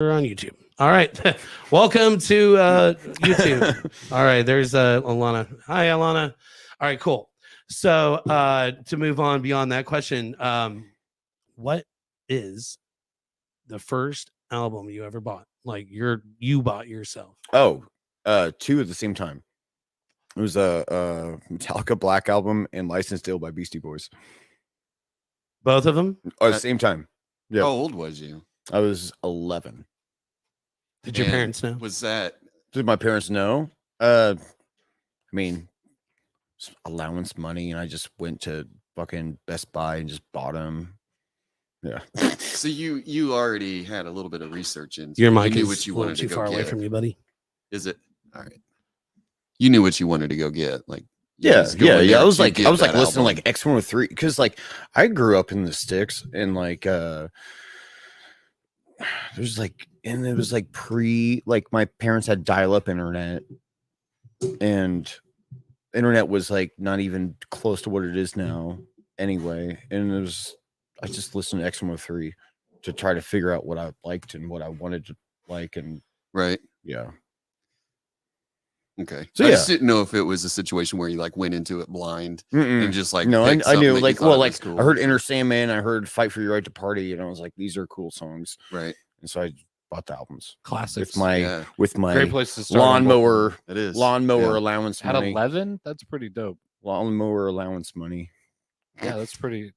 We're on YouTube. All right. Welcome to YouTube. All right. There's Alana. Hi, Alana. All right, cool. So to move on beyond that question, what is the first album you ever bought? Like you bought yourself? Oh, two at the same time. It was a Metallica Black Album and Licensed Ill by Beastie Boys. Both of them? At the same time. Yeah. How old was you? I was 11. Did your parents know? Was that? Did my parents know? I mean, allowance money, and I just went to fucking Best Buy and just bought them. Yeah. So you already had a little bit of research into. Your mic you knew is what you a little wanted too to go far away get. from you, buddy. Is it all right? You knew what you wanted to go get, like. Yeah. I was like album. listening like X103 because like I grew up in the sticks and like there's like and it was like like my parents had dial-up internet and internet was like not even close to what it is now anyway, and I just listened to X103 to try to figure out what I liked and what I wanted to like, and Right. yeah. Okay. So I yeah. just didn't know if it was a situation where you like went into it blind and just like no, picked I knew something that you like thought well was like cool. I heard Inner Sandman, I heard Fight for Your Right to Party, and I was like, these are cool songs, right? And so I bought the albums Classics. with my Great place to start. lawnmower It is allowance At money. 11, that's pretty dope. Lawnmower allowance money. Yeah, that's pretty.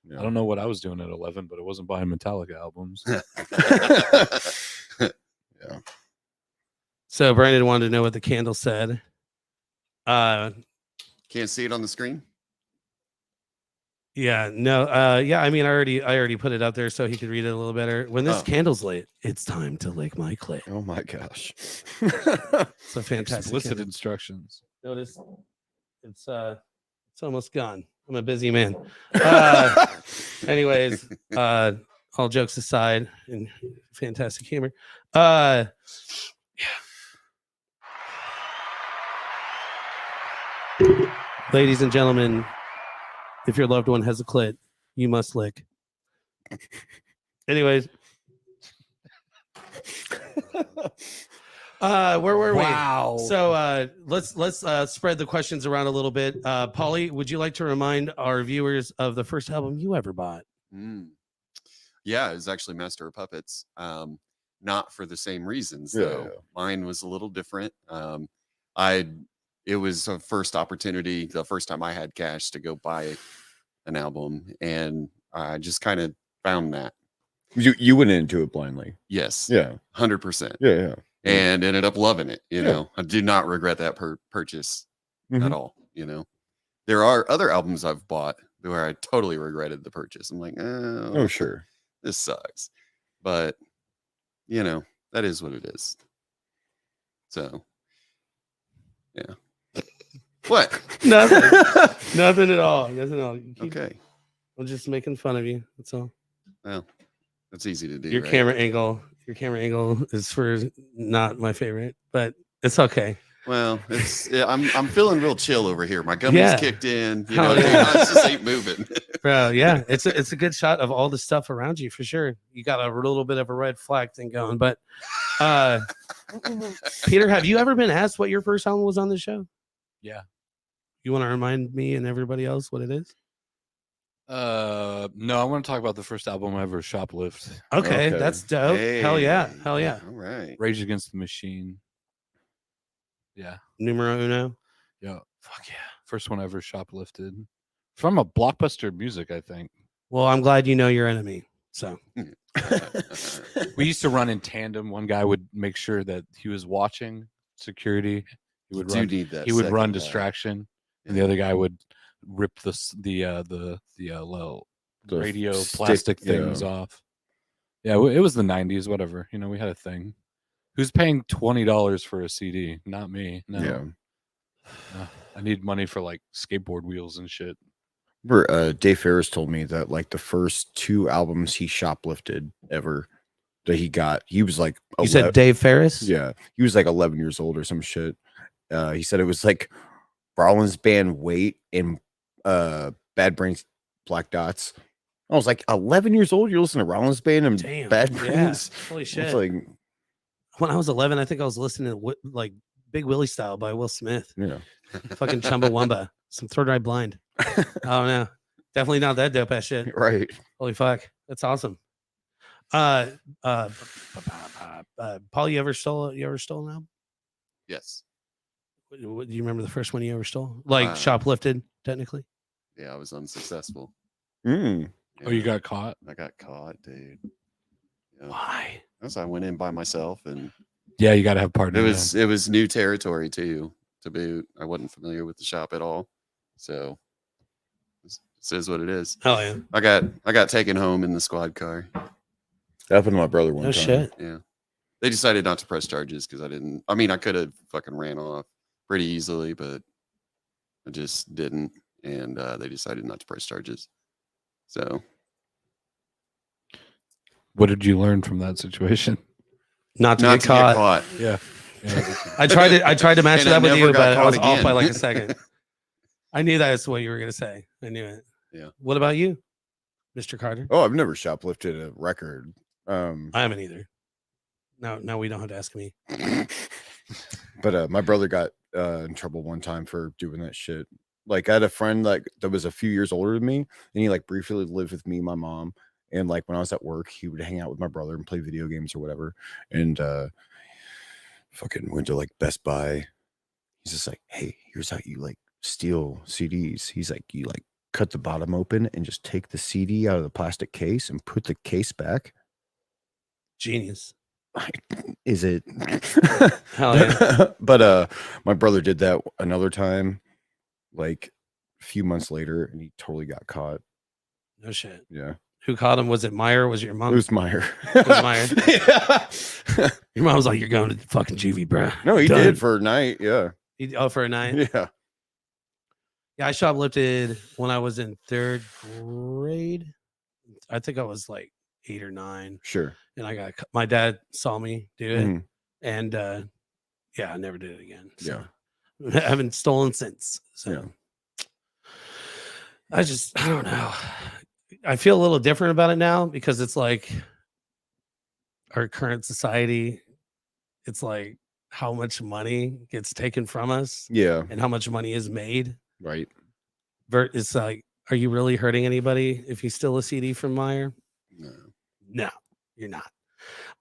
Yeah. I don't know what I was doing at 11, but it wasn't buying Metallica albums. Yeah. So Brandon wanted to know what the candle said. Can't see it on the screen. Yeah, no, yeah. I mean, I already put it up there so he could read it a little better. When this candle's lit, it's time to lick my clit. Oh my gosh. It's a fantastic Explicit candle. instructions. Notice it's almost gone. I'm a busy man. Anyways, all jokes aside, and fantastic humor. Yeah. Ladies and gentlemen, if your loved one has a clit, you must lick. Anyways. Where were we? Wow. So let's spread the questions around a little bit. Paulie, would you like to remind our viewers of the first album you ever bought? Yeah, it was actually Master of Puppets. Not for the same reasons though. Yeah. Mine was a little different. It was a first opportunity, the first time I had cash to go buy an album, and I just kind of found that. You went into it blindly. Yes. Yeah. 100%. Yeah. And ended up loving it. You know, I do not regret that purchase at all. You know, there are other albums I've bought where I totally regretted the purchase. I'm like, Oh, sure. This sucks. But, you know, that is what it is. So, yeah. What? Nothing. Nothing at all. Nothing at all. Okay. I'm just making fun of you. That's all. Well, that's easy to do. Your right? camera angle is for not my favorite, but it's okay. Well, I'm feeling real chill over here. My gummies kicked in. You know, yeah. I just ain't moving. Bro, yeah, it's a good shot of all the stuff around you for sure. You got a little bit of a red flag thing going, but Peter, have you ever been asked what your first album was on the show? Yeah. You want to remind me and everybody else what it is? No, I want to talk about the first album I ever shoplift. Okay, that's dope. Hell yeah. All right. Rage Against the Machine. Yeah. Numero uno. Yeah. Fuck yeah. First one I ever shoplifted. From a Blockbuster Music, I think. Well, I'm glad you know your enemy. So we used to run in tandem. One guy would make sure that he was watching security. He would run distraction, and the other guy would rip the radio plastic things off. Yeah, it was the 90s, whatever. You know, we had a thing. Who's paying $20 for a CD? Not me. No. Yeah. I need money for like skateboard wheels and shit. Dave Ferris told me that like the first two albums he shoplifted ever that he got, he was like, you said Dave Ferris? Yeah, he was like 11 years old or some shit. He said it was like Rollins band Wait and Bad Brains Black Dots. I was like 11 years old. You're listening to Rollins Band and Damn. Bad Yeah. Brains. Holy It's shit. like, When I was 11, I think I was listening to like Big Willie Style by Will Smith. yeah. Fucking Chumbawamba. Some Third Eye Blind. I don't know. Definitely not that dope ass shit. Right. Holy fuck. That's awesome. Paul, you ever stole an album? Yes. Do you remember the first one you ever stole? Like shoplifted, technically? Yeah, I was unsuccessful. Mm. Yeah, Oh, you got caught? I got caught, dude. Yeah. Why? As I went in by myself, and Yeah, you got to have partners. it was new territory too. To boot, I wasn't familiar with the shop at all, so this is what it is. Oh yeah. I got taken home in the squad car. That happened to my brother one No time. shit. Yeah, they decided not to press charges because I didn't. I mean, I could have fucking ran off pretty easily, but I just didn't, and they decided not to press charges. So, What did you learn from that situation? Not to not get to caught. get caught. Yeah. I tried to match And it I up with never you, got but I caught was off by again. like a second. I knew that's what you were gonna say. I knew it. Yeah. What about you, Mr. Carter? Oh, I've never shoplifted a record. I haven't either. No, we don't have to ask me. But my brother got in trouble one time for doing that shit. Like I had a friend like that was a few years older than me, and he like briefly lived with me, and my mom, and like when I was at work, he would hang out with my brother and play video games or whatever. And fucking went to like Best Buy. He's just like, hey, here's how you like steal CDs. He's like, you like cut the bottom open and just take the CD out of the plastic case and put the case back. Genius. Is it? Hell yeah. But my brother did that another time, like a few months later, and he totally got caught. No shit. Yeah, Who caught him? Was it Meyer? Was it your mom? it was Meyer. It was Meyer. Yeah. Your mom was like, "You're going to fucking juvie, bro." No, he Done. did for a night. Yeah, For a night. yeah. Yeah, I shoplifted when I was in 3rd grade. I think I was like 8 or 9, Sure. and my dad saw me do it, Mhm. and yeah, I never did it again. So. Yeah. I haven't stolen since. So Yeah. I don't know. I feel a little different about it now because it's like our current society. It's like how much money gets taken from us Yeah. and how much money is made. Right. It's like, are you really hurting anybody if you steal a CD from Meyer? No, you're not.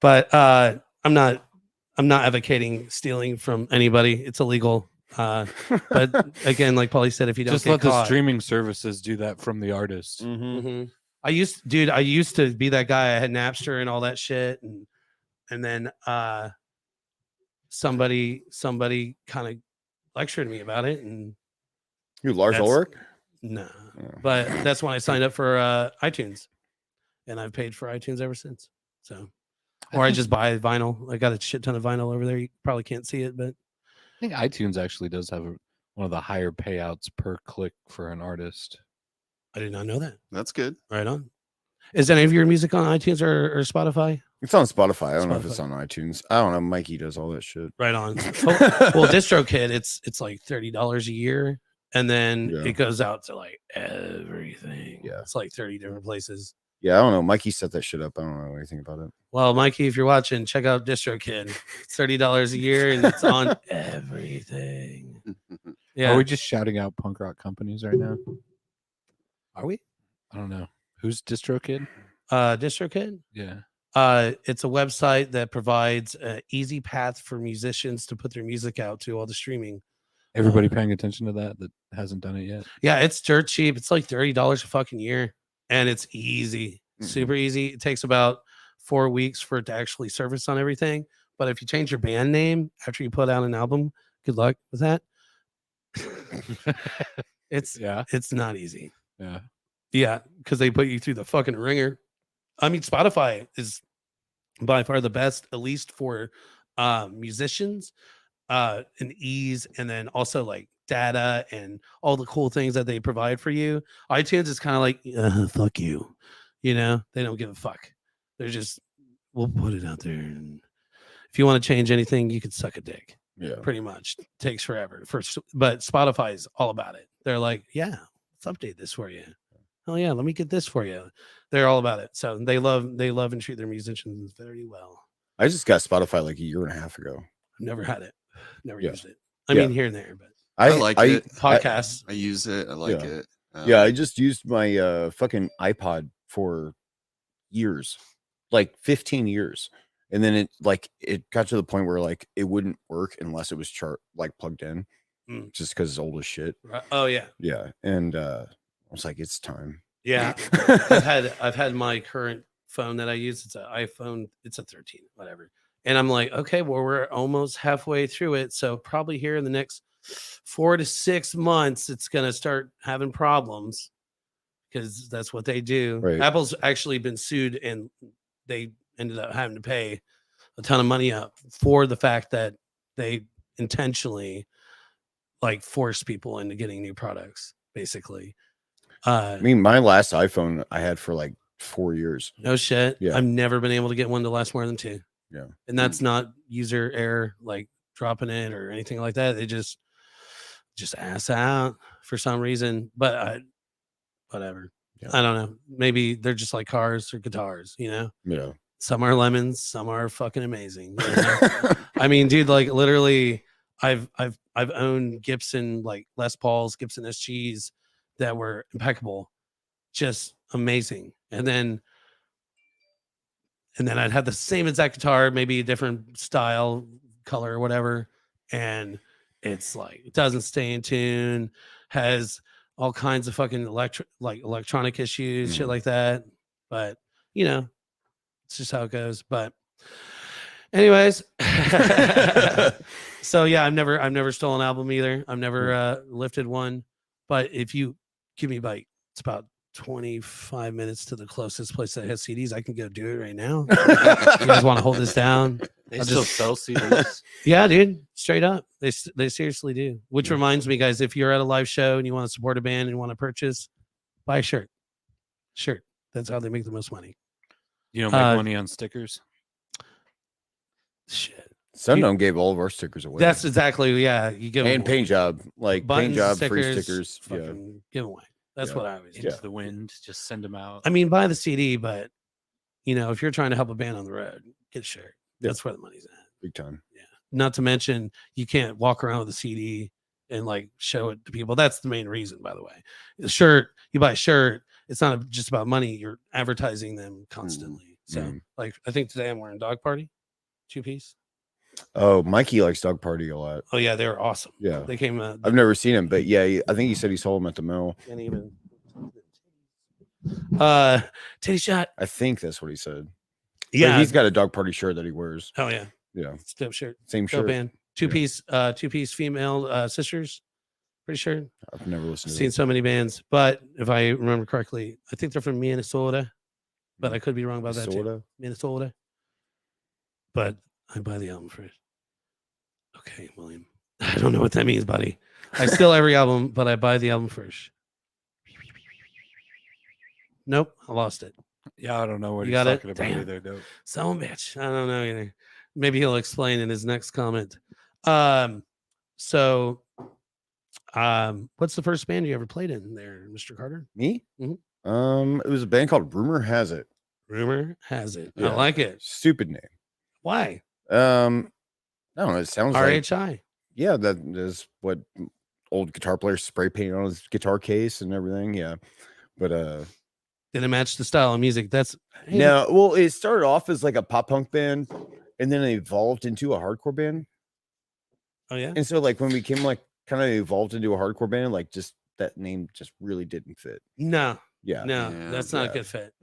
But I'm not advocating stealing from anybody. It's illegal. But again, like Paulie said, if you don't Just get let the caught, streaming services do that from the artist. Mhm. I used to be that guy. I had Napster and all that shit, and then somebody kind of lectured me about it, and You Lars That's- Ulrich? no, Oh. but that's when I signed up for iTunes, and I've paid for iTunes ever since. So, or I just buy vinyl. I got a shit ton of vinyl over there. You probably can't see it, but I think iTunes actually does have one of the higher payouts per click for an artist. I did not know that. That's good. Right on. Is any of your music on iTunes or Spotify? It's on Spotify. I don't know if it's Spotify. on iTunes. I don't know. Mikey does all that shit. Right on. Well, DistroKid, it's like $30 a year, and then Yeah. it goes out to like everything. Yeah. It's like 30 different places. Yeah, I don't know. Mikey set that shit up. I don't know anything about it. Well, Mikey, if you're watching, check out DistroKid. It's $30 a year, and it's on everything. Yeah. Are we just shouting out punk rock companies right now? Are we? I don't know. Who's DistroKid? DistroKid? Yeah. It's a website that provides an easy path for musicians to put their music out to all the streaming. Everybody paying attention to that hasn't done it yet? Yeah, it's dirt cheap. It's like $30 a fucking year, and it's easy, super easy. It takes about 4 weeks for it to actually surface on everything. But if you change your band name after you put out an album, good luck with that. It's not easy. Yeah, because they put you through the fucking ringer. I mean, Spotify is by far the best, at least for musicians, and ease, and then also like data and all the cool things that they provide for you. iTunes is kind of like, fuck you. You know, they don't give a fuck. They're just, we'll put it out there. And if you want to change anything, you can suck a dick. Yeah. Pretty much. Takes forever. But Spotify is all about it. They're like, yeah, let's update this for you. Oh yeah, let me get this for you. they're all about it. So they love and treat their musicians very well. I just got Spotify like a year and a half ago. I've never had it, never Yeah. used it. I mean, here and there, but I like it. podcasts. I use it. I like it. Yeah, I just used my fucking iPod for years, like 15 years. And then it got to the point where like it wouldn't work unless it was plugged in, just because it's old as shit. Right. Oh yeah. Yeah. And I was like, it's time. Yeah. I've had my current phone that I use. It's an iPhone. It's a 13, whatever. And I'm like, okay, well, we're almost halfway through it. So probably here in the next 4 to 6 months, it's going to start having problems because that's what they do. Right. Apple's actually been sued and they ended up having to pay a ton of money up for the fact that they intentionally like force people into getting new products, basically. I mean, my last iPhone I had for like 4 years. No shit. Yeah. I've never been able to get one to last more than 2. Yeah. And that's not user error, like dropping it or anything like that. They just ass out for some reason. But whatever. Yeah. I don't know. Maybe they're just like cars or guitars, you know? Yeah. Some are lemons, some are fucking amazing. You know? I mean, dude, like literally I've owned Gibson, like Les Pauls, Gibson SGs that were impeccable, just amazing. And then I'd have the same exact guitar, maybe a different style, color, or whatever. And it's like, it doesn't stay in tune, has all kinds of fucking electronic issues, shit like that. But, you know, it's just how it goes. But anyways, so yeah, I've never stolen an album either. I've never lifted one. But if you give me it's about 25 minutes to the closest place that has CDs. I can go do it right now. You guys want to hold this down? They still sell CDs. Yeah, dude, straight up. They seriously do. Which reminds me, guys, if you're at a live show and you want to support a band and you want to purchase, buy a shirt. That's how they make the most money. You don't make money on stickers? Shit. Sundown gave all of our stickers away. That's exactly, yeah. You give and them paint job, like buttons, paint job, stickers, free stickers. Yeah. fucking giveaway. That's what I always do. Into the wind, just send them out. I mean, buy the CD, but you know, if you're trying to help a band on the road, get a shirt. Yeah. That's where the money's at. Big time. Yeah. Not to mention, you can't walk around with a CD and like show it to people. That's the main reason, by the way. The shirt, you buy a shirt, it's not just about money. You're advertising them constantly. So, like, I think today I'm wearing Dog Party, 2-piece. Oh, Mikey likes Dog Party a lot. Oh yeah, they were awesome. Yeah, they came. I've never seen him, but yeah, I think he said he saw him at the mill. Can't even. Titty shot. I think that's what he said. Yeah, but he's got a Dog Party shirt that he wears. Oh yeah, yeah, it's a dope shirt. Same dope shirt. Band. Two-piece female sisters. Pretty sure. I've never listened. I've seen so many bands, but if I remember correctly, I think they're from Minnesota. But I could be wrong about that too. Minnesota. But I buy the album first. Okay, William. I don't know what that means, buddy. I steal every album, but I buy the album first. Nope, I lost it. Yeah, I don't know what you he's got talking it? about Damn. either. Dope. Some bitch. I don't know either. Maybe he'll explain in his next comment. So what's the first band you ever played in there, Mr. Carter? Me? Mm-hmm. It was a band called Rumor Has It. Rumor Has It. Yeah. I like it. Stupid name. Why? I don't know. It sounds RHI. like, yeah, that is what old guitar players spray paint on his guitar case and everything. Yeah, but did it match the style of music? That's no. Well, it started off as like a pop punk band, and then it evolved into a hardcore band. Oh yeah. And so like when we came like kind of evolved into a hardcore band, like just that name just really didn't fit. No. Yeah. No, that's not a good fit.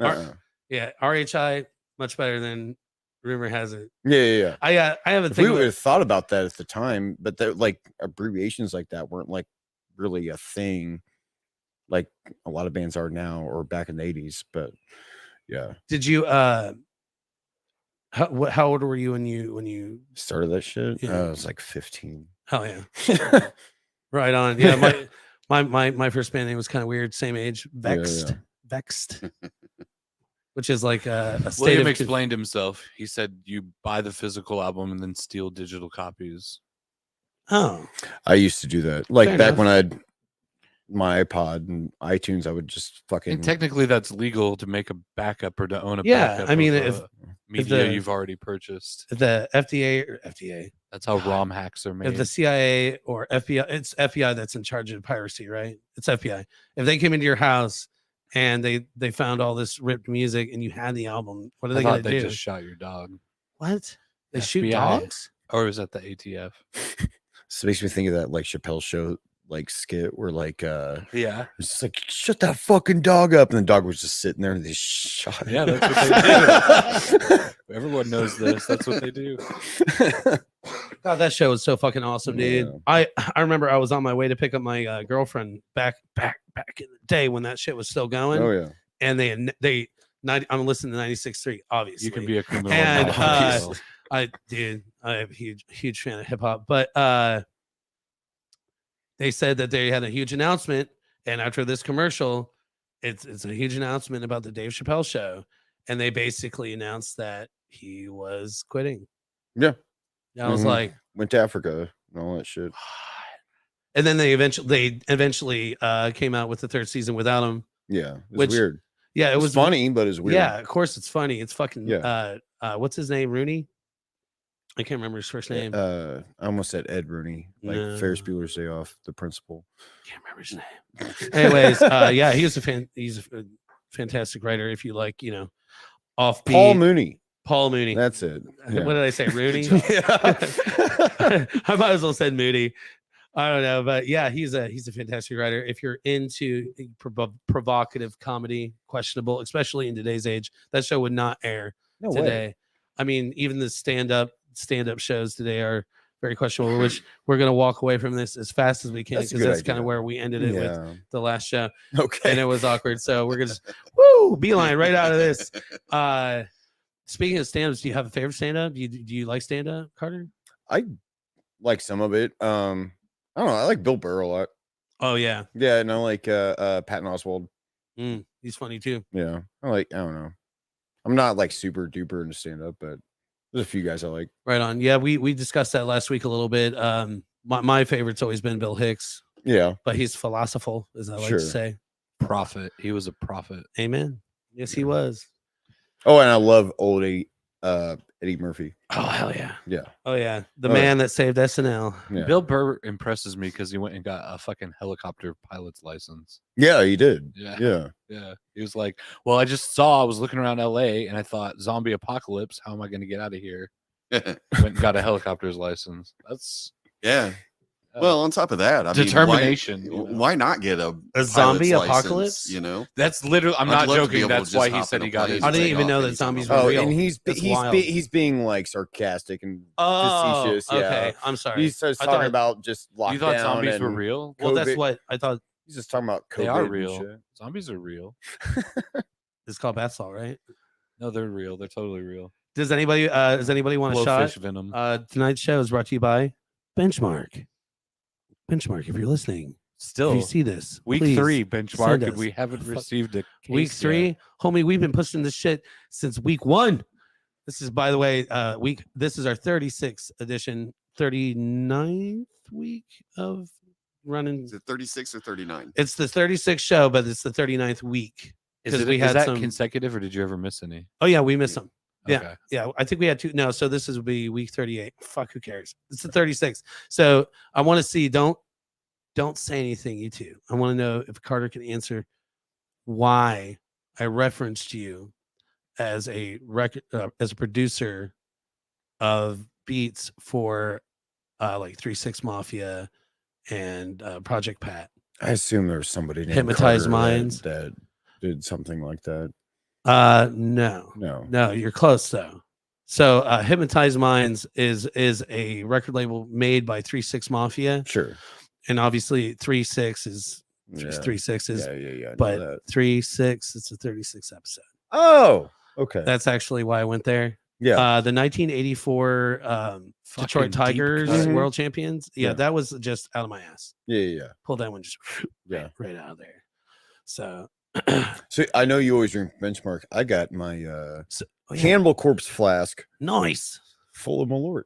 Yeah, RHI much better than Rumor Has It. Yeah. I have a if thing. We would have thought about that at the time, but like abbreviations like that weren't like really a thing, like a lot of bands are now or back in the 80s. But yeah. Did you how old were you when you started that shit? Yeah. I was like 15. Hell yeah. Right on. Yeah, my first band name was kind of weird. Same age. Vexed. Yeah. Vexed. Which is like a state William of explained himself. He said you buy the physical album and then steal digital copies. Oh, I used to do that. Like fair back enough. when I'd my iPod and iTunes, I would just fucking. And technically, that's legal to make a backup or to own a Yeah, backup. I mean, of, if media the- you've already purchased. The FDA. That's how ROM hacks are If made. the CIA or FBI, it's FBI that's in charge of piracy, right? It's FBI. If they came into your house and they found all this ripped music and you had the album, what are I they thought gonna they do? just shot your dog. What? They shoot FBI. dogs? Or was that the ATF? This makes me think of that like Chappelle show like skit where like Yeah. it's just like shut that fucking dog up, and the dog was just sitting there and they shot it. Yeah, that's what they do. Everyone knows this. That's what they do. God, that show was so fucking awesome, dude. Yeah. I remember I was on my way to pick up my girlfriend back in the day when that shit was still going. Oh yeah. And I'm listening to 96.3, obviously. You can be a criminal. And, and not criminal. I'm a huge fan of hip hop, but they said that they had a huge announcement, and after this commercial, it's a huge announcement about the Dave Chappelle show, and they basically announced that he was quitting. Yeah. I was Mhm. like, Went to Africa and all that shit. and then they eventually came out with the third season without him. Yeah. It was Which- weird. Yeah, It was funny, but it's weird. Yeah, of course it's funny. It's fucking Yeah. What's his name? Rooney? I can't remember his first name. I almost said Ed Rooney, like No. Ferris Bueller's Day Off, the principal. Can't remember his name. Anyways, yeah, he's a fantastic writer. If you like, offbeat. Paul Mooney. Mooney. That's it. Yeah. What did I say? Rooney. Yeah. I might as well said Moody. I don't know, but yeah, he's a fantastic writer. If you're into provocative comedy, questionable, especially in today's age, that show would not air No today. way. I mean, even the stand-up shows today are very questionable, which we're gonna walk away from this as fast as we can That's a because good that's kind of idea. where we ended it with Yeah. the last show, Okay. and it was awkward. So we're gonna just beeline right out of this. Speaking of stand-ups, do you have a favorite stand-up? Do you like stand-up, Carter? I like some of it. I don't know. I like Bill Burr a lot. Oh yeah, Yeah, and I like Patton Oswalt. he's funny too. Yeah. I don't know. I'm not like super duper into stand up, but there's a few guys I like. Right on. Yeah, we discussed that last week a little bit. My favorite's always been Bill Hicks, Yeah. but he's philosophical, as I like Sure. to say. Prophet. He was a prophet. Amen. Yes, he was. Oh, and I love old Eddie Murphy. Oh hell yeah. Yeah. Oh yeah. The Oh, man that saved SNL. Yeah. Bill Burr impresses me because he went and got a fucking helicopter pilot's license. Yeah, he did. Yeah. Yeah. Yeah. He was like, well, I was looking around LA and I thought zombie apocalypse. How am I going to get out of here? Went and got a helicopter's license. That's Yeah. Well, on top of that, I determination. mean, you know? why not get a zombie pilot's apocalypse? license, That's literally. I'm I'd not love to be joking. able to That's just why he hop said in a he got plane his. I didn't take even off know that anytime zombies I were want. real. and he's That's wild. being like sarcastic and Oh, facetious. Yeah. okay. I'm sorry. He starts I talking thought- about just lockdown. You thought zombies were and real? Well, that's COVID. what I thought. He's just talking about COVID. They are and real. shit. Zombies are real. It's called bath salt, right? No, they're real. They're totally real. Does anybody want a shot? Blowfish venom. Tonight's show is brought to you by Benchmark. Benchmark, if you're listening, Still, if you see this, week please 3 benchmark, send and us. we haven't Fuck. received a Week case 3, yet. homie, we've been pushing this shit since week 1. This is, by the way, this is our 36th edition, 39th week of running. Is it 36 or 39? It's the 36th show, but it's the 39th week. Is, 'Cause it, we is had that some- consecutive, or did you ever miss any? Oh yeah, we missed some. Yeah. Okay. Yeah, I think we had 2. No, so this is be week 38. Fuck, who cares? It's the 36th. So I want to see. Don't say anything, you two. I want to know if Carter can answer why I referenced you as a as a producer of beats for like 3-6 Mafia and Project Pat. I assume there's somebody named Hypnotize Carter Minds. that did something like that. No. No. You're close though. So Hypnotize Minds is a record label made by 3-6 Mafia, Sure. and obviously 3-6 is Yeah. 3-6 is, Yeah. I know but that. 3-6 it's a 36 episode. Oh, okay. That's actually why I went there. Yeah. The 1984 Fucking Detroit deep Tigers cut. World Champions. Yeah, Yeah. that was just out of my ass. Yeah. Pulled that one just Yeah. right out of there. So, So I know you always drink Benchmark. I got my oh, yeah. Cannibal Corpse flask Nice, full of Malort.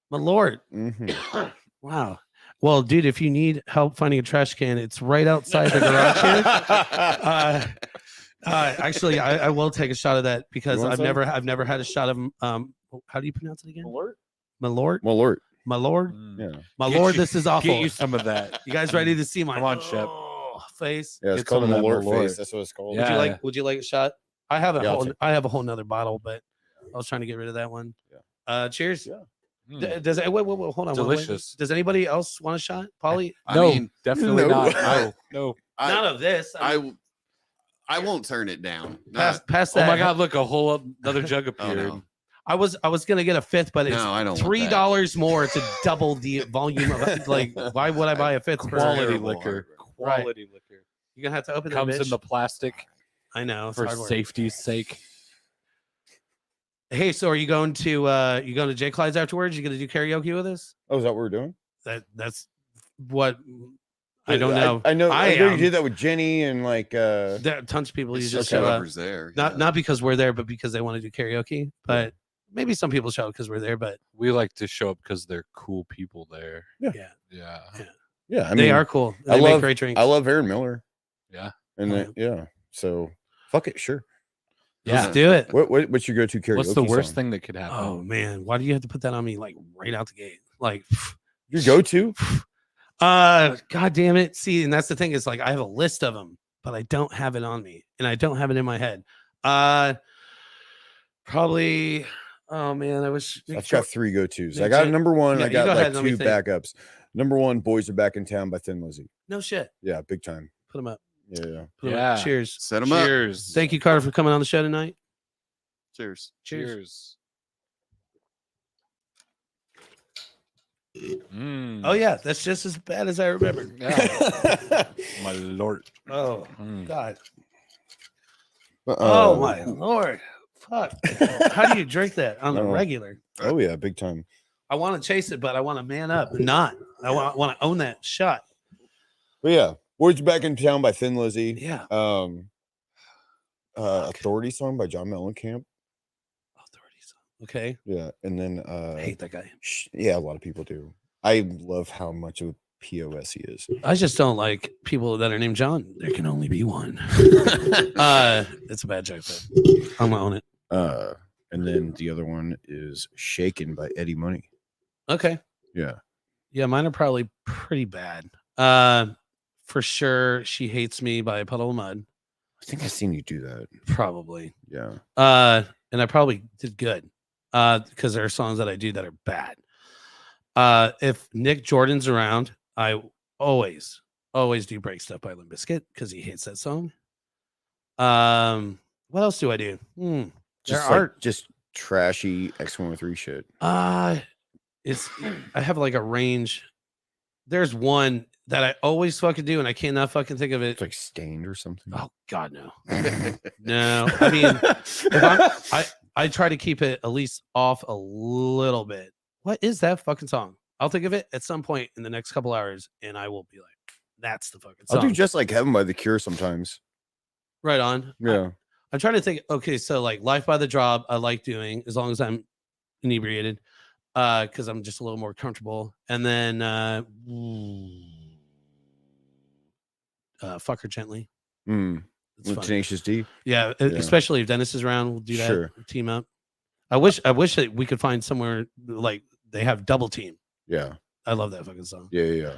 my lord. Mm-hmm. Wow. Well, dude, if you need help finding a trash can, it's right outside the garage here. Actually, I will take a shot of that because I've never had a shot of how do you pronounce it again? Malort. Yeah. My lord, this is awful. Get you some of that. You guys ready to see my Come on, Shep. face? Yeah, it's Get called a some of that Malort Malort. face. That's what it's called. Yeah. Would you like a shot? I have Yeah, I'll take it. I have a whole nother bottle, but I was trying to get rid of that one. Yeah. Cheers. Yeah. Does it? Wait, hold on. Delicious. Does anybody else want a shot, Polly? I mean, definitely no. not. No. None of this. I won't turn it down. Pass that. Oh my God! Look, another jug Oh, appeared. no. I was gonna get a fifth, but it's No, I don't want $3 more to double the volume of like. Why would I buy a fifth? Quality Terrible liquor. Right. Quality liquor. You're gonna have to open Comes that. in the plastic I know it's for hard work. safety's sake. Hey, so are you going to Jay Clyde's afterwards? You gonna do karaoke with us? Oh, is that what we're doing? That's what I don't know. I know. I know you am. did that with Jenny and like. There are tons of people who It's just just show up. whoever's there. Not because we're there, but because they want to do karaoke. But maybe some people show up because we're there. But We like to show up because they're cool people there. yeah, Yeah, I mean, they are cool. I They make love- great drinks. I love Aaron Miller. Yeah. And Oh, yeah, so fuck it, sure. Let's do it. What's your go-to karaoke? What's the worst song? thing that could happen? Oh man, why do you have to put that on me like right out the gate? Like, Your go-to? god damn it. See, and that's the thing is like I have a list of them, but I don't have it on me and I don't have it in my head. Probably. Oh man, I wish I've got 3 go-tos. Nick I got Jen- number 1. Yeah, I you got go like ahead, let me 2 think. backups. Number 1, "Boys Are Back in Town" by Thin Lizzy. no shit. Yeah, big time. Put them up. Yeah. Put 'em up. Yeah. Cheers. Set them up. Cheers. Thank you, Carter, for coming on the show tonight. Cheers. Cheers. Oh yeah, that's just as bad as I remember. Yeah. My lord. Oh Mm. god. Oh my lord. Fuck. How do you drink that on the No. regular? Oh yeah, big time. I want to chase it, but I want to man up and not. I want to own that shot. But yeah, "Boys Are Back in Town" by Thin Lizzy. Yeah. "Authority" song by John Mellencamp. Authorities. Okay. Yeah, and then I hate that guy. yeah, a lot of people do. I love how much of a POS he is. I just don't like people that are named John. There can only be one. It's a bad joke, but I'm gonna own it. And then the other one is "Shaken" by Eddie Money. Okay. Yeah. Yeah, mine are probably pretty bad. For sure, "She Hates Me" by Puddle of Mud. I think I've seen you do that. Probably. Yeah. And I probably did good. Because there are songs that I do that are bad. If Nick Jordan's around, I always do "Break Stuff" by Limp Bizkit because he hates that song. What else do I do? Just trashy X103 shit. I have like a range. There's one that I always fucking do, and I cannot fucking think of it. It's like Stained or something. Oh God, no, no. I mean, if I try to keep it at least off a little bit. What is that fucking song? I'll think of it at some point in the next couple hours, and I will be like, "That's the fucking song." I'll do "Just Like Heaven" by The Cure sometimes. Right on. Yeah. I'm trying to think. Okay, so like "Life by the Job," I like doing as long as I'm inebriated, because I'm just a little more comfortable. And then "Fuck Her Gently." It's With fun. Tenacious D. Yeah, especially if Dennis is around, we'll do that. Sure. Team up. I wish that we could find somewhere like they have double team. Yeah. I love that fucking song. Yeah.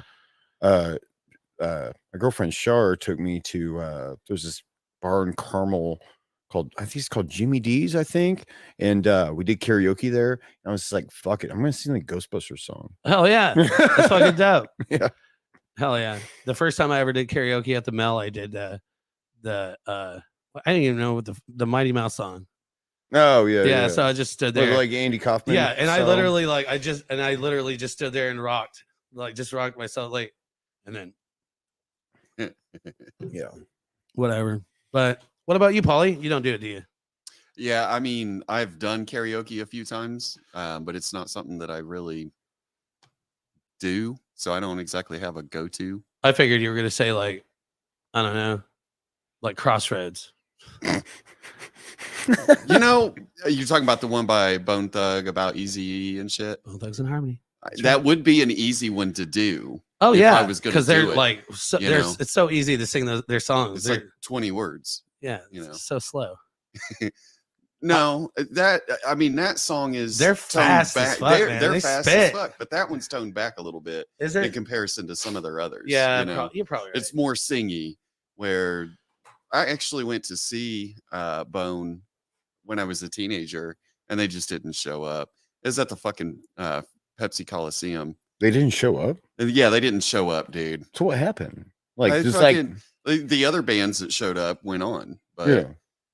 My girlfriend Shar took me to there's this bar in Carmel called, I think it's called Jimmy D's, I think. And we did karaoke there. And I was just like, fuck it, I'm gonna sing the Ghostbusters song. Hell yeah. That's fucking dope. Yeah. Hell yeah. The first time I ever did karaoke at the Mel, I did I didn't even know what the Mighty Mouse song. Oh yeah. So I just stood Was it there. like Andy Kaufman. Yeah, and I song? literally just stood there and rocked. Like just rocked myself like and then Yeah. whatever. But what about you, Paulie? You don't do it, do you? Yeah, I mean, I've done karaoke a few times, but it's not something that I really do. So I don't exactly have a go-to. I figured you were gonna say like, I don't know, like Crossroads. You know, you're talking about the one by Bone Thug about Eazy-E and shit. Bone Thugs in Harmony. That would be an easy one to do. Oh if yeah, I was gonna because they're do it, like, so, you know? it's so easy to sing their songs. It's They're, like 20 words. yeah, you know. it's so slow. No, I mean that song is They're fast toned as back. fuck, man. They're They fast spit. as fuck, but that one's toned back a little bit Is in it? comparison to some of their others. Yeah, you know, you're probably right. it's more singy. Where I actually went to see Bone when I was a teenager, and they just didn't show up. It was at the fucking Pepsi Coliseum. They didn't show up. Yeah, they didn't show up, dude. So what happened? Like I just fucking- the other bands that showed up went on, but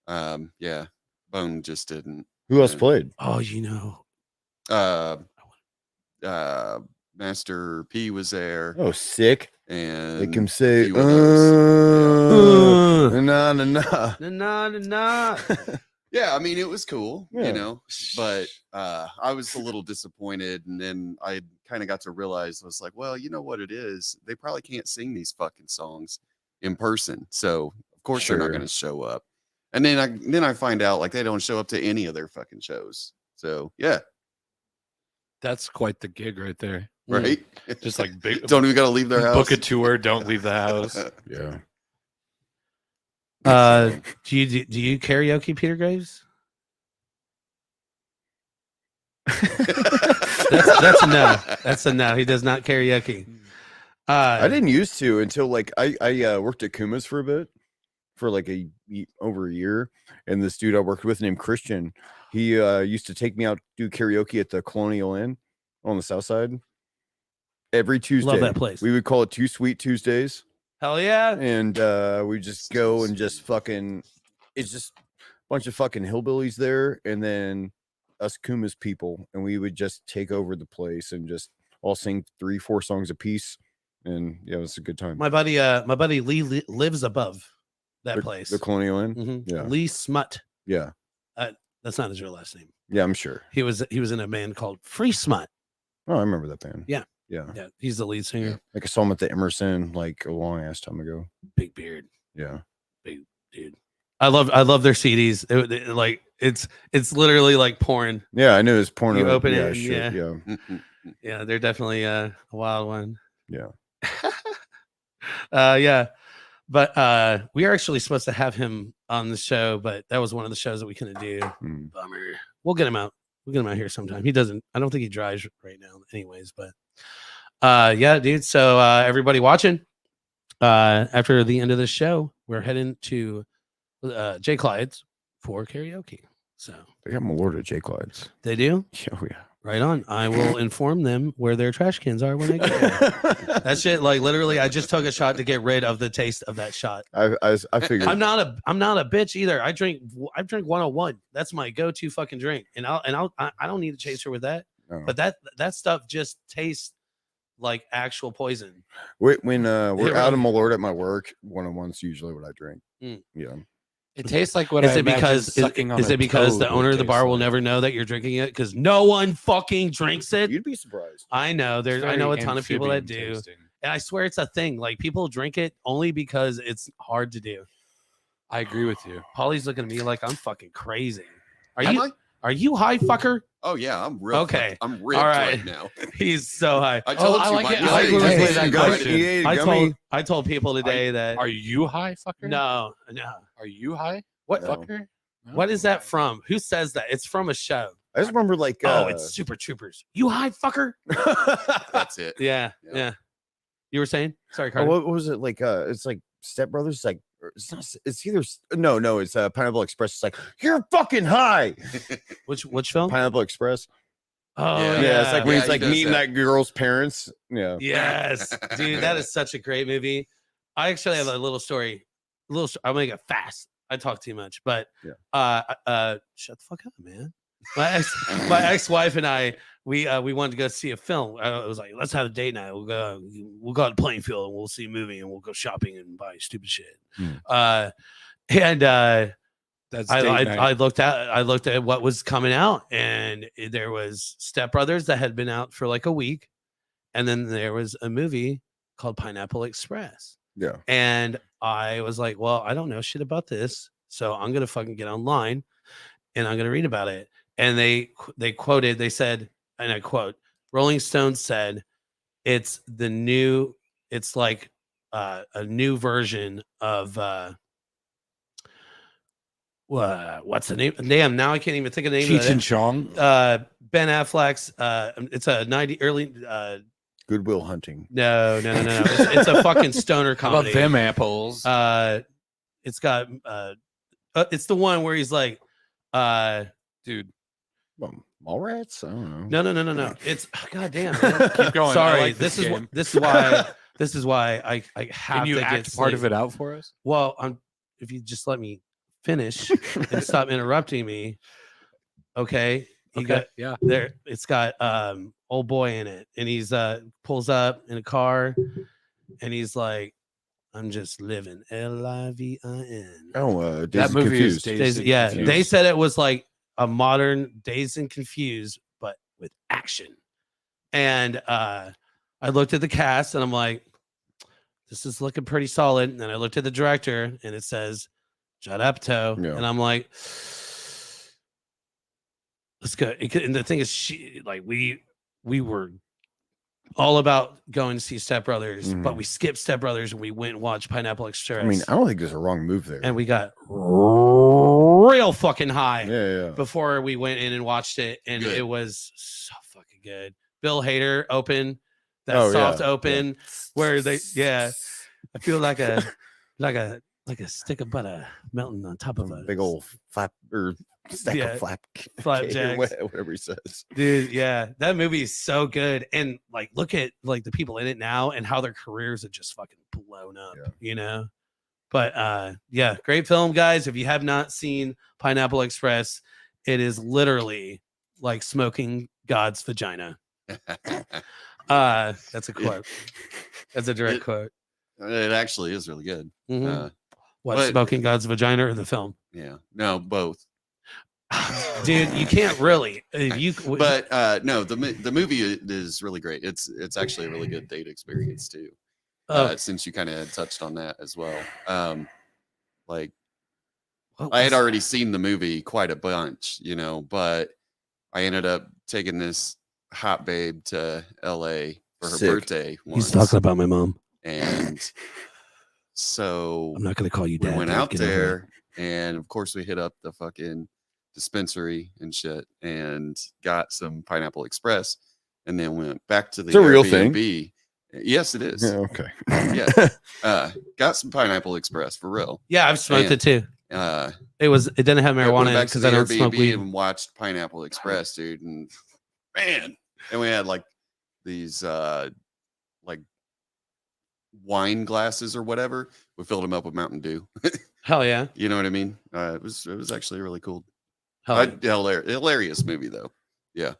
yeah. yeah, Bone just didn't. Who else played? Oh, you know, Master P was there, Oh, sick. and They can say, few of those. nah, nah, nah. nah, nah, nah. Yeah, I mean it was cool, Yeah. you know, but I was a little disappointed, and then I kind of got to realize I was like, well, you know what it is? They probably can't sing these fucking songs in person, so of course they're not Sure. going to show up. And then I find out like they don't show up to any of their fucking shows. So yeah, That's quite the gig right there. right. Just like big. Don't even got to leave their house. Book a tour. Don't leave the house. Yeah. Do you karaoke, Peter Graves? That's a no. That's a no. He does not karaoke. I didn't used to until like I worked at Kuma's for a bit, for like over a year, and this dude I worked with named Christian, he used to take me out to do karaoke at the Colonial Inn on the south side every Tuesday. Love that place. We would call it Too Sweet Tuesdays, Hell yeah. and we just go and just fucking, it's just a bunch of fucking hillbillies there, and then us Kuma's people, and we would just take over the place and just all sing 3-4 songs a piece, and yeah, it was a good time. My buddy Lee lives above that place. The Colonial Inn. Mhm. Yeah. Lee Smut. Yeah. That's not his real last name. Yeah, I'm sure. He was in a band called Free Smut. Oh, I remember that band. Yeah. Yeah. Yeah, he's the lead singer. Like I saw him at the Emerson like a long ass time ago. Big beard, Yeah. big dude. I love their CDs. Like it's literally like porn. Yeah, I knew it was porno. You open yeah, it, shit, yeah. yeah. Yeah, they're definitely a wild one. Yeah. Yeah. But we are actually supposed to have him on the show, but that was one of the shows that we couldn't do. Mm. Bummer. We'll get him out. We'll get him out here sometime. He doesn't, I don't think he drives right now anyways, but yeah, dude. So everybody watching, after the end of the show, we're heading to J. Clyde's for karaoke. So They got Malort at J. Clyde's. they do. Oh yeah. Right on. I will inform them where their trash cans are when I get there. That shit, like literally, I just took a shot to get rid of the taste of that shot. I figured. I'm not a bitch either. I drink 101. That's my go-to fucking drink, and I don't need a chaser with that. No. But that stuff just tastes like actual poison. When we're really- out of Malort at my work, 101's usually what I drink. Mm. Yeah. It tastes like what Is I it because sucking on is a it because toad the would owner of the taste bar will like. never know that you're drinking it? Because no one fucking drinks it. You'd be surprised. I know. It's I know a very ton of people that do. amphibian tasting. And I swear it's a thing. Like people drink it only because it's hard to do. I agree with you. Polly's looking at me like I'm fucking crazy. Am I? Are you high, fucker? Oh yeah, I'm real. Okay. I'm ripped All right right. now. He's so high. I told I you. like my it. I like belly when we is play that gutted. question. I told people today that Are you high, fucker? no. Are you high, What No. fucker? No? what is that from? Who says that? It's from a show. I just remember like Oh, it's Super Troopers. You high, fucker? That's it. Yeah, Yeah. yeah. You were saying? Sorry, Oh, Carter. what was it like? It's like Step Brothers. Like it's not. It's either no. It's Pineapple Express. It's like you're fucking high. Which film? Pineapple Express. Oh Yeah. Yeah, it's like when Yeah, he's he like does meeting that. that girl's parents. Yeah. yes, dude, that is such a great movie. I actually have a little story. I'll make it fast. I talk too much, but shut the fuck up, man. My ex-wife and I, we wanted to go see a film. I was like, let's have a date night. We'll go on the playing field and we'll see a movie and we'll go shopping and buy stupid shit. Hmm. That's I looked at what was coming out, and there was Step Brothers that had been out for like a week, and then there was a movie called Pineapple Express. Yeah. And I was like, well, I don't know shit about this, so I'm gonna fucking get online and I'm gonna read about it. And they said, and I quote, Rolling Stone said, It's the new. It's like a new version of what's the name? Damn, now I can't even think of the name. Cheech of and it. Chong. Ben Affleck's. It's a 90 early. Goodwill Hunting. No. It's a fucking stoner How about comedy. them apples? It's got. It's the one where he's like, Dude, Mallrats? I don't know. No. It's goddamn. keep going. I Sorry, like this is game. this is why I have Can you to act get part sleep. of it out for us? Well, if you just let me finish and stop interrupting me, okay? Yeah. There. It's got old boy in it, and he's pulls up in a car, and he's like, "I'm just living, LIVIN." Oh, That movie is Dazed and yeah, Confused. they said it was like a modern Dazed and Confused, but with action. And I looked at the cast, and I'm like, "This is looking pretty solid." And then I looked at the director, and it says Judd Apatow, Yeah. and I'm like, let's go. And the thing is, we were all about going to see Step Brothers, but we skipped Step Brothers and we went and watched Pineapple Express. I mean, I don't think there's a wrong move there. And we got real fucking high yeah. before we went in and watched it, and Good. it was so fucking good. Bill Hader open, that Oh, soft yeah. open where they I feel like a stick of butter melting on top of a big old flap or stack of flapjacks. Whatever he says. Dude, yeah, that movie is so good. And like, look at like the people in it now and how their careers have just fucking blown up, you know. But yeah, great film, guys. If you have not seen Pineapple Express, it is literally like smoking God's vagina. That's a quote. That's a direct quote. It actually is really good. Mhm. What, but- smoking God's vagina or the film? Yeah, no, both. Dude, you can't really. If you, But no, the movie is really great. It's actually a really good date experience too. Since you kind of touched on that as well. Like I had already seen the movie quite a bunch, you know, but I ended up taking this hot babe to LA for her birthday once. He's talking about my mom. And so I'm not going to call you we dad. went dude. out Get over it. there, and of course we hit up the fucking dispensary and shit and got some Pineapple Express, and then went back to the It's a real thing. Airbnb. Yes, it is. Yeah, okay. Yeah. Got some Pineapple Express for real. Yeah, I've smoked it too. It It didn't have marijuana in it back to because the I don't Airbnb smoke weed. and watched Pineapple Express, dude, and man, and we had like these like wine glasses or whatever. We filled them up with Mountain Dew. Hell yeah. You know what I mean? It was actually really cool. Hell yeah. Hilarious movie though. Yeah,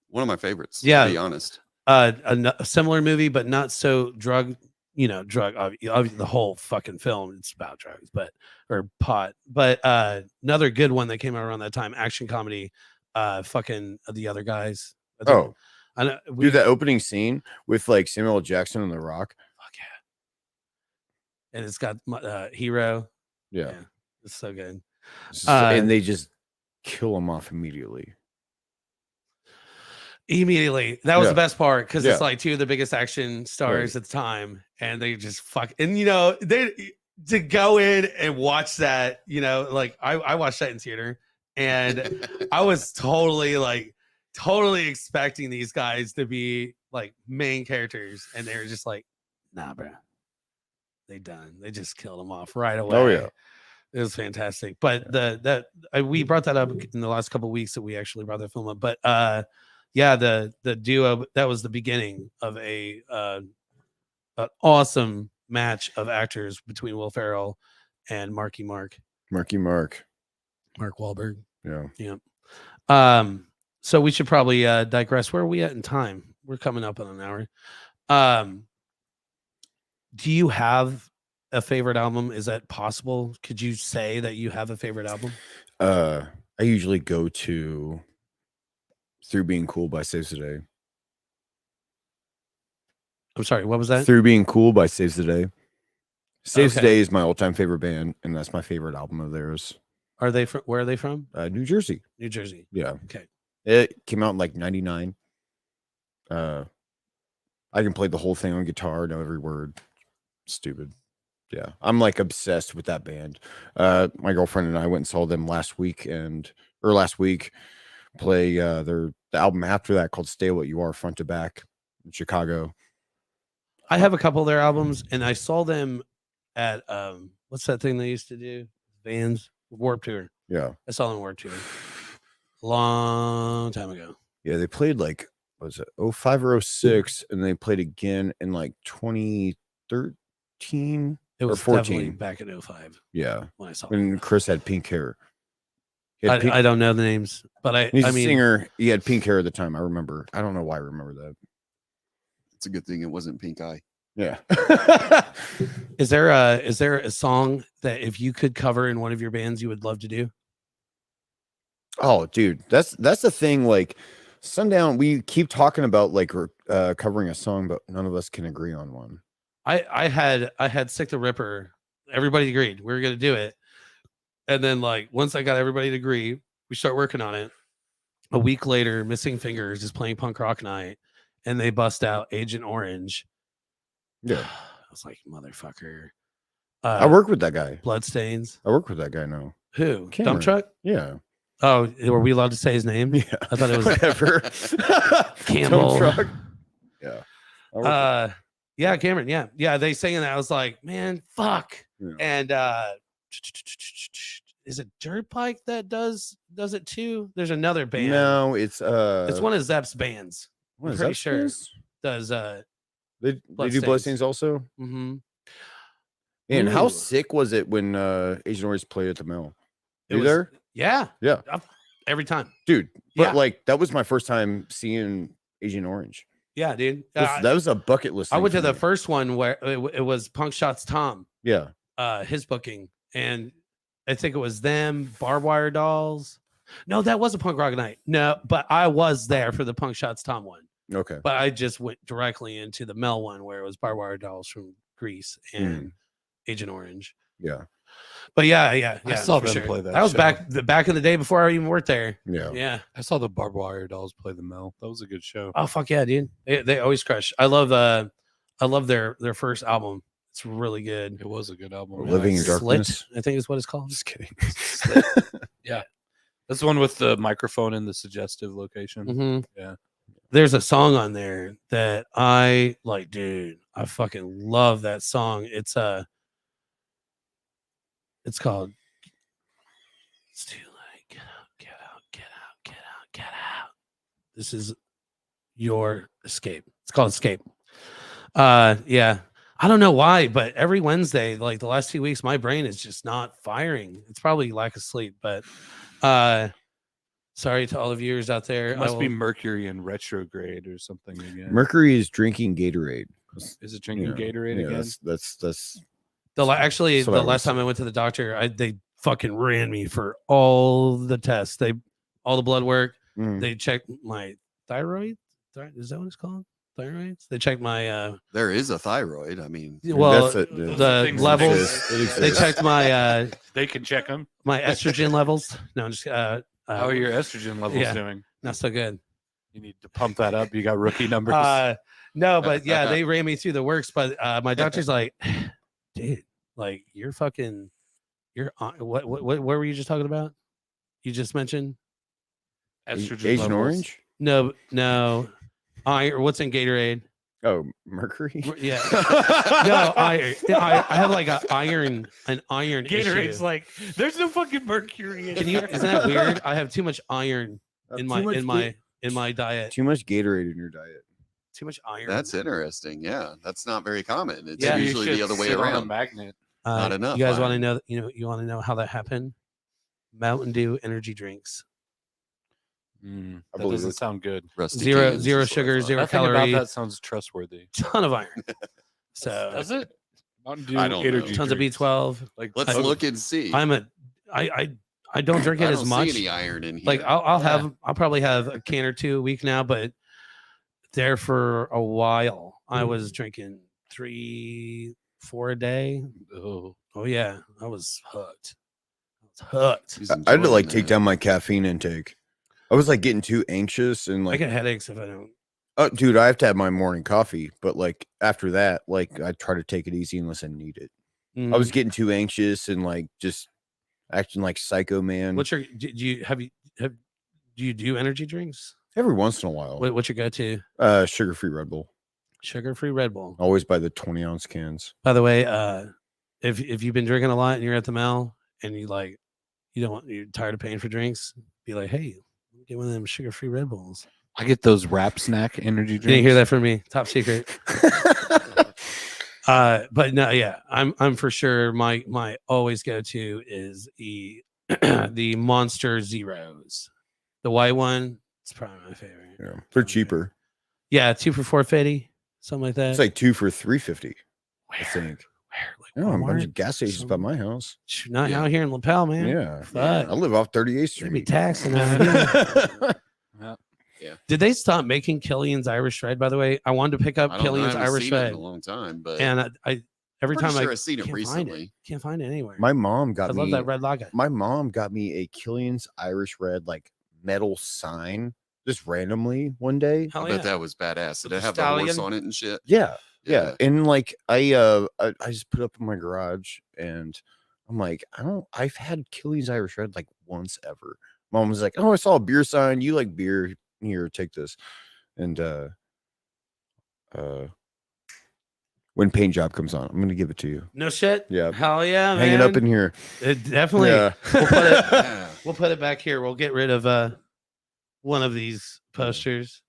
one of my favorites. Yeah. To be honest. A similar movie, but not so drug. You know, obviously the whole fucking film, it's about drugs, or pot. But another good one that came out around that time, action comedy, fucking The Other Guys. I know, Dude, that opening scene with like Samuel L. Jackson and The Rock. Fuck yeah. And it's got Hero. Yeah. It's so good. And they just kill him off immediately. That was the best part because it's Yeah. like two of the biggest action stars at the time, and they just and you know, they to go in and watch that, you know, like I watched that in theater, and I was totally expecting these guys to be like main characters, and they were just like, nah, bro, they just killed them off right away. Oh yeah. It was fantastic. But we brought that up in the last couple of weeks that we actually brought that film up. But yeah, the duo, that was the beginning of an awesome match of actors between Will Ferrell and Marky Mark Wahlberg. Yeah. So we should probably digress. Where are we at in time? We're coming up on an hour. Do you have a favorite album? Is that possible? Could you say that you have a favorite album? I usually go to Through Being Cool by Saves the Day. I'm sorry, what was that? Through Being Cool by Saves the Day. Saves the Okay. Day is my all-time favorite band, and that's my favorite album of theirs. Are they from? Where are they from? New Jersey. New Jersey. Yeah. Okay. It came out in like 99. I can play the whole thing on guitar, know every word. Stupid. Yeah, I'm like obsessed with that band. My girlfriend and I went and saw them last week play the album after that called Stay What You Are front to back in Chicago. I have a couple of their albums, and I saw them at what's that thing they used to do? Vans Warped Tour. Yeah, I saw them Warped Tour a long time ago. Yeah, they played like, was it 05 or 06, and they played again in like 2013. It was 14. definitely back in 05. Yeah, when I saw when them. Chris had pink hair. I don't know the names, but he's I a mean, singer. He had pink hair at the time. I remember. I don't know why I remember that. It's a good thing it wasn't Pink Eye. Yeah. Is there a song that if you could cover in one of your bands you would love to do? Oh, dude, that's the thing. Like Sundown, we keep talking about like covering a song, but none of us can agree on one. I had Sick the Ripper. Everybody agreed we were gonna do it, and then like once I got everybody to agree, we start working on it. A week later, Missing Fingers is playing punk rock night, and they bust out Agent Orange. Yeah, I was like, motherfucker. I work with that guy. Bloodstains. I work with that guy now. Who? Cameron. Dump Truck? Yeah. Oh, were we allowed to say his name? Yeah. I thought it was whatever. Campbell. Dump Truck. Yeah. Yeah, Cameron. Yeah. They saying that. I was like, man, fuck. Yeah. And is it Dirt Bike that does it too? There's another band. No, it's one of Zepp's bands. What I'm is pretty that sure bands? does They do Bloodstains. Bloodstains also. Mm-hmm. And how Ooh. sick was it when Agent Orange played at the Mill? It You was, there? Yeah. Yeah. Every time. Dude, but Yeah. like that was my first time seeing Agent Orange. Yeah, dude. That was a bucket list. I thing went to for the me. first one where it was Punk Shots Tom. Yeah. His booking, and I think it was them, Barbed Wire Dolls. No, that was a punk rock night. No, but I was there for the Punk Shots Tom one. Okay. But I just went directly into the Mel one where it was Barbed Wire Dolls from Greece and Agent Orange. Yeah. But yeah. I saw for them sure. play that That was show. back in the day before I even worked there. Yeah. Yeah. I saw the Barbed Wire Dolls play the Mill. That was a good show. Oh fuck yeah, dude. They always crush. I love their first album. It's really good. It was a good album. Living in Slit, Darkness. I think is what it's called. Just kidding. Yeah. That's the one with the microphone in the suggestive location. Mm-hmm. Yeah. There's a song on there that I like, dude. I fucking love that song. It's called It's Too Late. Get out. This is your escape. It's called Escape. Yeah. I don't know why, but every Wednesday, like the last 2 weeks, my brain is just not firing. It's probably lack of sleep, but sorry to all the viewers out there. It must be Mercury in retrograde or something again. Mercury is drinking Gatorade. Is it drinking Yeah. Gatorade Yeah, again? that's the that's what I last time I went to the doctor, they fucking ran me for all the tests. All the blood work. They checked my thyroid. Is that what it's called? Thyroids. They checked my. There is a thyroid. I mean, Well, That's the things levels. It exists. They checked my They can check them. my estrogen levels. No, I'm just How are your estrogen levels yeah. doing? not so good. You need to pump that up. You got rookie numbers. No, but yeah, they ran me through the works. But my doctor's like, dude, like you're what were you just talking about? You just mentioned Estrogen Agent levels. Orange. no. Iron. What's in Gatorade? Oh, Mercury. Yeah. No, I have like an iron Gatorade's issue. like, there's no fucking mercury in Can you? Isn't that weird? I have too much iron in my diet. Too much Gatorade in your diet. Too much iron. that's interesting. Yeah, that's not very common. It's Yeah, you usually the other way sit on a around. magnet. Not enough You guys want to iron. know? You want to know how that happened? Mountain Dew energy drinks. I That believe doesn't it. sound good. Rusty Zero cans is what I sugar, thought. zero Nothing calorie. about that sounds trustworthy. Ton of iron. So Does it? Mountain Dew I don't know. energy tons of drinks. B12. Like, Let's I- look and see. I don't drink it I as don't much. see any iron in here. Like I'll probably have a can or two a week now, but there for a while I was drinking 3-4 a day. oh, Yeah, I was hooked. He's I had to enjoying like take that. down my caffeine intake. I was like getting too anxious and I like get headaches if I don't. Oh, dude, I have to have my morning coffee, but like after that, like I try to take it easy unless I need it. I was getting too anxious and like just acting like psycho man. What's your do you do energy drinks? Every once in a while. What's your go-to? Sugar-free Red Bull. Sugar-free Red Bull. Always buy the 20-ounce cans. By the way, if you've been drinking a lot and you're at the mall and you're tired of paying for drinks, be like, hey, get one of them sugar-free Red Bulls. I get those wrap snack energy drinks. You didn't hear that from me. Top secret. But no, yeah, I'm for sure. My always go-to is the Monster Zeros. The white one, it's probably my favorite. Yeah, they're cheaper. Yeah, 2 for $4.50, something like that. It's like 2 for $3.50. I think. Where? No, a bunch Walmart? of gas stations by my house. Not out here in Lapel, man. Yeah. Fuck. I live off 38th They'd be Street. taxing that. Yeah. Did they stop making Killian's Irish Red? By the way, I wanted to pick up I don't know, I Killian's haven't Irish seen it Red, in a long time, but and I every pretty time sure I I've seen it can't recently. can't find it anywhere. My mom got I love that red lager. My mom got me a Killian's Irish Red like metal sign just randomly one day. Hell I yeah. bet that was badass. Did With it the have the horse stallion? on it and shit? Yeah. And like I just put it up in my garage and I'm like, I've had Killian's Irish Red like once ever. Mom was like, oh, I saw a beer sign. You like beer. Here, take this. And when Paint Job comes on, I'm gonna give it to you. No shit. Yeah. Hell yeah, Hang man. it up in here. It definitely. Yeah. We'll put it. Yeah. We'll put it back here. We'll get rid of one of these posters,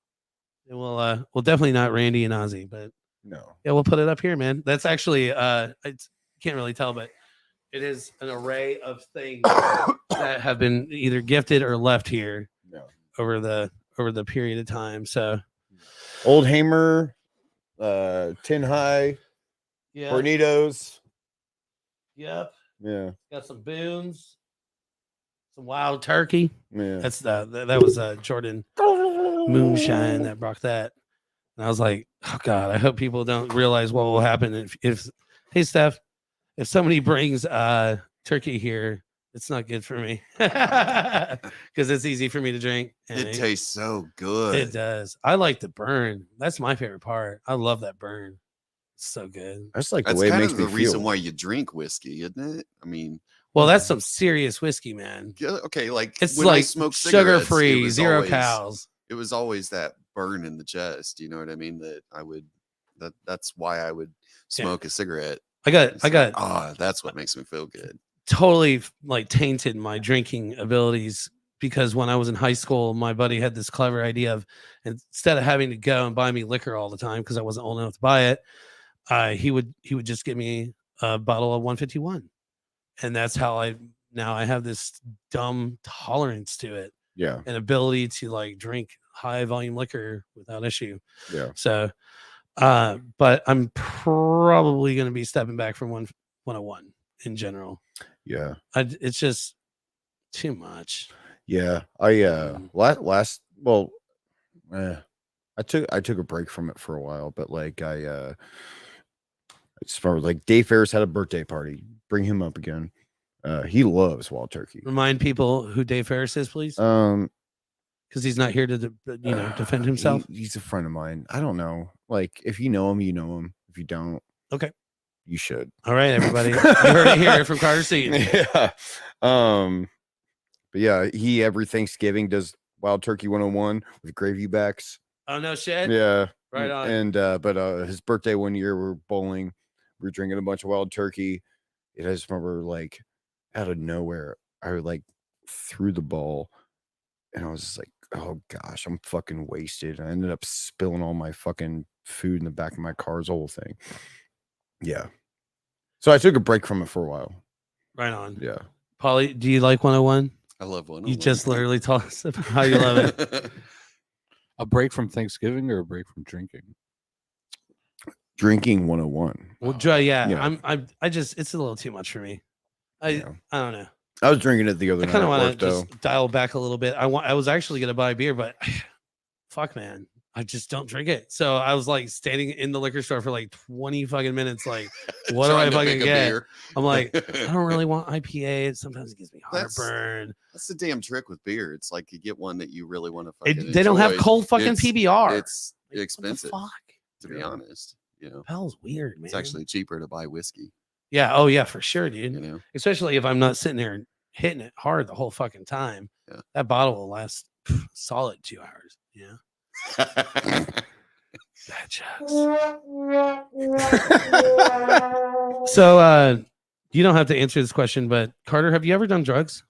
and we'll definitely not Randy and Ozzy, but No. yeah, we'll put it up here, man. That's actually I can't really tell, but it is an array of things that have been either gifted or left here No. over the period of time. So Old Hamer, Tin High, yeah, Tornadoes. yep, Yeah. got some Boons, some Wild Turkey. Yeah. That's that was Jordan Moonshine that brought that. And I was like, oh God, I hope people don't realize what will happen if hey Steph, if somebody brings turkey here, it's not good for me. Because it's easy for me to drink. And It tastes so good. it does. I like the burn. That's my favorite part. I love that burn. It's so good. That's like the That's way it kind makes of me the reason feel. why you drink whiskey, isn't it? I mean, Well, that's some serious whiskey, man. yeah, okay, like It's when I like smoked sugar cigarettes, it free, was zero always- cows. It was always that burn in the chest. You know what I mean? That I would. That's why I would smoke a cigarette. I got That's what makes me feel good. totally like tainted my drinking abilities because when I was in high school, my buddy had this clever idea of instead of having to go and buy me liquor all the time because I wasn't old enough to buy it, he would just give me a bottle of 151, and that's how I have this dumb tolerance to it. Yeah. An ability to like drink high volume liquor without issue. Yeah. So, but I'm probably going to be stepping back from 101 in general. Yeah. It's just too much. Yeah. I took a break from it for a while, but like I just remember like Dave Ferris had a birthday party. Bring him up again. He loves wild turkey. Remind people who Dave Ferris is, please, Um, because he's not here to defend himself. He's a friend of mine. I don't know. Like if you know him, you know him. If you don't, Okay. you should. All right, everybody, you heard it here from Carter Seaton. Yeah. But yeah, he every Thanksgiving does Wild Turkey 101 with gravy backs. Oh no shit. Yeah. Right on. And but his birthday one year we were bowling, we were drinking a bunch of wild turkey. I just remember like out of nowhere, I like threw the ball and I was just like, oh gosh, I'm fucking wasted. I ended up spilling all my fucking food in the back of my car's whole thing. Yeah. So I took a break from it for a while. Right on. Yeah. Polly, do you like 101? I love one. You just literally told us about how you love it. A break from Thanksgiving or a break from drinking? Drinking 101. Well, Yeah. I just it's a little too much for me. I don't know. I was drinking it the other I night. kind of at want work, to though. just dial back a little bit. I was actually gonna buy beer, but fuck, man, I just don't drink it. So I was like standing in the liquor store for like 20 fucking minutes. Like, what do I Trying to fucking pick a get? beer. I'm like, I don't really want IPA. Sometimes it gives me That's- heartburn. That's the damn trick with beer. It's like you get one that you really want to fucking. They don't have enjoy. cold fucking It's- PBR. It's expensive. What the fuck? To be honest, Hell's weird, man. it's actually cheaper to buy whiskey. Yeah. Oh yeah, for sure, dude. You know, Especially if I'm not sitting there hitting it hard the whole fucking time. Yeah. That bottle will last solid 2 hours. Yeah. Bad jokes. So you don't have to answer this question, but Carter, have you ever done drugs?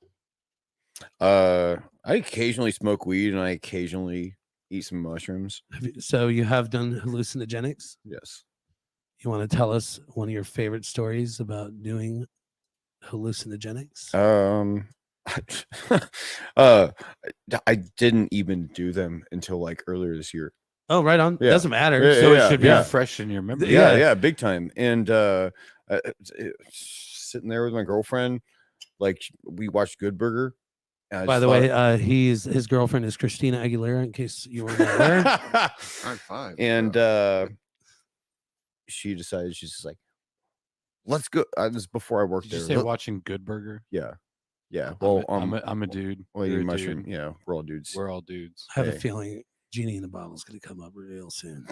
I occasionally smoke weed and I occasionally eat some mushrooms. So you have done hallucinogenics? Yes. You want to tell us one of your favorite stories about doing hallucinogenics? I didn't even do them until like earlier this year. Oh, right on. Yeah. Doesn't matter. Yeah, So yeah, it should be yeah. fresh in your memory. Yeah, big time. And sitting there with my girlfriend, like we watched Good Burger. By the way, his girlfriend is Christina Aguilera, in case you weren't aware. High five. And she decided, she's just like, let's go. This is before I worked Did you there. say watching Good Burger? Yeah. Well, I'm a dude. well, You're you a mushroom. dude. Yeah, we're all dudes. We're all dudes. I have a Hey. feeling Genie in a Bottle is going to come up real soon.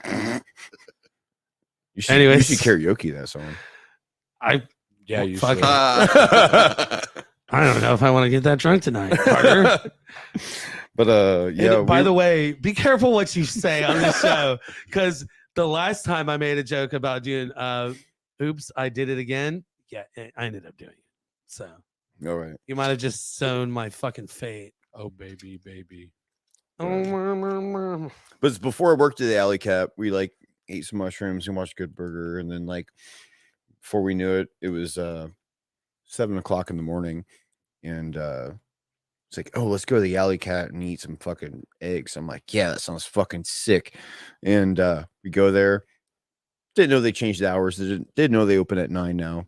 You should Anyways. karaoke that song. Yeah, you Fuck should. I don't know if I want to get that drunk tonight, Carter. But yeah. And by the way, be careful what you say on this show, because the last time I made a joke about doing oops, I did it again. Yeah, I ended up doing it. So all right. you might have just sown my fucking fate. Oh baby, baby. But it's before I worked at the Alley Cap. We like ate some mushrooms and watched Good Burger, and then like before we knew it, it was 7 o'clock in the morning, and it's like, oh, let's go to the Alley Cat and eat some fucking eggs. I'm like, yeah, that sounds fucking sick. And we go there. Didn't know they changed the hours. Didn't know they open at 9 now.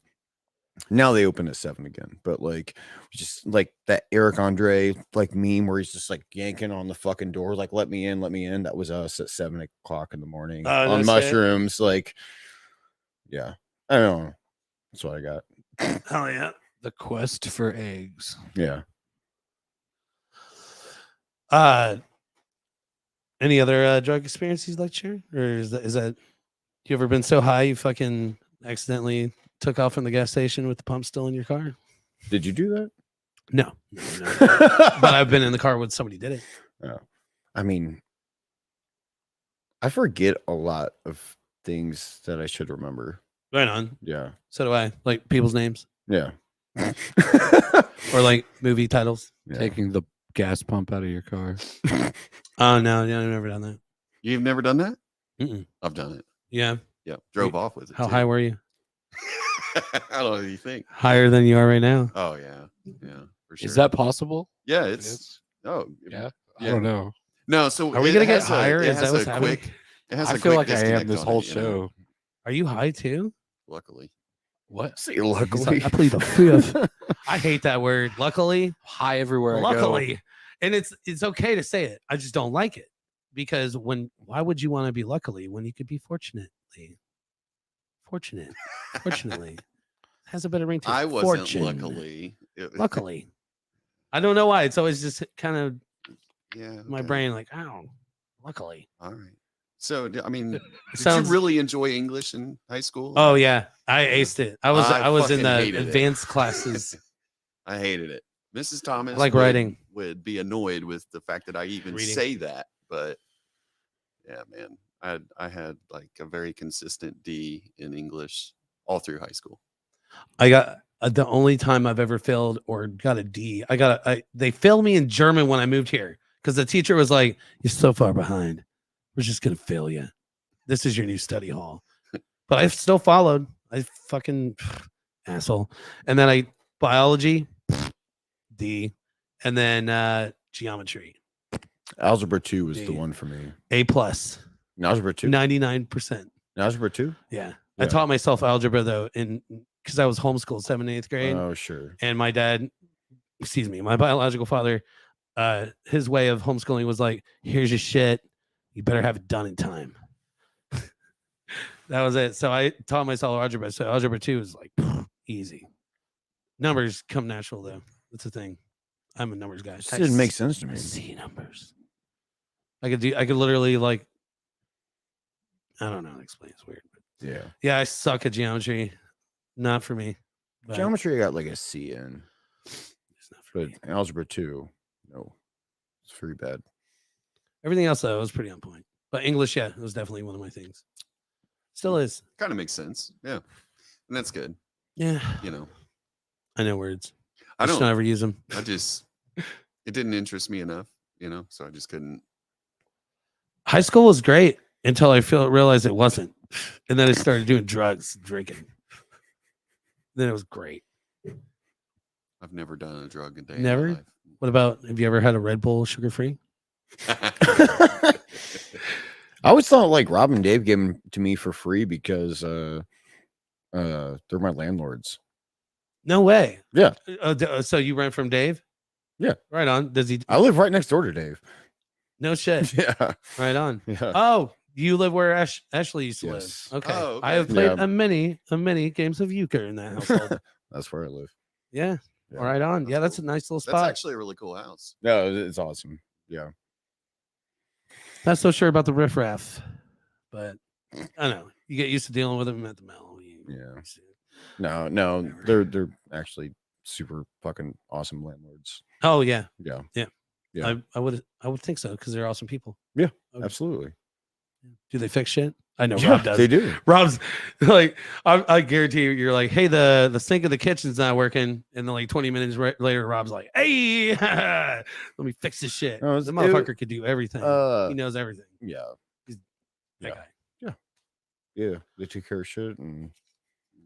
Now they open at 7 again. But like, just like that Eric Andre like meme where he's just like yanking on the fucking door, like, let me in, let me in. That was us at 7 o'clock in the morning on mushrooms. Like, yeah, I don't know. That's what I got. Hell yeah. The quest for eggs. Yeah. Any other drug experiences you'd like to share? Or is that you ever been so high you fucking accidentally took off from the gas station with the pump still in your car? Did you do that? No. But I've been in the car when somebody did it. Oh. I mean, I forget a lot of things that I should remember. Right on. Yeah. So do I. Like people's names Yeah. or like movie titles. Yeah. Taking the gas pump out of your car. Oh no, I've never done that. You've never done that? Mm-mm. I've done it. Yeah. Yeah. Drove off with it. How too. high were you? I don't know what you think. Higher than you are right now. Oh yeah. Yeah. For sure. Is that possible? Yeah, it's oh Yeah. I Yeah. don't know. no, so Are we it gonna get has higher? It Is has that what's a happening? quick it has I a feel quick like I am disconnect this on whole it, you know, show. Are you high too? luckily. What? See, He's luckily. like, I plead the fifth. I hate that word. Luckily. High everywhere I go. Luckily. And it's okay to say it. I just don't like it. Because why would you want to be luckily when you could be fortunately? Fortunately. Has a better ring to it. I wasn't Fortune. luckily. Luckily. I don't know why. It's always just kind of Yeah. my okay. brain like, oh, luckily. All right. So I mean, did Sounds- you really enjoy English in high school? Oh yeah. I aced it. I was in fucking the hated it. advanced classes. I hated it. Mrs. Thomas I like would- writing. would be annoyed with the fact that I even Reading. say that, but yeah, man, I had like a very consistent D in English all through high school. I got the only time I've ever failed or got a D. They failed me in German when I moved here because the teacher was like, "You're so far behind. We're just gonna fail you. This is your new study hall." But I still followed. I fucking asshole. And then biology D, and then geometry Algebra 2 was the D. one for me. A+. Algebra 2. 99%. Algebra 2? Yeah. I Yeah. taught myself algebra though because I was homeschooled 7th and 8th grade. Oh, sure. And my dad, my biological father, his way of homeschooling was like, here's your shit. You better have it done in time. That was it. So I taught myself algebra. So algebra 2 is like easy. Numbers come natural though. That's the thing. I'm a numbers guy. This didn't make sense to I me. see numbers. I could literally like I don't know how to explain. It's weird. But Yeah. yeah, I suck at geometry. Not for me. But Geometry, I got like a C in. it's not for But me. algebra 2, no. It's pretty bad. Everything else though was pretty on point. But English, yeah, it was definitely one of my things. Still is. Kind of makes sense. Yeah. And that's good. Yeah. You know, I know words. I Just don't don't ever use them. it didn't interest me enough, you know, so I just couldn't. High school was great until I realized it wasn't. And then I started doing drugs, drinking. Then it was great. I've never done a drug a day. Never? In my What about, have you ever had a Red Bull sugar free? life. I always thought like Rob and Dave gave them to me for free because they're my landlords. No way. Yeah. So you rent from Dave? Yeah. Right on. Does he? I live right next door to Dave. No shit. Yeah. Right on. Yeah. Oh, you live where Ashley used to Yes. live. Okay. Oh, okay. I have played Yeah. a many games of euchre in that household. That's where I live. Yeah. Yeah. Right on. That's Yeah, that's a cool. nice little That's spot. actually a really cool house. No, it's awesome. Yeah. Not so sure about the riffraff, but I don't know. You get used to dealing with them at the mill. Yeah. No, they're actually super fucking awesome landlords. Oh yeah. Yeah. Yeah. Yeah. I would think so because they're awesome people. Yeah, Okay. absolutely. Do they fix shit? I know Yeah, Rob does. they do. Rob's like, I guarantee you're like, hey, the sink of the kitchen's not working, and then like 20 minutes later, Rob's like, hey, let me fix this shit. No, The motherfucker could do everything. He knows everything. Yeah. That Yeah. guy. Yeah. They take care of shit. And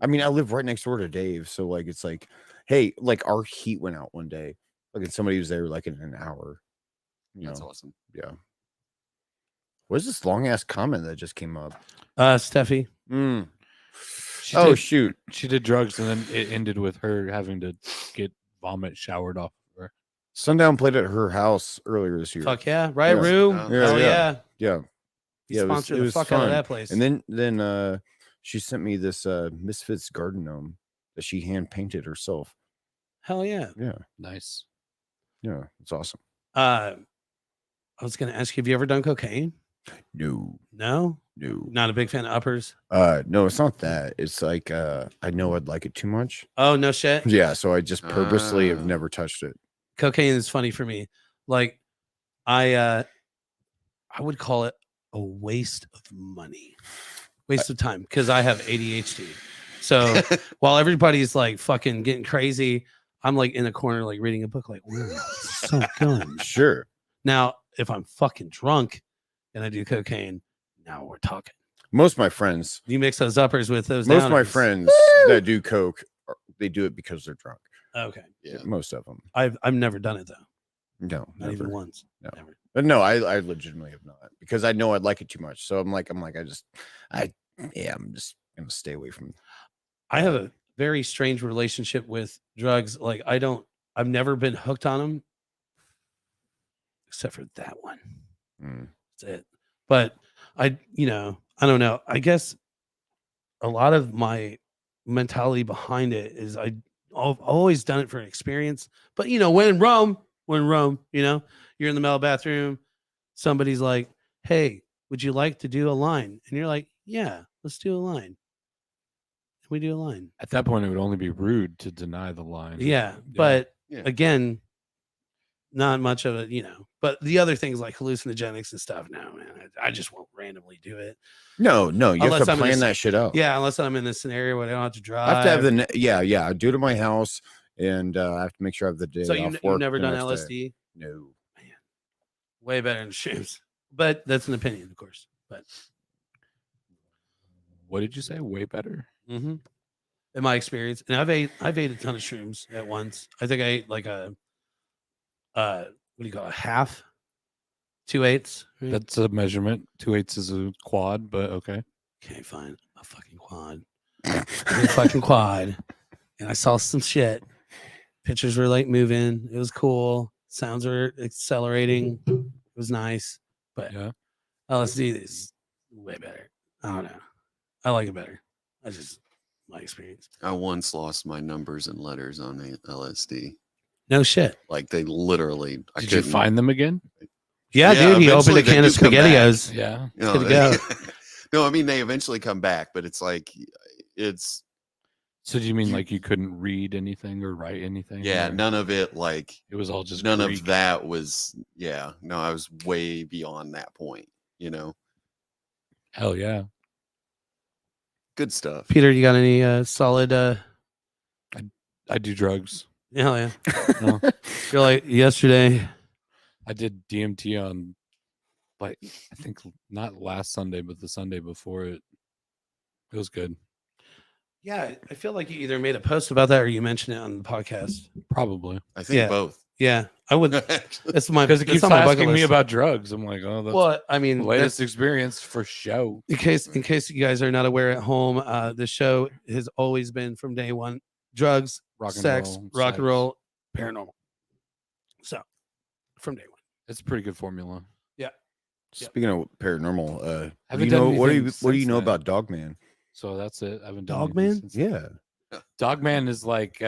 I mean, I live right next door to Dave. So like it's like, hey, like our heat went out one day. Like and somebody was there like in an hour. You That's know? awesome. Yeah. What is this long ass comment that just came up? Steffi. Oh shoot. She did drugs, and then it ended with her having to get vomit showered off of her. Sundown played at her house earlier this year. Fuck yeah. Right, Yeah. Rue? Yeah, Hell yeah. yeah. Yeah. He Yeah, it was- sponsored it the was fuck out of fun. that place. And then she sent me this Misfits garden gnome that she hand painted herself. hell yeah. Yeah. Nice. Yeah. It's awesome. I was gonna ask you, have you ever done cocaine? No. No? No. Not a big fan of uppers. No, it's not that. It's like I know I'd like it too much. Oh no shit. Yeah, so I just purposely have Ah. never touched it. Cocaine is funny for me. Like I would call it a waste of money, waste of time because I have ADHD. So while everybody's like fucking getting crazy, I'm like in a corner like reading a book like, wow, this is so good. Sure. Now if I'm fucking drunk and I do cocaine, now we're talking. Most of my friends, You mix those uppers with those most of my downers. friends that do coke, they do it because they're drunk. Okay. Yeah. Most of them. I've never done it though. No, Not even never. once. No. Never. But no, I legitimately have not because I know I'd like it too much. So I'm just gonna stay away from. I have a very strange relationship with drugs. Like I've never been hooked on them except for that one. Mm. That's it. But I don't know. I guess a lot of my mentality behind it is I've always done it for an experience. But when in Rome, you're in the male bathroom, somebody's like, hey, would you like to do a line? And you're like, yeah, let's do a line. We do a line. At that point, it would only be rude to deny the line. Yeah. But Yeah. again, not much of it, but the other things like hallucinogenics and stuff, no, man, I just won't randomly do it. No, you Unless have to I'm in a plan s- that shit out. Yeah. Unless I'm in a scenario where I don't have to drive. I have to have the yeah. I do it at my house, and I have to make sure I have the day So off you've work never the done next day. LSD? No. Way better than shrooms. But that's an opinion, of course. But What did you say? Way better. in my experience, and I've ate a ton of shrooms at once. I think I ate like a what do you call it? Half, 2/8. Right? That's a measurement. 2/8 is a quad, but okay. Okay, fine. A fucking quad. A fucking quad. And I saw some shit. Pictures were like moving. It was cool. Sounds were accelerating. It was nice. But Yeah. LSD is way better. I don't know. I like it better. That's just my experience. I once lost my numbers and letters on LSD. No shit. Like they literally. I Did you couldn't- find them again? Yeah, Yeah, dude. He opened eventually a can they of do come back. SpaghettiOs. Yeah. You know, Good to they, go. No, I mean they eventually come back, but it's like it's. So do you mean like you couldn't read anything or write anything? Yeah, or none of it. Like it was all just none Greek? of that was. Yeah, no, I was way beyond that point. Hell yeah. Good stuff. Peter, you got any solid? I do drugs. Hell yeah. No. You're like yesterday. I did DMT on, like, I think not last Sunday, but the Sunday before it. It was good. Yeah, I feel like you either made a post about that or you mentioned it on the podcast. Probably. I think both. Yeah, I would. That's my Because it that's keeps on my bucket asking me list. about drugs. I'm like, oh, that's Well, I mean, the latest experience for show. in case you guys are not aware at home, the show has always been from day one: drugs, Rock and sex, roll, rock sex. and roll, paranormal. So, from day one. It's a pretty good formula. Speaking of paranormal, Haven't you done know what do anything you what do you since know then. about Dogman? So that's it. I haven't done Dog anything Man? since then. Yeah, Dogman is like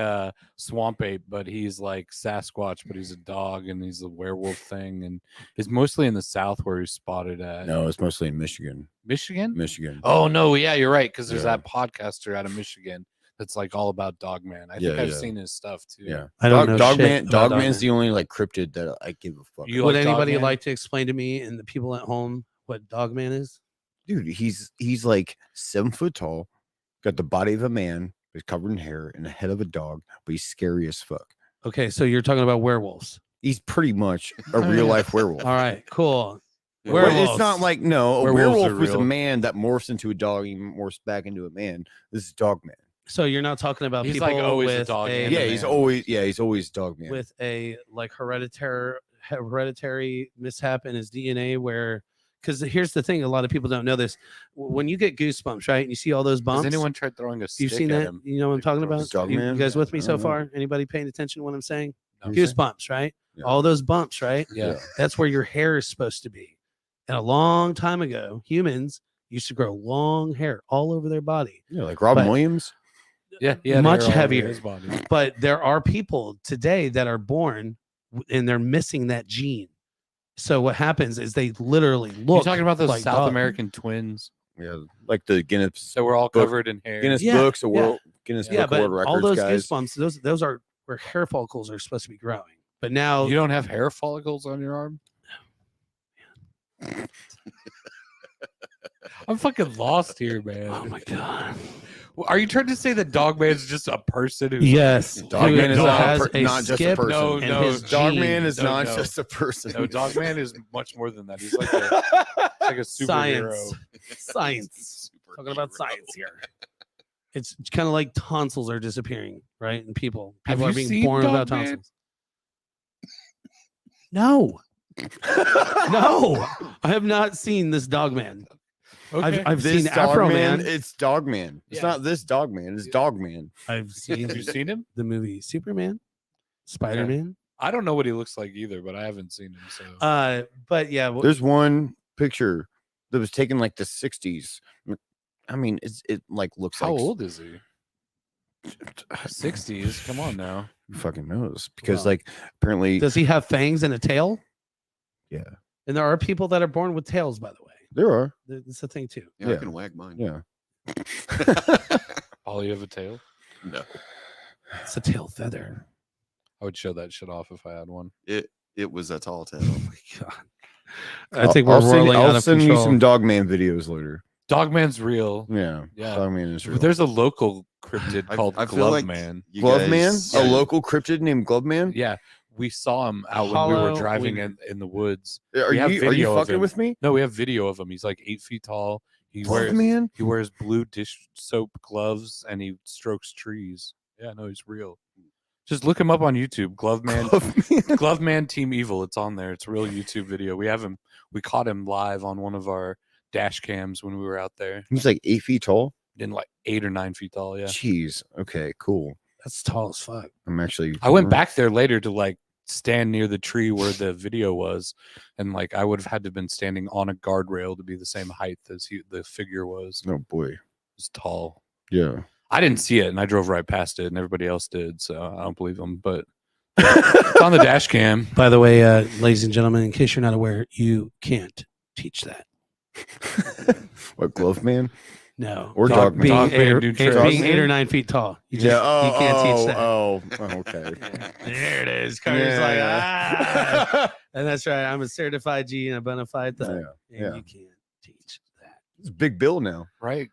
swamp ape, but he's like Sasquatch, but he's a dog and he's a werewolf thing, and it's mostly in the South where he's spotted at. no, it's mostly in Michigan. Michigan. Michigan. Oh no, yeah, you're right. Because there's Yeah. that podcaster out of Michigan that's like all about Dogman. I think Yeah, I've yeah. seen his stuff too. Yeah, I don't know Dogman. shit about Dogman's Dogman. the only like cryptid that I give a fuck. You Would like anybody Dogman? like to explain to me and the people at home what Dogman is? Dude, he's like 7 foot tall, got the body of a man, he's covered in hair, and the head of a dog, but he's scary as fuck. Okay, so you're talking about werewolves. He's pretty much a real life werewolf. All right, cool. Yeah. But Werewolves. it's not like a Werewolves werewolf are was a real. man that morphs into a dog, he morphs back into a man. This is Dogman. So you're not talking about He's people like always a with dog a, and Yeah, a he's man. always Dogman. with a like hereditary mishap in his DNA where because here's the thing, a lot of people don't know this. When you get goosebumps, right? And you see all those bumps. Has anyone tried throwing a stick You've seen at that? him? You know what I'm talking about? Dogman? You guys with me I so don't know. far? Anybody paying attention to what I'm saying? No. Goosebumps, right? Yeah. All those bumps, right? Yeah. That's where your hair is supposed to be. And a long time ago, humans used to grow long hair all over their body. Yeah, like Robin But- Williams. Yeah, yeah. Much they're all over heavier. His body. But there are people today that are born and they're missing that gene. So what happens is they literally look. You're talking about those like South dog. American twins Yeah, like the Guinness that were all Book- covered in hair. Guinness Yeah, books, the yeah. world Guinness Yeah, Book but of World all Records, those guys. goosebumps, those are where hair follicles are supposed to be growing. But now You don't have hair follicles on your arm? I'm fucking lost here, man. oh my god. Are you trying to say that Dogman's just a person who? Yes. Dogman who is not, has a not just a skip person. No, and no, his Dogman gene. is No, not no. just a person. No, Dogman is much more than that. He's like a superhero. Science. Science. Super Talking about hero. science here. It's kind of like tonsils are disappearing, right? And people Have are you being seen born without Dogman? tonsils. No, no, I have not seen this Dogman. Okay. I've This seen Afro Dogman, Man. it's Dogman. It's Yeah. not this Dogman. It's Dogman. I've seen Have you seen him? the movie Superman, Spider Man. I don't know what he looks like either, but I haven't seen him. So But yeah, There's one picture that was taken like the 60s. I mean, it like looks how like old is he? 60s. Come on now. Who fucking knows? Because Well, like apparently does he have fangs and a tail? Yeah. And there are people that are born with tails, by the way. there are. It's a thing too. Yeah, I Yeah. can wag mine. Yeah. Ollie, you have a tail? No, It's a tail feather. I would show that shit off if I had one. it was a tall tail. Oh my god! I think we're rolling I'll out of send control. you some Dogman videos later. Dogman's real. Yeah. Yeah. Dogman is real. There's a local cryptid called I feel Glove like Man. you Glove Man, guys- a yeah, local cryptid named Glove Man. Yeah, we saw him out when we were Hollow driving Wiener. in the woods. Are We have you video of fucking him. with me? No, we have video of him. He's like 8 feet tall. He Glove wears Man. he wears blue dish soap gloves and he strokes trees. Yeah, no, he's real. Just look him up on YouTube. Glove Man. Glove Man. Glove Man Team Evil. It's on there. It's a real YouTube video. We have him. We caught him live on one of our dash cams when we were out there. He's like 8 feet tall. In like 8 or 9 feet tall. Yeah. Jeez. Okay. Cool. That's tall as fuck. I'm actually. I went back there later to like stand near the tree where the video was, and like I would have had to have been standing on a guardrail to be the same height as the figure was. Oh boy. It's tall. Yeah. I didn't see it, and I drove right past it, and everybody else did, so I don't believe them. But it's on the dash cam. By the way, ladies and gentlemen, in case you're not aware, you can't teach that. What, Glove Man? No. Or Dog being, Man. Dog Man, dude, being Dog 8 or Man? 9 feet tall. You just, Yeah. you can't teach that. Oh, okay. There it is. Carter's like, ah. And that's right. I'm a certified G and a bona fide thug. Yeah. And you can't teach that. It's Big Bill now. Right.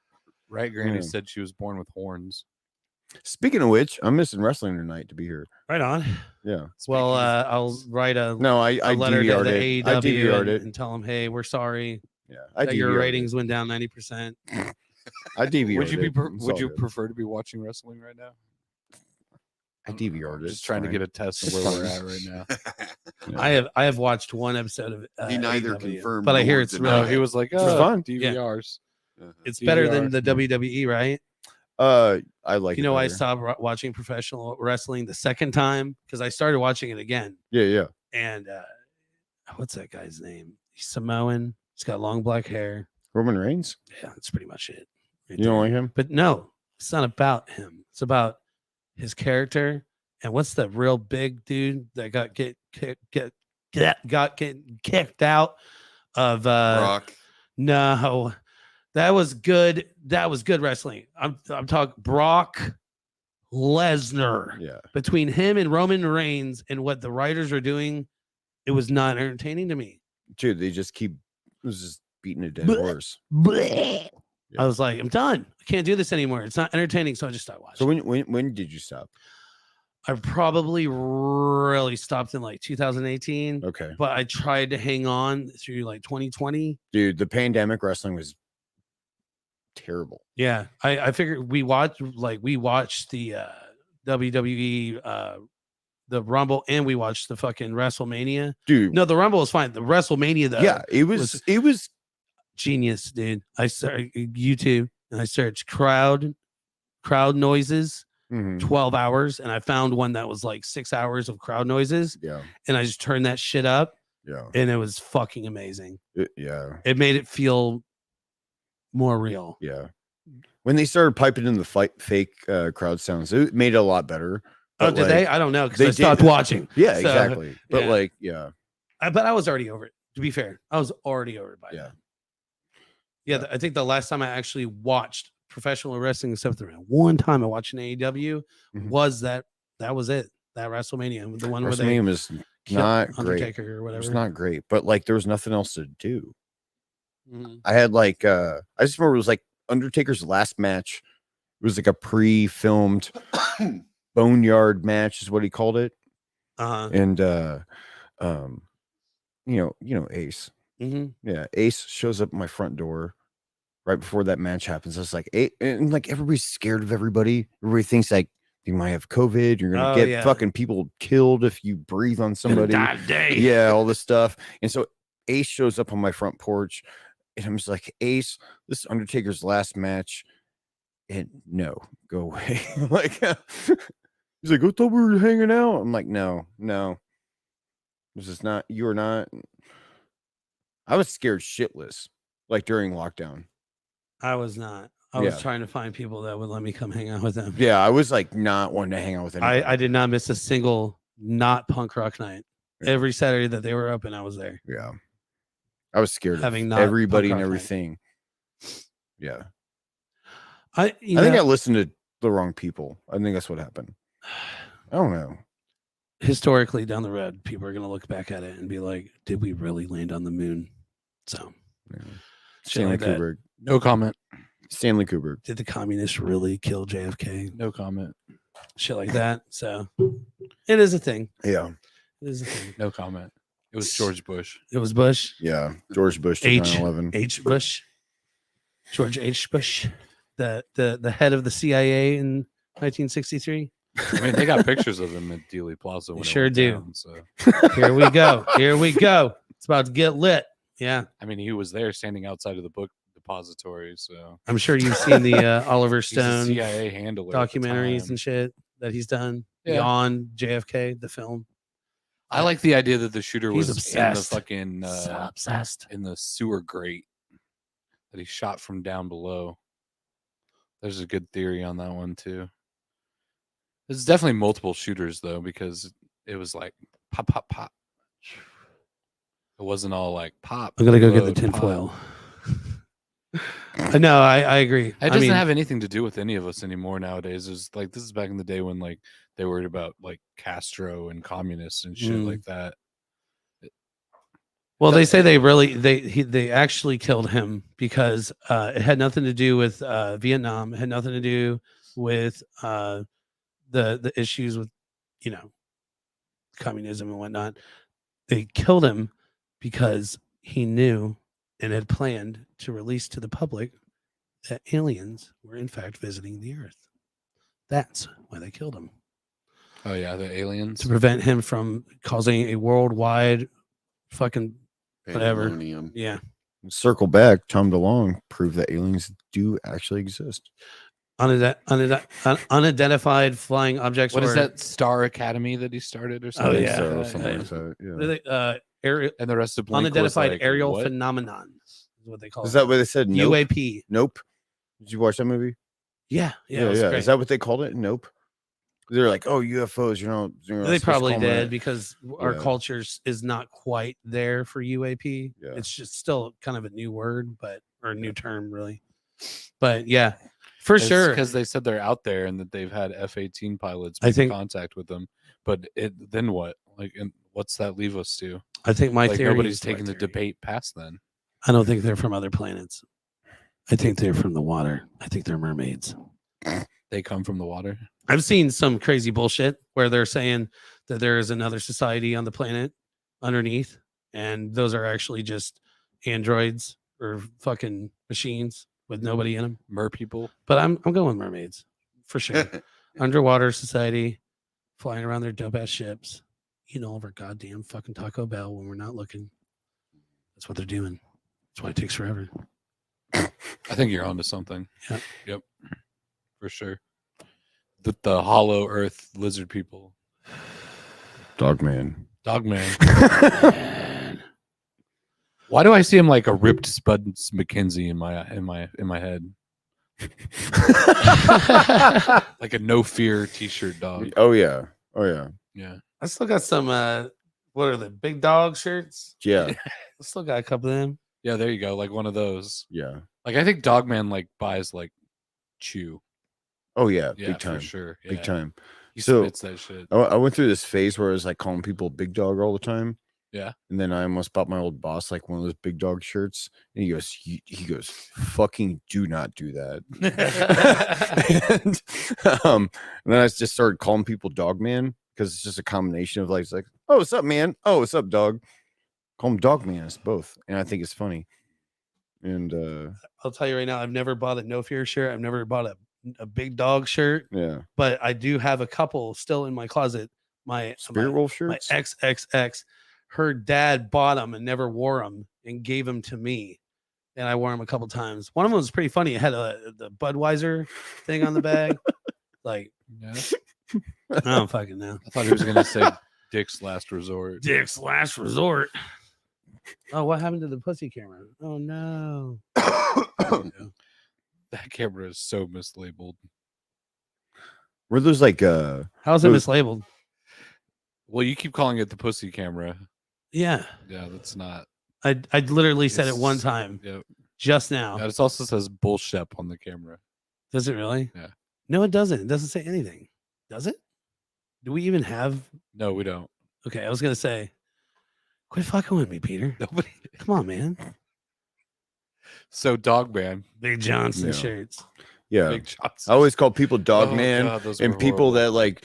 Granny Yeah. said she was born with horns. Speaking of which, I'm missing wrestling tonight to be here. Right on. Yeah. Well, I'll write a I letter to DVR'd the it. I AEW DVR'd and, it. and tell them, hey, we're sorry Yeah. I that your DVR'd ratings went down 90%. it. I DVR'd Would you it. It's would all you good. prefer to be watching wrestling right now? I DVR'd it. Just trying to get a test of It's where we're fine. at right now. Yeah. I have watched one episode of He neither AEW, confirmed but I hear nor it's denied. No, he was like, It's oh, fun. DVRs. it's better than DVR. the WWE, right? I like You it know why I better. stopped watching professional wrestling the second time? Because I started watching it again. Yeah. And what's that guy's name? He's Samoan. He's got long black hair. Roman Reigns? Yeah, that's pretty much it. right You don't there. like him? But no, it's not about him. It's about his character. And what's the real big dude that got kicked out of Brock. No, that was good. That was good wrestling. I'm talking Brock Lesnar. Yeah. Between him and Roman Reigns and what the writers are doing, it was not entertaining to me. Dude, they just keep it was just beating a dead Blech. horse. Blech. Yeah. I was like, I'm done. I can't do this anymore. It's not entertaining, so I just stopped watching. So when did you stop? I probably really stopped in like 2018, Okay. but I tried to hang on through like 2020. Dude, the pandemic wrestling was terrible. Yeah, I figured we watched the WWE the Rumble and we watched the fucking WrestleMania. Dude. No, the Rumble was fine. The WrestleMania though, Yeah, it was genius, dude. I started YouTube and I searched crowd noises, mhm, 12 hours, and I found one that was like 6 hours of crowd noises, yeah. and I just turned that shit up, Yeah. and it was fucking amazing. Yeah. It made it feel more real. Yeah. When they started piping in the fake crowd sounds, it made it a lot better. Oh, But, did like, they? I don't know because they I stopped did. watching. Yeah, So, exactly. But yeah. like, yeah. But I was already over it. To be fair, I was already over it by Yeah. then. Yeah, I think the last time I actually watched professional wrestling, except for one time I watched an AEW, Mhm. was that was it. That WrestleMania, the one where they WrestleMania was killed not great. Undertaker or It whatever. was not great, but like there was nothing else to do. Mhm. I had like I just remember it was like Undertaker's last match. It was like a pre-filmed boneyard match is what he called it. Uh-huh. And you know Ace. Mhm. Yeah, Ace shows up at my front door right before that match happens. I was like, and like everybody's scared of everybody. Everybody thinks like you might have COVID. You're gonna Oh, get yeah. fucking people killed if you breathe on somebody. Die today. Yeah, all this stuff. And so Ace shows up on my front porch, and I'm just like, Ace, this is Undertaker's last match. And no, go away. Like he's like, I thought we were hanging out. I'm like, no. This is not, you are not. I was scared shitless, like during lockdown. I was not. I was Yeah. trying to find people that would let me come hang out with them. Yeah, I was like not wanting to hang out with anybody. I did not miss a single not punk rock night. Yeah. Every Saturday that they were open, I was there. Yeah. I was scared Having of not everybody punk and rock night. everything. Yeah. I I think I listened to the wrong people. I think that's what happened. I don't know. historically down the road, people are going to look back at it and be like, did we really land on the moon? So, Yeah. shit Stanley like that. Kubrick. No comment. Stanley Kubrick. Did the communists really kill JFK? No comment. Shit like that. So, it is a thing. Yeah. It is a thing. No comment. It was George Bush. It was Bush, Yeah. George Bush did H. 9/11. H. Bush, George H. Bush, the head of the CIA in 1963. I mean, they got pictures of him at Dealey Plaza. When it sure went do. down, so Here we go. Here we go. It's about to get lit. Yeah. I mean, he was there standing outside of the book depository. So I'm sure you've seen the Oliver he's a Stone CIA handler. at the documentaries time. and shit that he's done Yeah. beyond JFK, the film. I like the idea that the shooter He's was obsessed. in the fucking So obsessed. in the sewer grate that he shot from down below. There's a good theory on that one too. There's definitely multiple shooters though, because it was like pop, pop, pop. It wasn't all like pop. I'm gonna go get the reload, pop. tinfoil. No, I agree. It doesn't have anything to do with any of us anymore nowadays. It's like this is back in the day when like they worried about like Castro and communists and shit like that. Well, they say they actually killed him because it had nothing to do with Vietnam. It had nothing to do with the issues with, you know, communism and whatnot. They killed him because he knew and had planned to release to the public that aliens were in fact visiting the Earth. That's why they killed him. Oh yeah, the aliens, to prevent him from causing a worldwide fucking whatever. Yeah. Circle back, Tom DeLonge proved that aliens do actually exist. Unidentified flying objects. What is that Star Academy that he started or something? Oh yeah, so, something like that. Yeah. Aerial, and the rest of Blink unidentified like, aerial what? phenomenon is what they call Is it. that what they said? Nope. UAP. Nope. Did you watch that movie? Yeah. Is that what they called it? Nope. They're like, oh, UFOs. They probably did because our culture is not quite there for UAP. Yeah. It's just still kind of a new word, or a new term, really. But yeah, for sure, because they said they're out there and that they've had F-18 pilots make contact with them. But then what? Like, and what's that leave us to? I think my theory. Nobody's taking the debate past then. I don't think they're from other planets. I think they're from the water. I think they're mermaids. They come from the water. I've seen some crazy bullshit where they're saying that there is another society on the planet underneath, and those are actually just androids or fucking machines with nobody in them. Mer people. But I'm going with mermaids for sure. Underwater society, flying around their dope ass ships, eating all of our goddamn fucking Taco Bell when we're not looking. That's what they're doing. That's why it takes forever. I think you're onto something. Yep. For sure. The hollow earth lizard people. Dogman. Why do I see him like a ripped Spuds McKenzie in my head? Like a no fear t-shirt dog. Oh yeah. Yeah. I still got some what are the big dog shirts? Yeah. I still got a couple of them. Yeah, there you go. Like one of those. Yeah. Like I think Dogman like buys like Chew. Oh yeah, big time. For sure. Yeah. Big time. He So spits that shit. I went through this phase where I was like calling people big dog all the time. Yeah. And then I almost bought my old boss like one of those big dog shirts. And he goes, fucking do not do that. and then I just started calling people dog man because it's just a combination of like, it's like, oh, what's up, man? Oh, what's up, dog? Call him dog man. It's both. And I think it's funny. And I'll tell you right now, I've never bought a no fear shirt. I've never bought a big dog shirt. Yeah. But I do have a couple still in my closet. My Spirit Wolf shirts. My XXX. Her dad bought them and never wore them and gave them to me. And I wore them a couple times. One of them was pretty funny. It had the Budweiser thing on the bag. Like, yeah. I don't fucking know. I thought he was gonna say Dick's Last Resort. Dick's Last Resort. Oh, what happened to the pussy camera? Oh no. That camera is so mislabeled. Were those like how's it mislabeled? Well, you keep calling it the pussy camera. Yeah. Yeah, that's not. I literally said it one time. Yeah. Just now. Yeah, it also says bullshit on the camera. Does it really? Yeah. No, it doesn't. It doesn't say anything. Does it? Do we even have? No, we don't. Okay, I was gonna say, quit fucking with me, Peter. Nobody. Come on, man. So, Dogman. Big Johnson shirts. Yeah. Big Johnson. I always call people dog man, God, and people that like,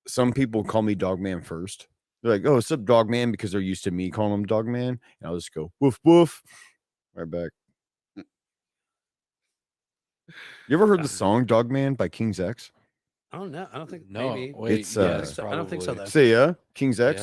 some people call me dog man first. They're like, oh, what's up, dog man? Because they're used to me calling them dog man. And I'll just go woof woof. Right back. You ever heard the song Dog Man by King's X? I don't know. I don't think. No, maybe. wait, It's, yes, I don't think so, though. Say yeah, King's X.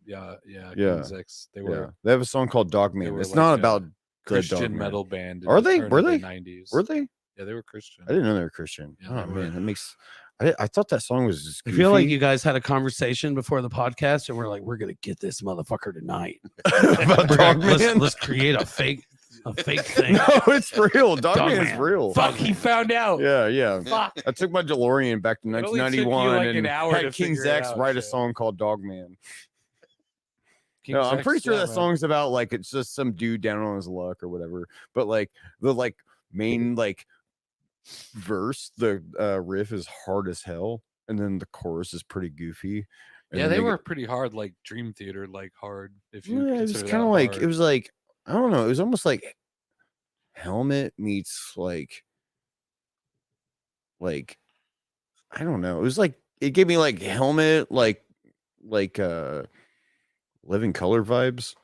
Yeah. Yeah. King's X. They Yeah, were they have a song called Dog they Man. were It's like not a about the Christian dog man. metal band. Are they? Were Were they? 90s. Were they? Yeah, they were Christian. I didn't know they were Christian. Yeah, Oh they were. man, that makes. I thought that song was just I feel like goofy. you guys had a conversation before the podcast, and we're like, we're gonna get this motherfucker tonight. About We're Dog gonna- Man. let's create a fake thing. No, it's real. Dog Dog Man's Man. real. Fuck, he found out. Yeah. Fuck. I took my DeLorean back to It only took you, 1991 like, an and hour to had King's figure it X out, write a shit. song called Dog Man. King's No, I'm X, pretty sure yeah, that man. song's about like it's just some dude down on his luck or whatever. But like the main like verse, the riff is hard as hell, and then the chorus is pretty goofy. And Yeah, then they were pretty hard, like Dream Theater, like hard. If you it was consider kind of that like hard. it was like I don't know. It was almost like Helmet meets like I don't know. It was like it gave me like Helmet, like Living Color vibes,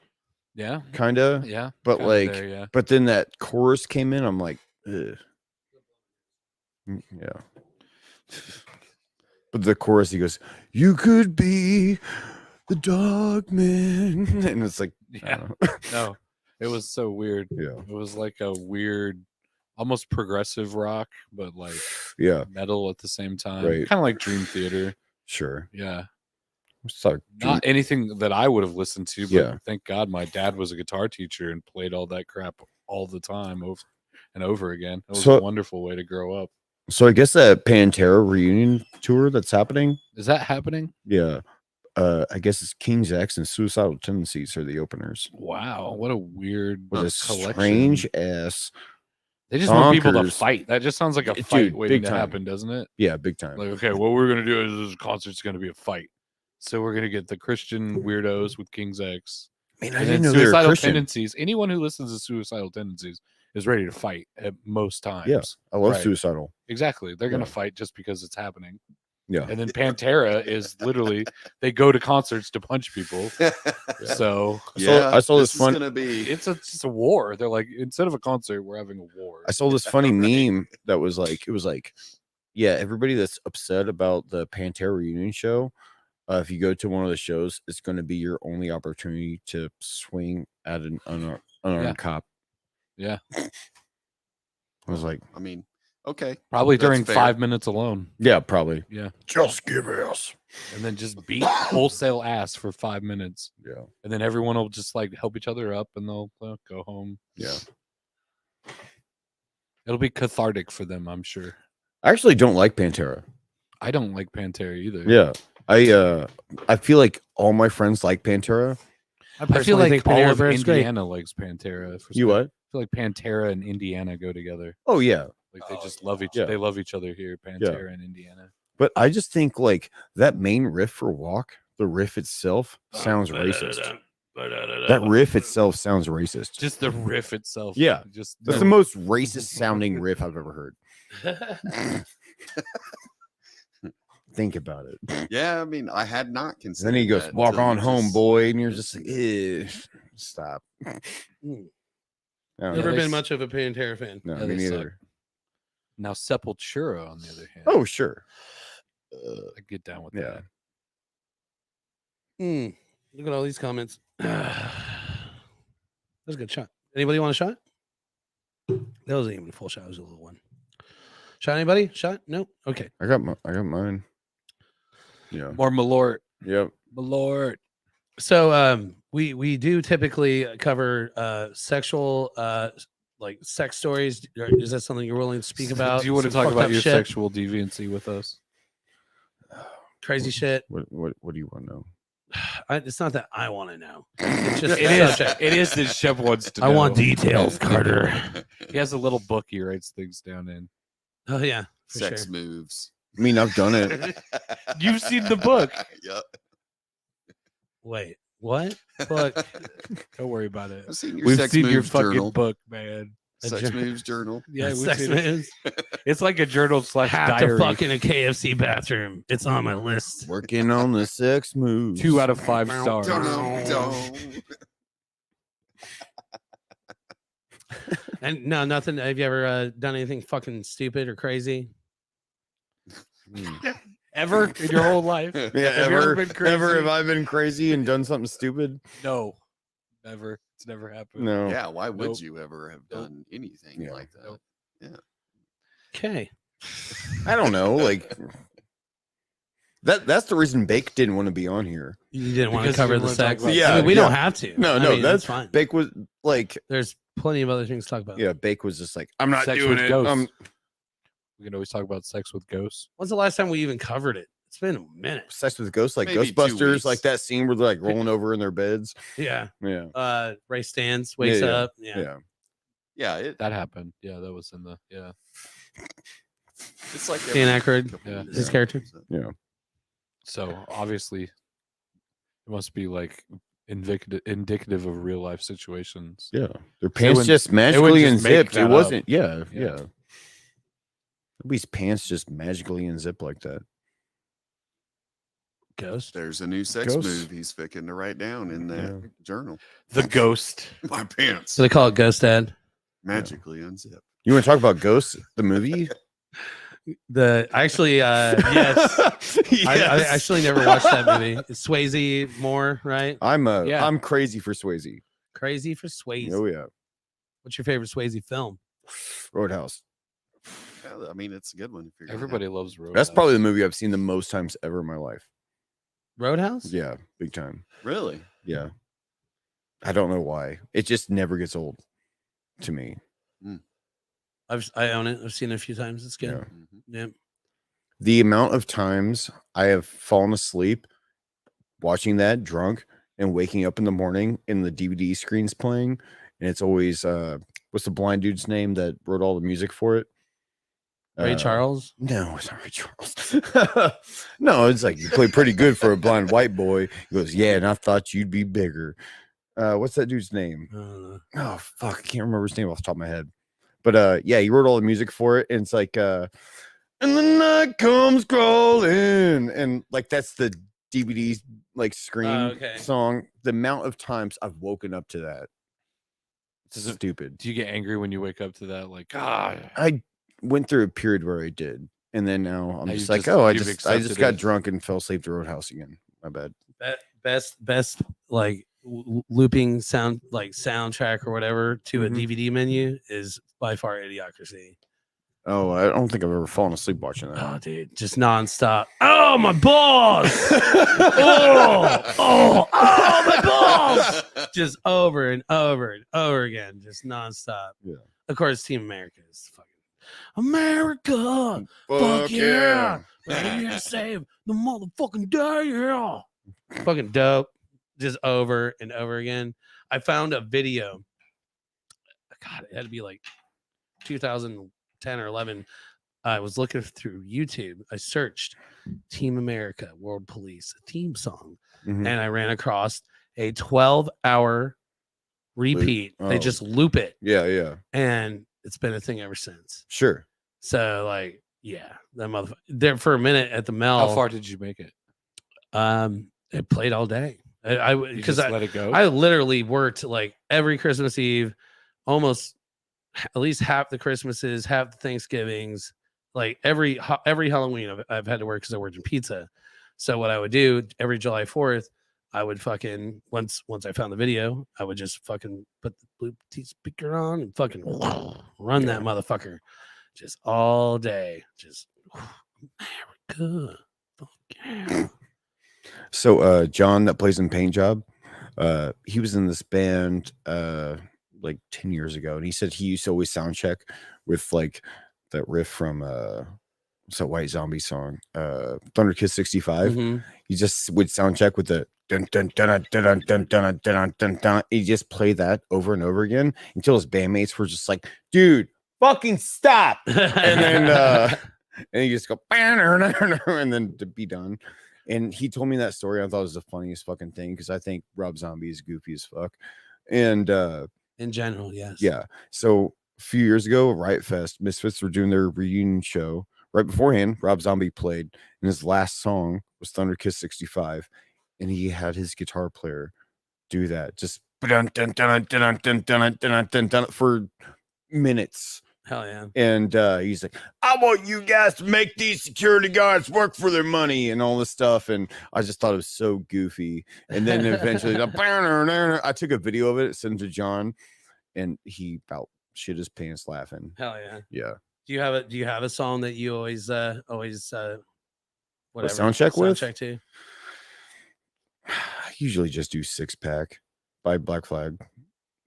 yeah, kind of. yeah, But kinda like, there, yeah. but then that chorus came in. I'm like, ugh. Yeah. But the chorus, he goes, "You could be the dog man," and it's like, Yeah, no, it was so weird. yeah, It was like a weird, almost progressive rock, but like yeah, metal at the same time. Right. Kind of like Dream Theater. sure. Yeah. Sorry, Not anything that I would have listened to, but Yeah. thank God my dad was a guitar teacher and played all that crap all the time over and over again. It was So- a wonderful way to grow up. So I guess that Pantera reunion tour that's happening. Is that happening? Yeah. I guess it's King's X and Suicidal Tendencies are the openers. Wow, what a weird With a collection. strange ass. They just want people to bonkers. fight. That just sounds like a Dude, fight waiting big to time. happen, doesn't it? Yeah, big time. Like, okay, what we're gonna do is this concert's gonna be a fight. So we're gonna get the Christian weirdos with King's X, Man, I and didn't then know they were Suicidal Christian. Tendencies. Anyone who listens to Suicidal Tendencies is ready to fight at most times. Yeah, I love Right. Suicidal. Exactly. They're gonna Yeah. fight just because it's happening. Yeah. And then Pantera is literally they go to concerts to punch people. So I saw this is fun- gonna be it's just a war. They're like, instead of a concert, we're having a war. I saw this funny meme that was like, it was like, yeah, everybody that's upset about the Pantera reunion show, if you go to one of the shows, it's going to be your only opportunity to swing at an unarmed Yeah. cop. Yeah. I was like, I mean, okay. Probably That's during fair. 5 minutes alone. yeah, probably. Yeah. Just give us. And then just beat wholesale ass for 5 minutes. Yeah. And then everyone will just like help each other up and they'll go home. Yeah. It'll be cathartic for them, I'm sure. I actually don't like Pantera. I don't like Pantera either. Yeah. I feel like all my friends like Pantera. I I feel personally like think all Pantera of is great. Indiana likes Pantera. for You some- what? I feel like Pantera and Indiana go together. Oh yeah. Like they just love yeah. they love each other here, Pantera and Indiana. But I just think like that main riff for Walk, the riff itself sounds racist. That riff itself sounds racist. Just the riff itself. Yeah. Just That's the most racist sounding riff I've ever heard. Think about it. Yeah, I mean, I had not considered. Then he goes, that "Walk until on you home, just- boy," and you're just like, "Eh, stop." I don't Never know. they been s- much of a Pantera fan. No, Yeah, me they suck. neither. Now Sepultura, on the other hand. Oh, sure. I get down with Yeah. that. Look at all these comments. That was a good shot. Anybody want a shot? That wasn't even a full shot. It was a little one. Shot anybody? Shot? No? Okay. I got mine. Yeah. More Malort. Yep. Malort. So we do typically cover sexual like sex stories. Is that something you're willing to speak about? Do you want to Some talk fucked about up your shit? sexual deviancy with us? Crazy shit. What do you want to know? It's not that I want to know. It's just It the is. subject. It is that Shep wants to know. I want details, Carter. He has a little book he writes things down in. Oh yeah, for Sex sure. moves. I mean, I've done it. You've seen the book. Yep. Wait, what? Look, Don't worry about it. I've seen your We've sex seen your moves fucking journal. book, man. Sex journal. moves journal. Yeah, we've sex seen it. moves. It's like a journal / Have diary. to fuck in a KFC bathroom. It's on my list. Working on the sex moves. 2 out of 5 stars. Don't. And no, nothing. Have you ever done anything fucking stupid or crazy? Ever in your whole life? Yeah, Have you ever been crazy? ever have I been crazy and done something stupid? No, never. It's never happened. No. Yeah, why would Nope. you ever have Nope. done anything Yeah. like that? Nope. Okay. I don't know. Like that's the reason Bake didn't want to be on here. You didn't want to Because you cover didn't the wanna talk sex. about Yeah, I mean, we yeah. don't have to. No, I no, mean, that's fine. Bake was like, There's plenty of other things to talk about. yeah, Bake was just like, I'm not Sex doing with it. ghosts. We can always talk about sex with ghosts. When's the last time we even covered it? It's been a minute. Sex with ghosts, like Maybe 2 Ghostbusters, weeks. like that scene where they're like rolling over in their beds. Yeah. Yeah. Ray stands, wakes Yeah, yeah. up. Yeah. Yeah, that happened. Yeah, that was in the it's like Dan every Aykroyd, couple Yeah. years. his character. Yeah. So obviously, it must be like indicative of real life situations. Yeah. Their pants wouldn't- just they magically wouldn't just make unzipped. It that up. wasn't. Yeah. Yeah. Yeah. Nobody's pants just magically unzip like that. Ghost. There's a new sex Ghosts. move he's fixing to write down in that journal. The ghost. My pants So they call it Ghost Dad. magically unzip. You want to talk about Ghosts, the movie? I actually yes. I actually never watched that movie. It's Swayze more, right? Yeah. I'm crazy for Swayze. Crazy for Swayze. Oh yeah. What's your favorite Swayze film? Roadhouse. Yeah, I mean, it's a good one. If you're gonna Everybody loves Road. That's probably the movie I've seen the most times ever in my life. Roadhouse? Yeah, big time. really. Yeah. I don't know why. It just never gets old to me. I own it. I've seen it a few times. It's good. Yeah. Mhm. Yeah. The amount of times I have fallen asleep watching that drunk and waking up in the morning and the DVD screen's playing, and it's always what's the blind dude's name that wrote all the music for it? Ray Charles. No, it's not Ray Charles. No, it's like you play pretty good for a blind white boy. He goes, yeah, and I thought you'd be bigger. What's that dude's name? I don't know. Oh fuck, I can't remember his name off the top of my head. But yeah, he wrote all the music for it, and it's like and the night comes crawling, and like that's the DVD like screen okay. song. The amount of times I've woken up to that. It's Does it- stupid. Do you get angry when you wake up to that? Like, ah, I went through a period where I did, and then now I'm Now just you like, just- oh, I you've just accepted got it. drunk and fell asleep to Roadhouse again. My bad. Best like looping soundtrack or whatever to a Mhm. DVD menu is by far Idiocracy. Oh, I don't think I've ever fallen asleep watching that. Oh, dude, just nonstop. Oh, my balls! oh, my balls! Just over and over and over again, just nonstop. Yeah. Of course, Team America is fucking America. Fuck yeah! We're here to save the motherfucking day. Yeah. Fucking dope. Just over and over again. I found a video. God, it had to be like 2010 or 11. I was looking through YouTube. I searched Team America, World Police, theme song, Mhm. and I ran across a 12-hour repeat. They Oh. just loop it, Yeah, yeah. and it's been a thing ever since. Sure. So, like, yeah, that motherfucker. There for a minute at the Mel. how far did you make it? It played all day. I You because just let it go. I literally worked like every Christmas Eve, almost at least half the Christmases, half the Thanksgivings, like every Halloween I've had to work because I worked in pizza. So what I would do every July 4th, I would fucking once I found the video, I would just fucking put the Bluetooth speaker on and fucking run that motherfucker just all day. Just America. Fuck yeah. So John that plays in Paint Job, he was in this band like 10 years ago, and he said he used to always sound check with like that riff from what's that White Zombie song? Thunder Kiss 65. Mhm. He just would sound check with the dun dun dun dun dun dun dun dun dun dun. He just played that over and over again until his bandmates were just like, dude, fucking stop. And then and he just go and then to be done. And he told me that story. I thought it was the funniest fucking thing because I think Rob Zombie is goofy as fuck. And in general, yes. yeah. So a few years ago, Riot Fest, Misfits were doing their reunion show. Right beforehand, Rob Zombie played, and his last song was Thunder Kiss 65. And he had his guitar player do that just for minutes. Hell yeah. And he's like, I want you guys to make these security guards work for their money and all this stuff. And I just thought it was so goofy. And then eventually, I took a video of it, sent it to John, and he about shit his pants laughing. Hell yeah. Yeah. Do you have a song that you always whatever sound check with? Sound check to? I usually just do Six Pack by Black Flag.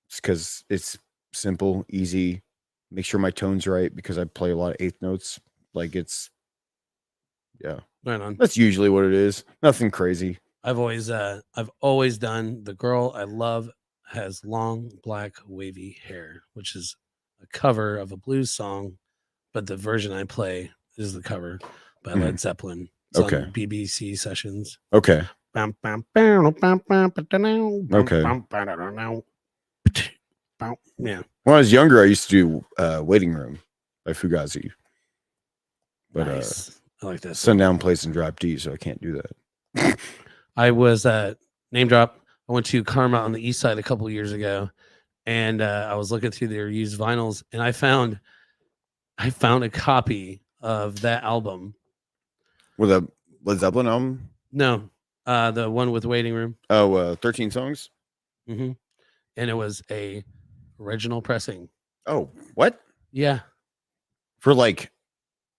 It's because it's simple, easy. Make sure my tone's right because I play a lot of eighth notes. Like it's, yeah. Right on. That's usually what it is. Nothing crazy. I've always done the girl I love has long black wavy hair, which is a cover of a blues song, but the version I play is the cover by Led Zeppelin. It's Okay. on BBC sessions. Okay. Okay. Yeah. When I was younger, I used to do Waiting Room by Fugazi. But Nice. I like that. Sundown plays in Drop D, so I can't do that. I was name drop. I went to Karma on the east side a couple years ago, and I was looking through their used vinyls, and I found a copy of that album. With a Led Zeppelin album? No, the one with Waiting Room. Oh, 13 songs? Mm-hmm. And it was a original pressing. Oh, what? Yeah. For like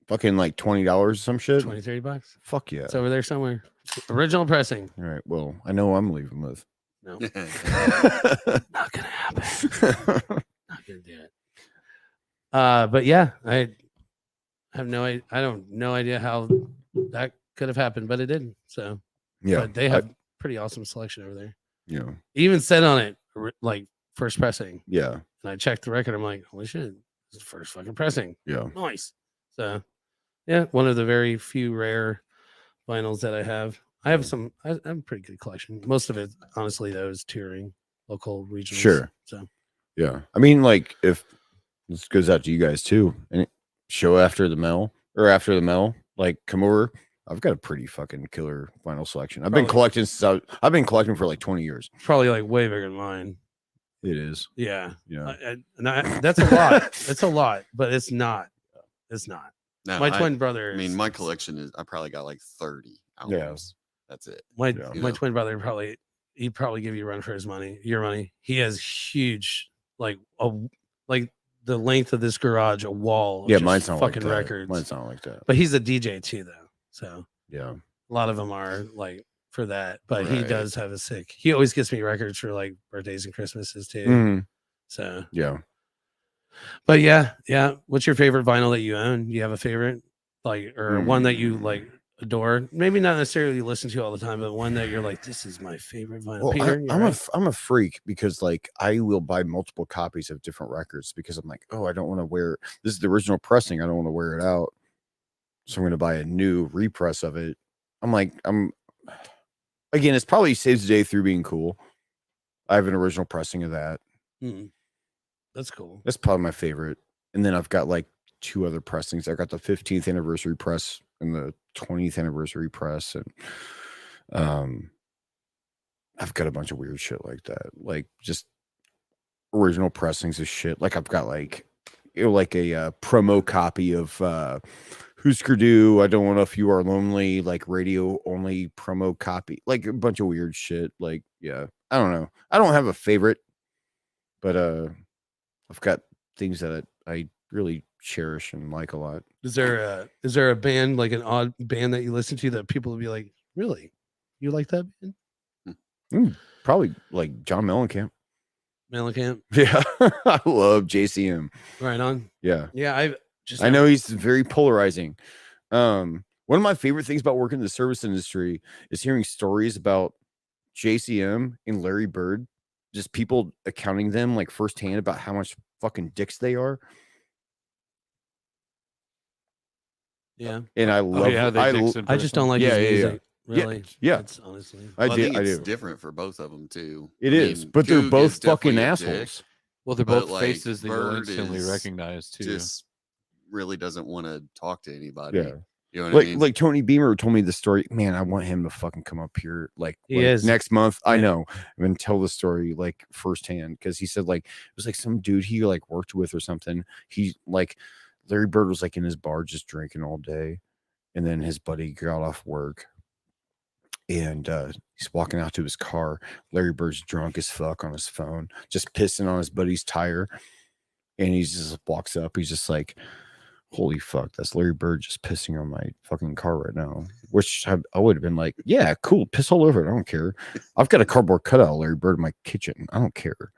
fucking like $20 or some shit? $20-$30. Fuck yeah. It's over there somewhere. Original pressing. All right. Well, I know I'm leaving with. No. Not gonna happen. Not gonna do it. But yeah, I have no idea how that could have happened, but it didn't. So Yeah. but they have pretty awesome selection over there. Yeah. Even said on it like first pressing. Yeah. And I checked the record. I'm like, holy shit, this is first fucking pressing. Yeah. Nice. So yeah, one of the very few rare vinyls that I have. I have some. I have a pretty good collection. Most of it, honestly, though, is touring, local, regional. Sure. So yeah. I mean, like, if this goes out to you guys too, and show after the mail, like come over. I've got a pretty fucking killer vinyl selection. I've been collecting since I've been collecting for like 20 years. Probably like way bigger than mine. It is. Yeah. Yeah. That's a lot. It's a lot, but it's not. It's not. No, My twin brother. I mean, my collection is. I probably got like 30 albums. That's it. My twin brother he'd probably give you a run for your money. He has huge, like the length of this garage, a wall. Yeah, mine's not fucking like that. records. Mine's not like that. But he's a DJ too, though. So yeah, a lot of them are like for that. But he Right. does have a sick. He always gets me records for like birthdays and Christmases too. Mhm. So yeah. But yeah. What's your favorite vinyl that you own? Do you have a favorite, like, or one that you like adore? Maybe not necessarily listen to all the time, but one that you're like, this is my favorite vinyl. Well, Peter, I'm a freak because like I will buy multiple copies of different records because I'm like, oh, I don't want to wear this is the original pressing. I don't want to wear it out, so I'm going to buy a new repress of it. Again, it's probably saves the day through being cool. I have an original pressing of that. That's cool. That's probably my favorite. And then I've got like two other pressings. I got the 15th anniversary press and the 20th anniversary press, and I've got a bunch of weird shit like that, like just original pressings of shit. Like I've got like a promo copy of Husker Du, I Don't Want If You Are Lonely, like radio only promo copy, like a bunch of weird shit. Like, yeah, I don't know. I don't have a favorite, but I've got things that I really cherish and like a lot. Is there a band, like an odd band that you listen to that people will be like, really? You like that band? Probably like John Mellencamp. Mellencamp? Yeah. I love JCM. Right on. Yeah. Yeah, I know he's very polarizing. One of my favorite things about working in the service industry is hearing stories about JCM and Larry Bird, just people accounting them like firsthand about how much fucking dicks they are. Yeah. And I love I just don't like his music. Really? Yeah. That's honestly. I think it's different for both of them too. It is, but they're both fucking assholes. Well, they're But, both like, faces that you'll Bird instantly is recognize too. Just really doesn't want to talk to anybody. Yeah. You know what I mean? Like Tony Beamer told me the story. Man, I want him to fucking come up here He is. next month. I Yeah. know. And tell the story like firsthand, because he said like it was like some dude he like worked with or something. He like Larry Bird was like in his bar just drinking all day, and then his buddy got off work and he's walking out to his car. Larry Bird's drunk as fuck on his phone, just pissing on his buddy's tire, and he just walks up. He's just like, holy fuck, that's Larry Bird just pissing on my fucking car right now. Which I would have been like, yeah, cool, piss all over it. I don't care. I've got a cardboard cutout of Larry Bird in my kitchen. I don't care.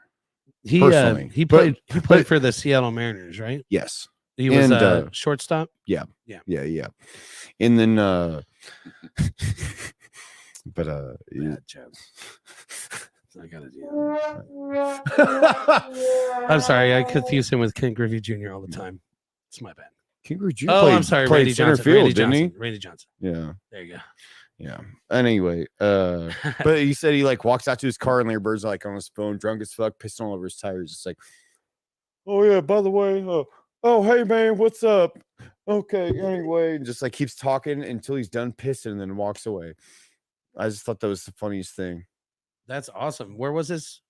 He played for the Seattle Mariners, right? Yes. He was a shortstop. Yeah. And then but I gotta do that. I'm sorry, I confuse him with Ken Griffey Jr. all the time. It's my bad. King Jr. Oh, I'm sorry, played Randy center Johnson. field, Randy didn't Johnson. Randy Johnson. he? Yeah. There you go. Yeah. Anyway, but he said he like walks out to his car and Larry Bird's like on his phone, drunk as fuck, pissing all over his tires. It's like, oh yeah, by the way, oh hey man, what's up? Okay, anyway, and just like keeps talking until he's done pissing and then walks away. I just thought that was the funniest thing. That's awesome. Where was this?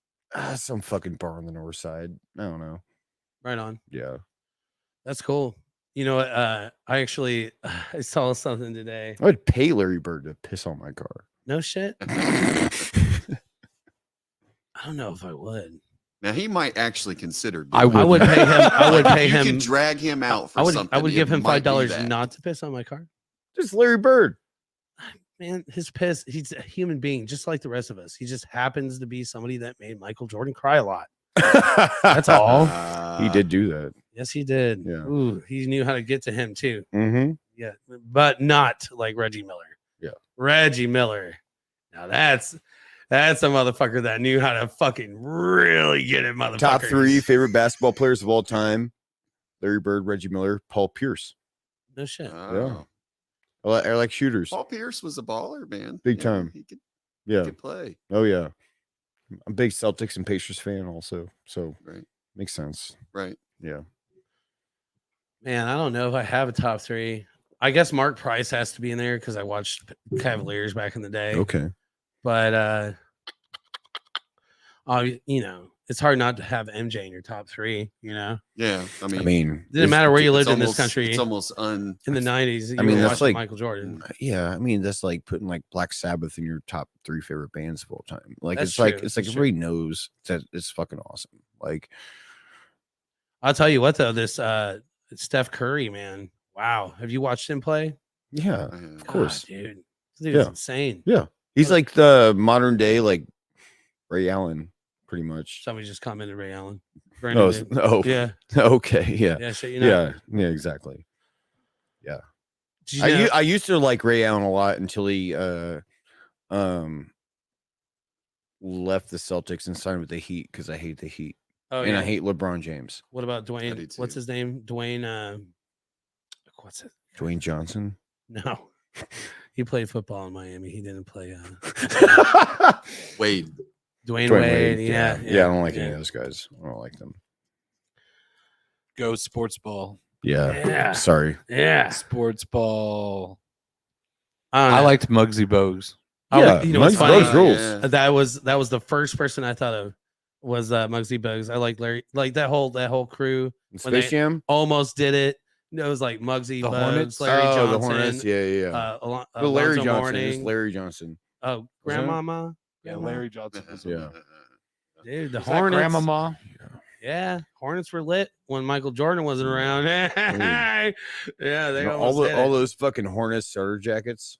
Some fucking bar on the north side. I don't know. Right on. Yeah. That's cool. You know what? I actually I saw something today. I would pay Larry Bird to piss on my car. No shit. I don't know if I would. Now he might actually consider. I would pay him. I would pay you him. can drag him out for something. I would give him It might be $5 that. not to piss on my car. Just Larry Bird. Man, his piss. He's a human being, just like the rest of us. He just happens to be somebody that made Michael Jordan cry a lot. That's all. He did do that. Yes, he did. Yeah. Ooh, he knew how to get to him too. Mm-hmm. Yeah, but not like Reggie Miller. Yeah. Reggie Miller. Now that's a motherfucker that knew how to fucking really get it, motherfucker. Top 3 favorite basketball players of all time: Larry Bird, Reggie Miller, Paul Pierce. No shit. Oh. I like shooters. Paul Pierce was a baller, man. Big time. He could Yeah. play. Oh yeah. I'm a big Celtics and Pacers fan also. So Right. makes sense. Right. Yeah. Man, I don't know if I have a top 3. I guess Mark Price has to be in there because I watched Cavaliers back in the day. Okay. But you know, it's hard not to have MJ in your top 3, you know. Yeah. I I mean, mean, Didn't matter where you lived in this almost- country It's almost in the 90s. I mean, were that's watching like- Michael Jordan. yeah, I mean that's like putting like Black Sabbath in your top 3 favorite bands of all time. Like That's it's like true. it's like That's everybody knows that it's fucking awesome. Like I'll tell you what though, this Steph Curry, man. Wow. Have you watched him play? yeah, of course. Dude. This dude is Yeah. insane. he's like the modern day like Ray Allen, pretty much. Somebody just commented Ray Allen. Oh, Brandon did. oh, Yeah. okay, yeah, Yeah, shit, you know. yeah, exactly. Did you know- I used to like Ray Allen a lot until he left the Celtics and signed with the Heat because I hate the Heat oh, and yeah. I hate LeBron James. What about I do Dwayne? What's too. his name? Dwayne what's it? Dwayne Johnson. No. He played football in Miami. He didn't play Wade. Dwayne Dwayne Wade. Wade, Yeah. I don't like any of those guys. I don't like them. Go sports ball. Yeah. Yeah. Sorry. Yeah. Sports ball. don't I know. liked Muggsy Bogues. Yeah, you know what's Muggsy funny? Bogues rules. Yeah. That was the first person I thought of was Muggsy Bogues. I like Larry, like that whole crew when Space they- Jam. almost did it. It was like Muggsy The Bogues, Hornets? Larry Johnson, the Hornets. Yeah. The Larry Alonzo Johnson. Mourning. It's Larry Johnson. Oh, Was that- Grandmama. Yeah, Grandma. Larry Johnson. Was Yeah. Dude, the Was that Hornets. Grandmama? Yeah, Hornets were lit when Michael Jordan wasn't around. Yeah, they all almost did it. those fucking Hornets starter jackets.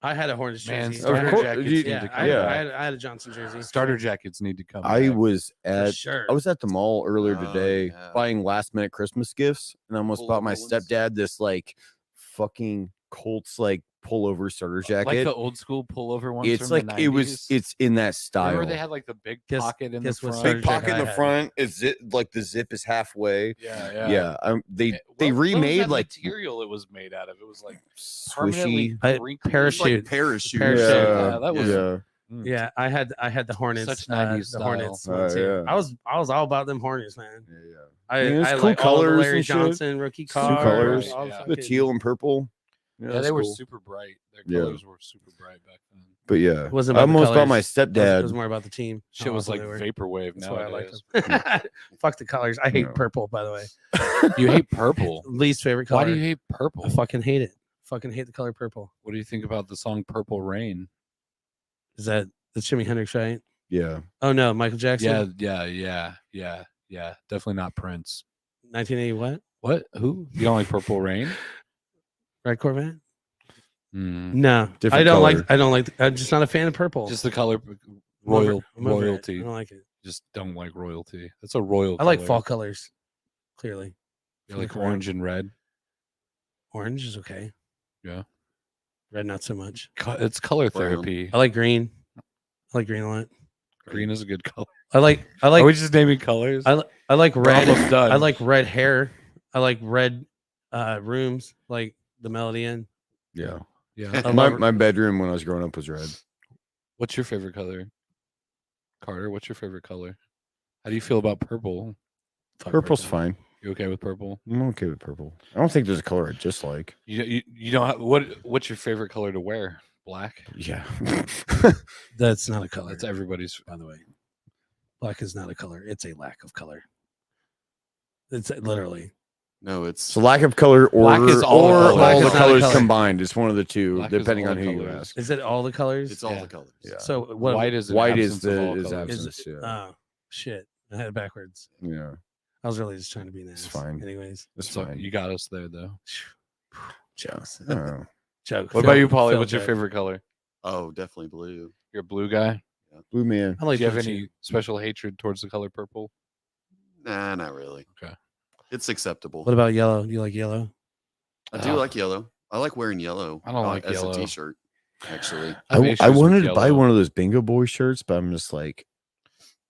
I had a Hornets Man, jersey. starter Of course, jackets you- need Yeah, to I, come yeah. back. I had a Johnson jersey. Starter jackets need to come I back. was For at sure. I was at the mall earlier Oh, today yeah. buying last minute Christmas gifts, and I almost bought my Pullovers? stepdad this like fucking Colts like pullover starter jacket. Like the old school pullover ones. It's from like the 90s. it's in that style. Remember they had like the big Guess- pocket in the guess what front. starter Big pocket in jacket I the had. front is it like the zip is halfway. Yeah, Yeah, they What was remade that like material it was made out of. It was like swishy. permanently I- wrinkled. parachute. Like parachute. Parachute. Yeah, that was- yeah. Yeah, I had the Hornets. Such 90s the style. Hornets one too. yeah. I was all about them Hornets, man. Yeah. I mean, it's I cool like all the colors Larry and shit. Johnson rookie Cool cards. colors. all Yeah. The fucking- teal and purple. Yeah, that's they were cool. super bright. Their Yeah. colors were super bright back then. But yeah, It wasn't I about the almost bought colors. my It was stepdad. more about the team. Shit how was awesome like they were. vaporwave That's why I liked nowadays. them. Fuck the colors. I hate No. purple, by the way. You hate purple. Least favorite color. Why do you hate purple? I fucking hate it. Fucking hate the color purple. What do you think about the song Purple Rain? Is that the Jimi Hendrix, right? Yeah, Oh no, Michael Jackson. Yeah. Definitely not Prince. 1980 what? What? Who? You don't like Purple Rain? Red Corvette? Hmm. No. Different I don't color. like I don't like I'm just not a fan of purple. Just the color I'm over it. royalty. I don't like it. Just don't like royalty. That's a royal. I like color. fall colors. Clearly. You like Correct. orange and red. Orange is okay. Yeah. Red not so much. It's color Brown. therapy. I like green. I like green a lot. Green is a good color. I like Are we just naming colors? I like red. almost done. I like red hair. I like red rooms, like the Melody Inn. Yeah. Yeah. I My, love my bedroom when I was growing up was red. What's your favorite color? Carter, what's your favorite color? How do you feel about purple? fuck Purple's purple. fine. You okay with purple? I'm okay with purple. I don't think there's a color I dislike. You don't have, what's your favorite color to wear? Black? Yeah. That's not a color. That's everybody's. by the way. Black is not a color. It's a lack of color. It's literally. No, It's a lack of color or Black is all or the colors. Black all is the not a colors color. combined. It's one of the two, Black is depending all on the who you colors. ask. Is it all the colors? it's all Yeah. the colors. Yeah. So what? White is an White is absence of all the colors. absence. Yeah. Oh shit! I had it backwards. Yeah. I was really just trying to be nice. It's fine. Anyways, It's So fine. you got us there, though. jokes. I don't know. Joke. What about Phil- you, Paulie? Phil What's your joke. favorite color? Oh, definitely blue. You're a blue guy. Blue man. I like Do you have blue, any too. special hatred towards the color purple? Nah, not really. Okay. It's acceptable. What about yellow? You like yellow? I do like yellow. I like wearing yellow. I don't like as yellow. a t-shirt. Actually, have I issues with wanted to buy yellow. one of those Bingo Boy shirts, but I'm just like,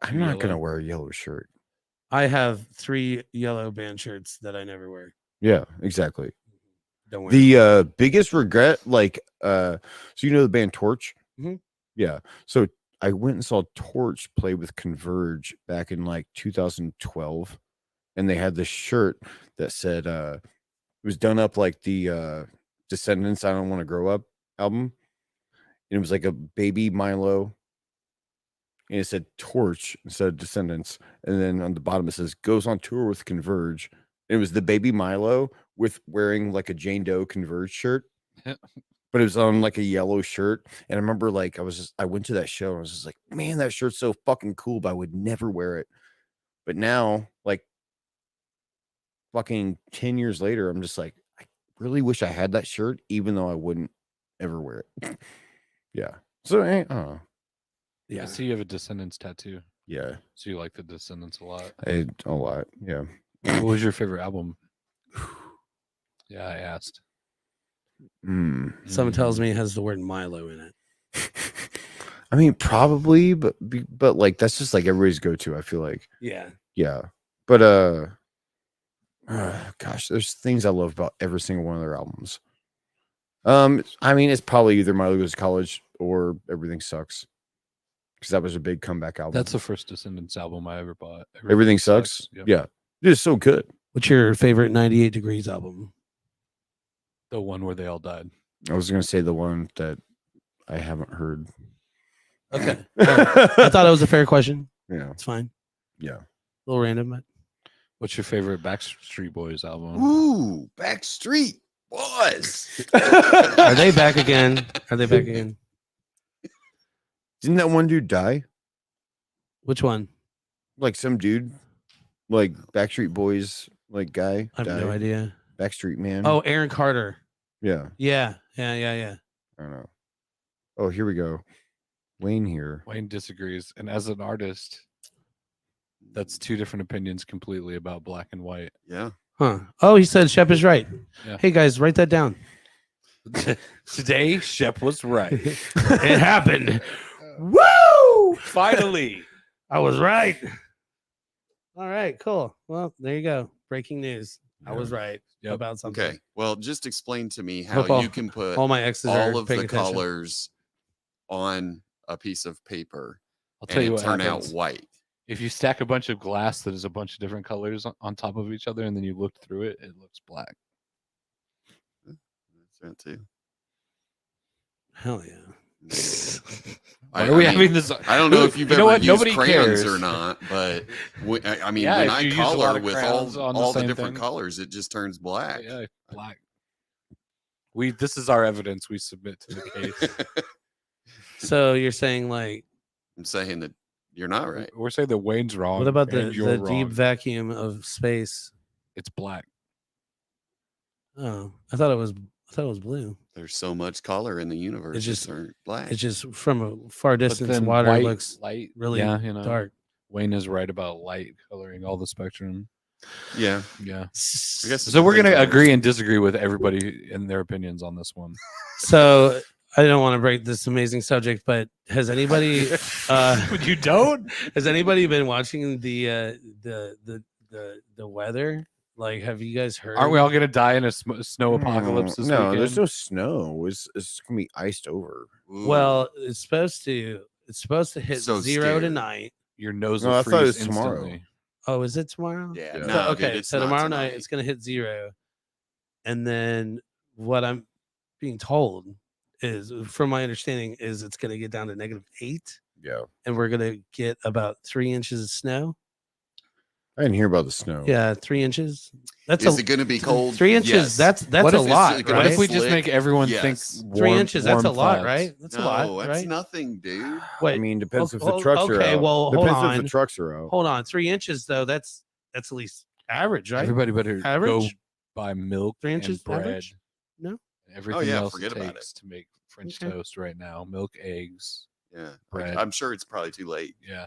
I'm not Yellow? gonna wear a yellow shirt. I have 3 yellow band shirts that I never wear. Yeah, exactly. Don't wear. The biggest regret, like, so you know the band Torch? Mhm. Yeah. So I went and saw Torch play with Converge back in like 2012, and they had this shirt that said it was done up like the Descendants I Don't Want to Grow Up album. And it was like a baby Milo. And it said Torch instead of Descendants. And then on the bottom it says goes on tour with Converge. And it was the baby Milo with wearing like a Jane Doe Converge shirt. But it was on like a yellow shirt. And I remember like I went to that show and I was just like, man, that shirt's so fucking cool, but I would never wear it. But now, like fucking 10 years later, I'm just like, I really wish I had that shirt, even though I wouldn't ever wear it. Yeah. So I don't know. Yeah. I see you have a Descendants tattoo. Yeah. So you like the Descendants a lot. A lot. Yeah. What was your favorite album? Yeah, I asked. Someone tells me it has the word Milo in it. I mean, probably, but like that's just like everybody's go-to. I feel like, Yeah. yeah. But gosh, there's things I love about every single one of their albums. I mean, it's probably either Milo Goes to College or Everything Sucks, because that was a big comeback album. That's the first Descendants album I ever bought. Everything Sucks. Yep. Yeah, it is so good. What's your favorite 98 Degrees album? The one where they all died. I was gonna say the one that I haven't heard. Okay. I thought it was a fair question. Yeah, It's fine. yeah. A little random, but What's your favorite Backstreet Boys album? ooh, Backstreet Boys. are they back again? Are they back again? Didn't that one dude die? Which one? Like some dude, like Backstreet Boys, like guy. I have no died? idea. Backstreet Man. Oh, Aaron Carter. yeah. Yeah. I don't know. Oh, here we go. Wayne here. Wayne disagrees. And as an artist, that's two different opinions completely about Black and White. Yeah. Huh. Oh, he said Shep is right. Yeah. Hey guys, write that down. Today, Shep was right. It happened. Woo! Finally. I was right. All right, cool. Well, there you go. Breaking news. I was right Yep. about something. Okay. Well, just explain to me Hope how all- you can put All my exes are all of paying the attention. colors on a piece of paper I'll tell and you it what turn happens. out white. If you stack a bunch of glass that is a bunch of different colors on top of each other and then you look through it, it looks black. That's that too. Hell yeah. Why are we having this? I don't know if you've You know ever what? used Nobody crayons cares. or not, but I mean, Yeah, when if I you use a lot color of with crayons on the all the same different thing. colors, it just turns black. Yeah, black. This is our evidence we submit to the case. So you're saying like, I'm saying that you're not right. We're saying that Wayne's wrong. what about and you're the wrong. deep vacuum of space? It's black. Oh, I thought it was blue. There's so much color in the universe. It's just- turned black. It's just from a far But distance, then water white, looks light, really yeah, dark. Wayne is right about light coloring all the spectrum. yeah. Yeah. I guess So we're it's gonna things agree and disagree with everybody in their opinions on this one. So I don't want to break this amazing subject, but has anybody You don't? has anybody been watching the weather? Like, have you guys heard? Aren't we all gonna die in a snow apocalypse this No, weekend? there's no snow. It's gonna be iced over. Ooh. Well, it's supposed to hit So 0 scared. tonight. Your nose No, will I thought it freeze was tomorrow. instantly. Oh, is it tomorrow? Yeah. Yeah. So, No, okay, dude, it's so not tomorrow tonight. night it's gonna hit 0, and then what I'm being told is, from my understanding, is it's gonna get down to -8, Yeah, and we're gonna get about 3 inches of snow. I didn't hear about the snow. Yeah, 3 inches. That's Is it going to be cold? 3 inches. Yes. That's What a if it's lot, gonna What right? if we just Slick? make everyone Yes. think 3 warm- inches. That's a warm lot, flats? right? That's a lot, that's right? nothing, dude. Wait, I mean, depends if the oh, trucks are okay, out. well, hold Depends if on. the trucks are out. hold on. 3 inches though. That's at least average, right? Everybody better go Average? buy milk 3 inches and bread. average? No? Everything yeah, else forget it about takes to make French Okay. toast right now. Milk, eggs. Yeah. Bread. I'm sure it's probably too late. Yeah.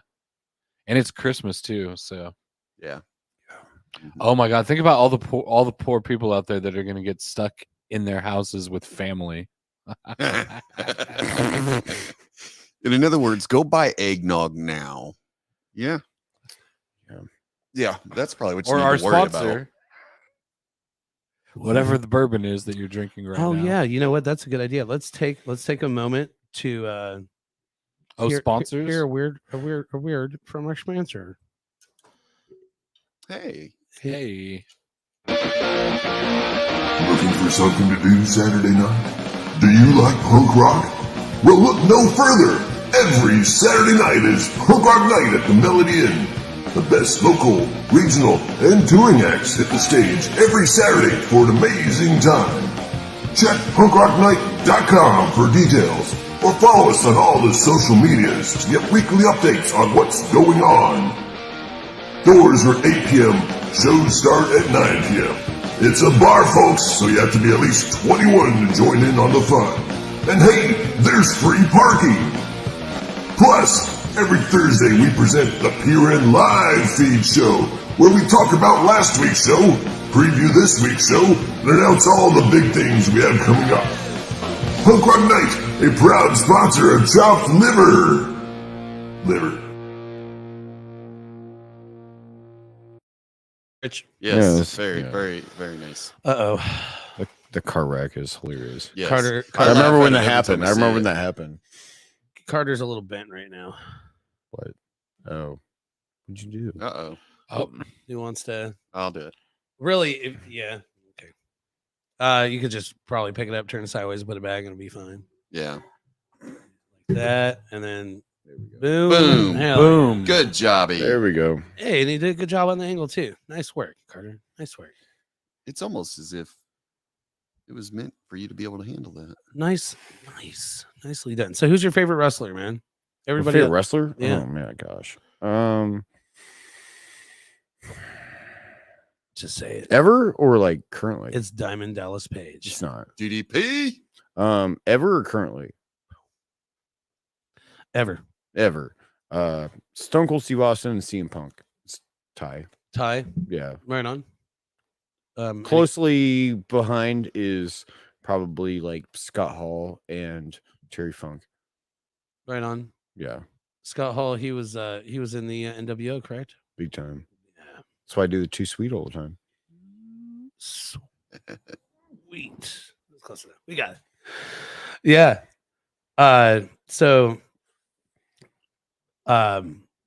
And it's Christmas too, so Yeah. oh my god, think about all the poor people out there that are gonna get stuck in their houses with family. In other words, go buy eggnog now. Yeah. Yeah, that's probably what you Or need our to worry sponsor. Whatever the bourbon is that you're drinking right Oh now. yeah, you know what? That's a good idea. Let's take a moment to Sponsors? hear a word from our sponsor. about. Hey. Hey. Looking for something to do Saturday night? Do you like punk rock? Well, look no further. Every Saturday night is Punk Rock Night at the Melody Inn. The best local, regional, and touring acts hit the stage every Saturday for an amazing time. Check punkrocknight.com for details, or follow us on all the social medias to get weekly updates on what's going on. Doors are 8 p.m. Shows start at 9 p.m. It's a bar, folks, so you have to be at least 21 to join in on the fun. And hey, there's free parking. Plus, every Thursday we present the Peer In Live feed show, where we talk about last week's show, preview this week's show, and announce all the big things we have coming up. Punk Rock Night, a proud sponsor of Chopped Liver. Rich. Yes. Yeah, Very, yeah. very, very nice. The car wreck is hilarious. Yes. Carter- I laugh remember when at that it every time happened. I see remember it. when that happened. Carter's a little bent right now. What? Oh, what'd you do? Uh-oh. Oh, He wants to I'll do it. really, yeah. Okay. You could just probably pick it up, turn it sideways, put it back, and it'll be fine. Yeah. Like that, and then There we go. boom, Boom. hell boom. Good jobby. There we go. yeah. Hey, and he did a good job on the angle too. Nice work, Carter. Nice work. It's almost as if it was meant for you to be able to handle that. Nicely done. So, who's your favorite wrestler, man? Everybody. Favorite wrestler? Yeah. Oh man, gosh. Just say it. Ever or like currently? It's Diamond Dallas Page. It's not. DDP. Ever or currently? Ever. Ever. Stone Cold Steve Austin and CM Punk. It's tie. Ty. Yeah. Right on. Closely behind is probably like Scott Hall and Terry Funk. Right on. Yeah, Scott Hall. He was in the NWO, correct? big time. Yeah. That's why I do the Too Sweet all the time. Sweet. That's close enough. We got it. Yeah. So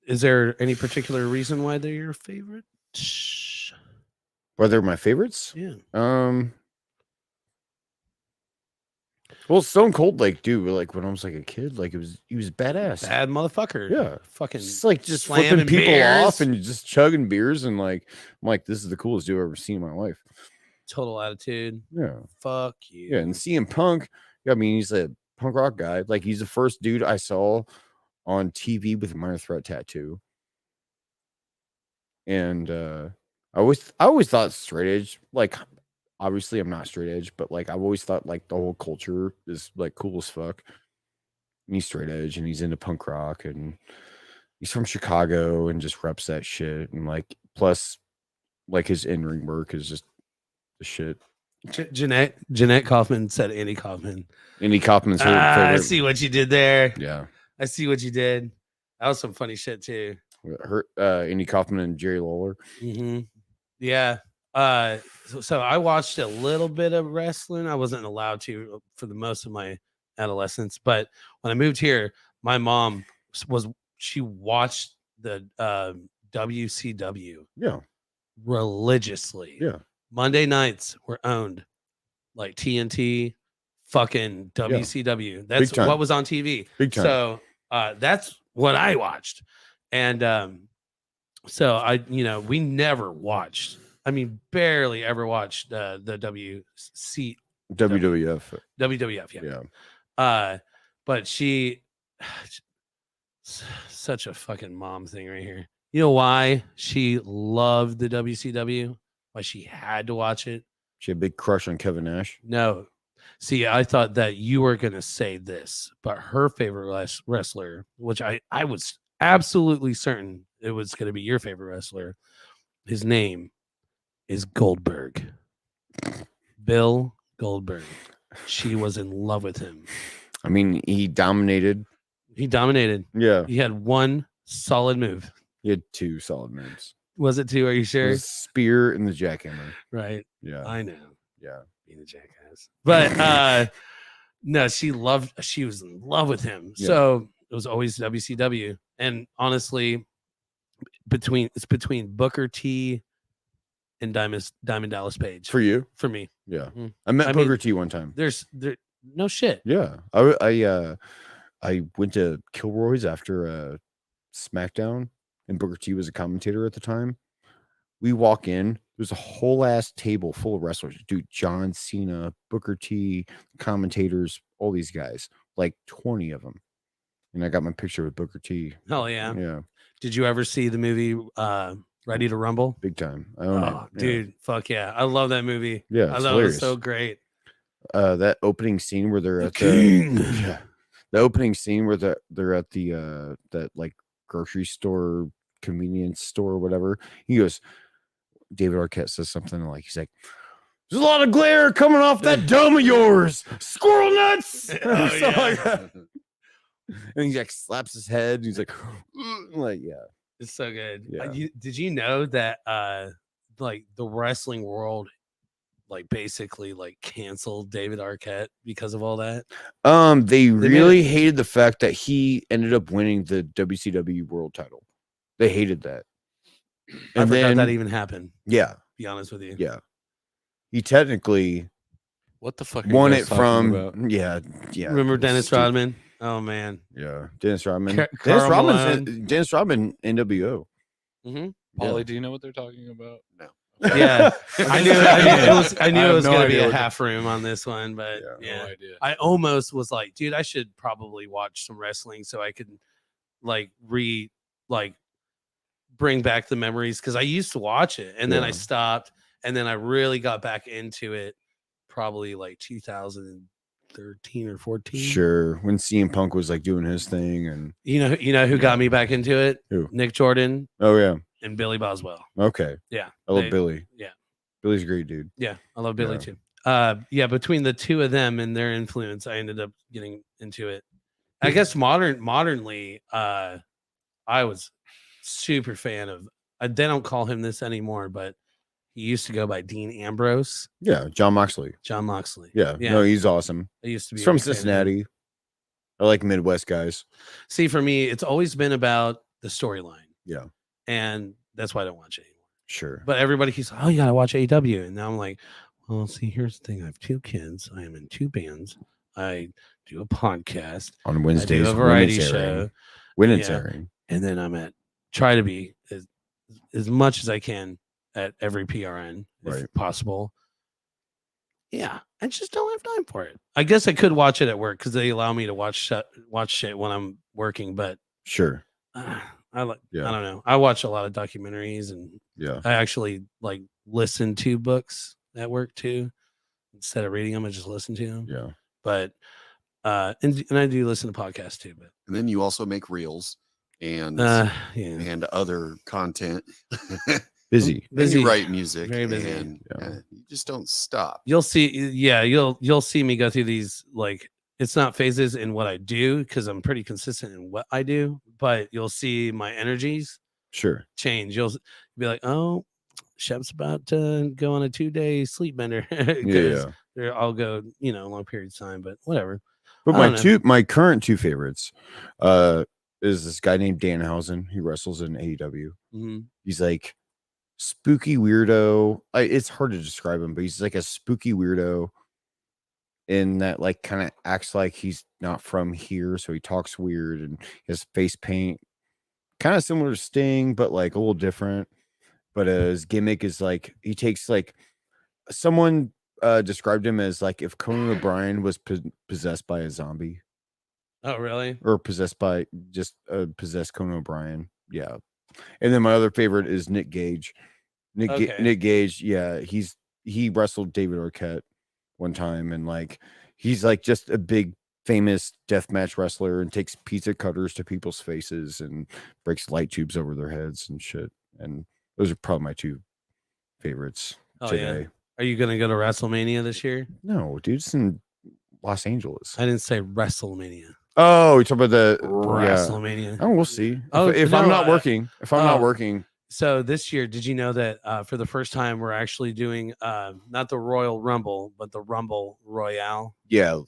is there any particular reason why they're your favorite? Were they my favorites? Yeah. Well, Stone Cold, like, dude, like when I was like a kid, like he was badass. Bad motherfucker. Yeah. Fucking Just like just slamming flipping people beers. off and just chugging beers and like I'm like, this is the coolest dude I've ever seen in my life. total attitude. Yeah. Fuck you. Yeah. And CM Punk, I mean, he's a punk rock guy. Like he's the first dude I saw on TV with a Minor Threat tattoo. And I always thought straight edge, like obviously I'm not straight edge, but like I've always thought like the whole culture is like cool as fuck. And he's straight edge and he's into punk rock and he's from Chicago and just reps that shit. And like plus like his in-ring work is just the shit. Jeanette Kaufman said Andy Kaufman. Andy Kaufman's her I favorite. see what you did there. Yeah. I see what you did. That was some funny shit too. Her Andy Kaufman and Jerry Lawler. Mm-hmm. Yeah. So I watched a little bit of wrestling. I wasn't allowed to for the most of my adolescence, but when I moved here, my mom she watched the WCW Yeah. religiously. Yeah. Monday nights were owned like TNT, fucking WCW. That's what was on TV. Big time. So that's what I watched. And so we never watched. I mean, barely ever watched the WWF. WWF. Yeah. But she, such a fucking mom thing right here. You know why she loved the WCW? Why she had to watch it? She had a big crush on Kevin Nash. No. See, I thought that you were going to say this, but her favorite wrestler, which I was absolutely certain it was going to be your favorite wrestler, his name is Goldberg. Bill Goldberg. She was in love with him. I mean, he dominated. Yeah. He had one solid move. He had two solid moves. Was it two? Are you sure? The spear and the jackhammer. Right. Yeah. I know. Yeah. Being a jackass. But no, she was in love with him. Yeah. So it was always WCW. And honestly, between Booker T and Diamond Dallas Page. For you? For me. Yeah. Mm-hmm. I met Booker T one time. There's no shit. Yeah. I went to Kilroy's after SmackDown, and Booker T was a commentator at the time. We walk in, there's a whole ass table full of wrestlers. Dude, John Cena, Booker T, commentators, all these guys, like 20 of them. And I got my picture with Booker T. Hell yeah. Yeah. Did you ever see the movie Ready to Rumble? Big time. I own it. Dude, fuck yeah. I love that movie. Yeah. I thought it was so great. That opening scene where they're at the opening scene where they're at the that like grocery store, convenience store, or whatever. He goes, David Arquette says something like, he's like, there's a lot of glare coming off that dome of yours, squirrel nuts. And he like slaps his head. And he's like, yeah, it's so good. Yeah. Did you know that like the wrestling world like basically like canceled David Arquette because of all that? They really hated the fact that he ended up winning the WCW world title. They hated that. And I forgot that even happened. Yeah. Be honest with you. Yeah. He technically what the fuck won it from about? Yeah. Remember Dennis Rodman? Oh man. Yeah. Dennis Rodman. Dennis Rodman NWO. Mm-hmm. Paulie, do you know what they're talking about? No. Yeah. I knew it was gonna be a half room on this one, but yeah. No idea. I almost was like, dude, I should probably watch some wrestling so I could bring back the memories, because I used to watch it and then I stopped, and then I really got back into it probably like 2013 or 14. Sure, when CM Punk was like doing his thing, and you know who got me back into it? Who? Nick Jordan. Oh yeah, and Billy Boswell. Okay, yeah, I love Billy. Yeah, Billy's a great dude. Yeah, I love Billy too. Between the two of them and their influence, I ended up getting into it. I guess modernly, I was super fan of. They don't call him this anymore, but he used to go by Dean Ambrose. Yeah, John Moxley. Yeah. No, he's awesome. I used to be. He's from Cincinnati. I like Midwest guys. See, for me, it's always been about the storyline. Yeah, and that's why I don't watch it anymore. Sure. But everybody keeps, oh, you gotta watch AEW, and now I'm like, well, see, here's the thing: I have 2 kids. I am in 2 bands. I do a podcast on Wednesdays. I do a variety show when it's airing, and then try to be as much as I can at every PRN if possible. Yeah, I just don't have time for it. I guess I could watch it at work because they allow me to watch shit when I'm working. But sure, I don't know. I watch a lot of documentaries, and I actually like listen to books at work too. Instead of reading them, I just listen to them. Yeah, but and I do listen to podcasts too. But and then you also make reels and other content. Busy. Then you write music, Very busy. and you just don't stop. You'll see. Yeah, you'll see me go through these, like, it's not phases in what I do because I'm pretty consistent in what I do, but you'll see my energies Sure. change. You'll be like, oh, Shep's about to go on a 2-day sleep bender Yeah. I'll go, long periods of time, but whatever. But I don't know. my current two favorites is this guy named Danhausen. He wrestles in AEW. Mm-hmm. He's like spooky weirdo. It's hard to describe him, but he's like a spooky weirdo in that, like, kind of acts like he's not from here, so he talks weird and his face paint kind of similar to Sting, but like a little different. But his gimmick is like he takes, like, someone described him as like if Conan O'Brien was possessed by a zombie. Oh, really? Or possessed by just possessed Conan O'Brien. Yeah. And then my other favorite is Nick Gage. Nick Gage, yeah, he wrestled David Arquette one time, and like he's like just a big famous deathmatch wrestler and takes pizza cutters to people's faces and breaks light tubes over their heads and shit. And those are probably my two favorites today. Yeah. Are you gonna go to WrestleMania this year? No, dude, it's in Los Angeles. I didn't say WrestleMania. Oh, you're talking about the WrestleMania. Oh, we'll see. Oh, if I'm not working, not working. So this year, did you know that for the first time we're actually doing not the Royal Rumble, but the Rumble Royale? Yeah,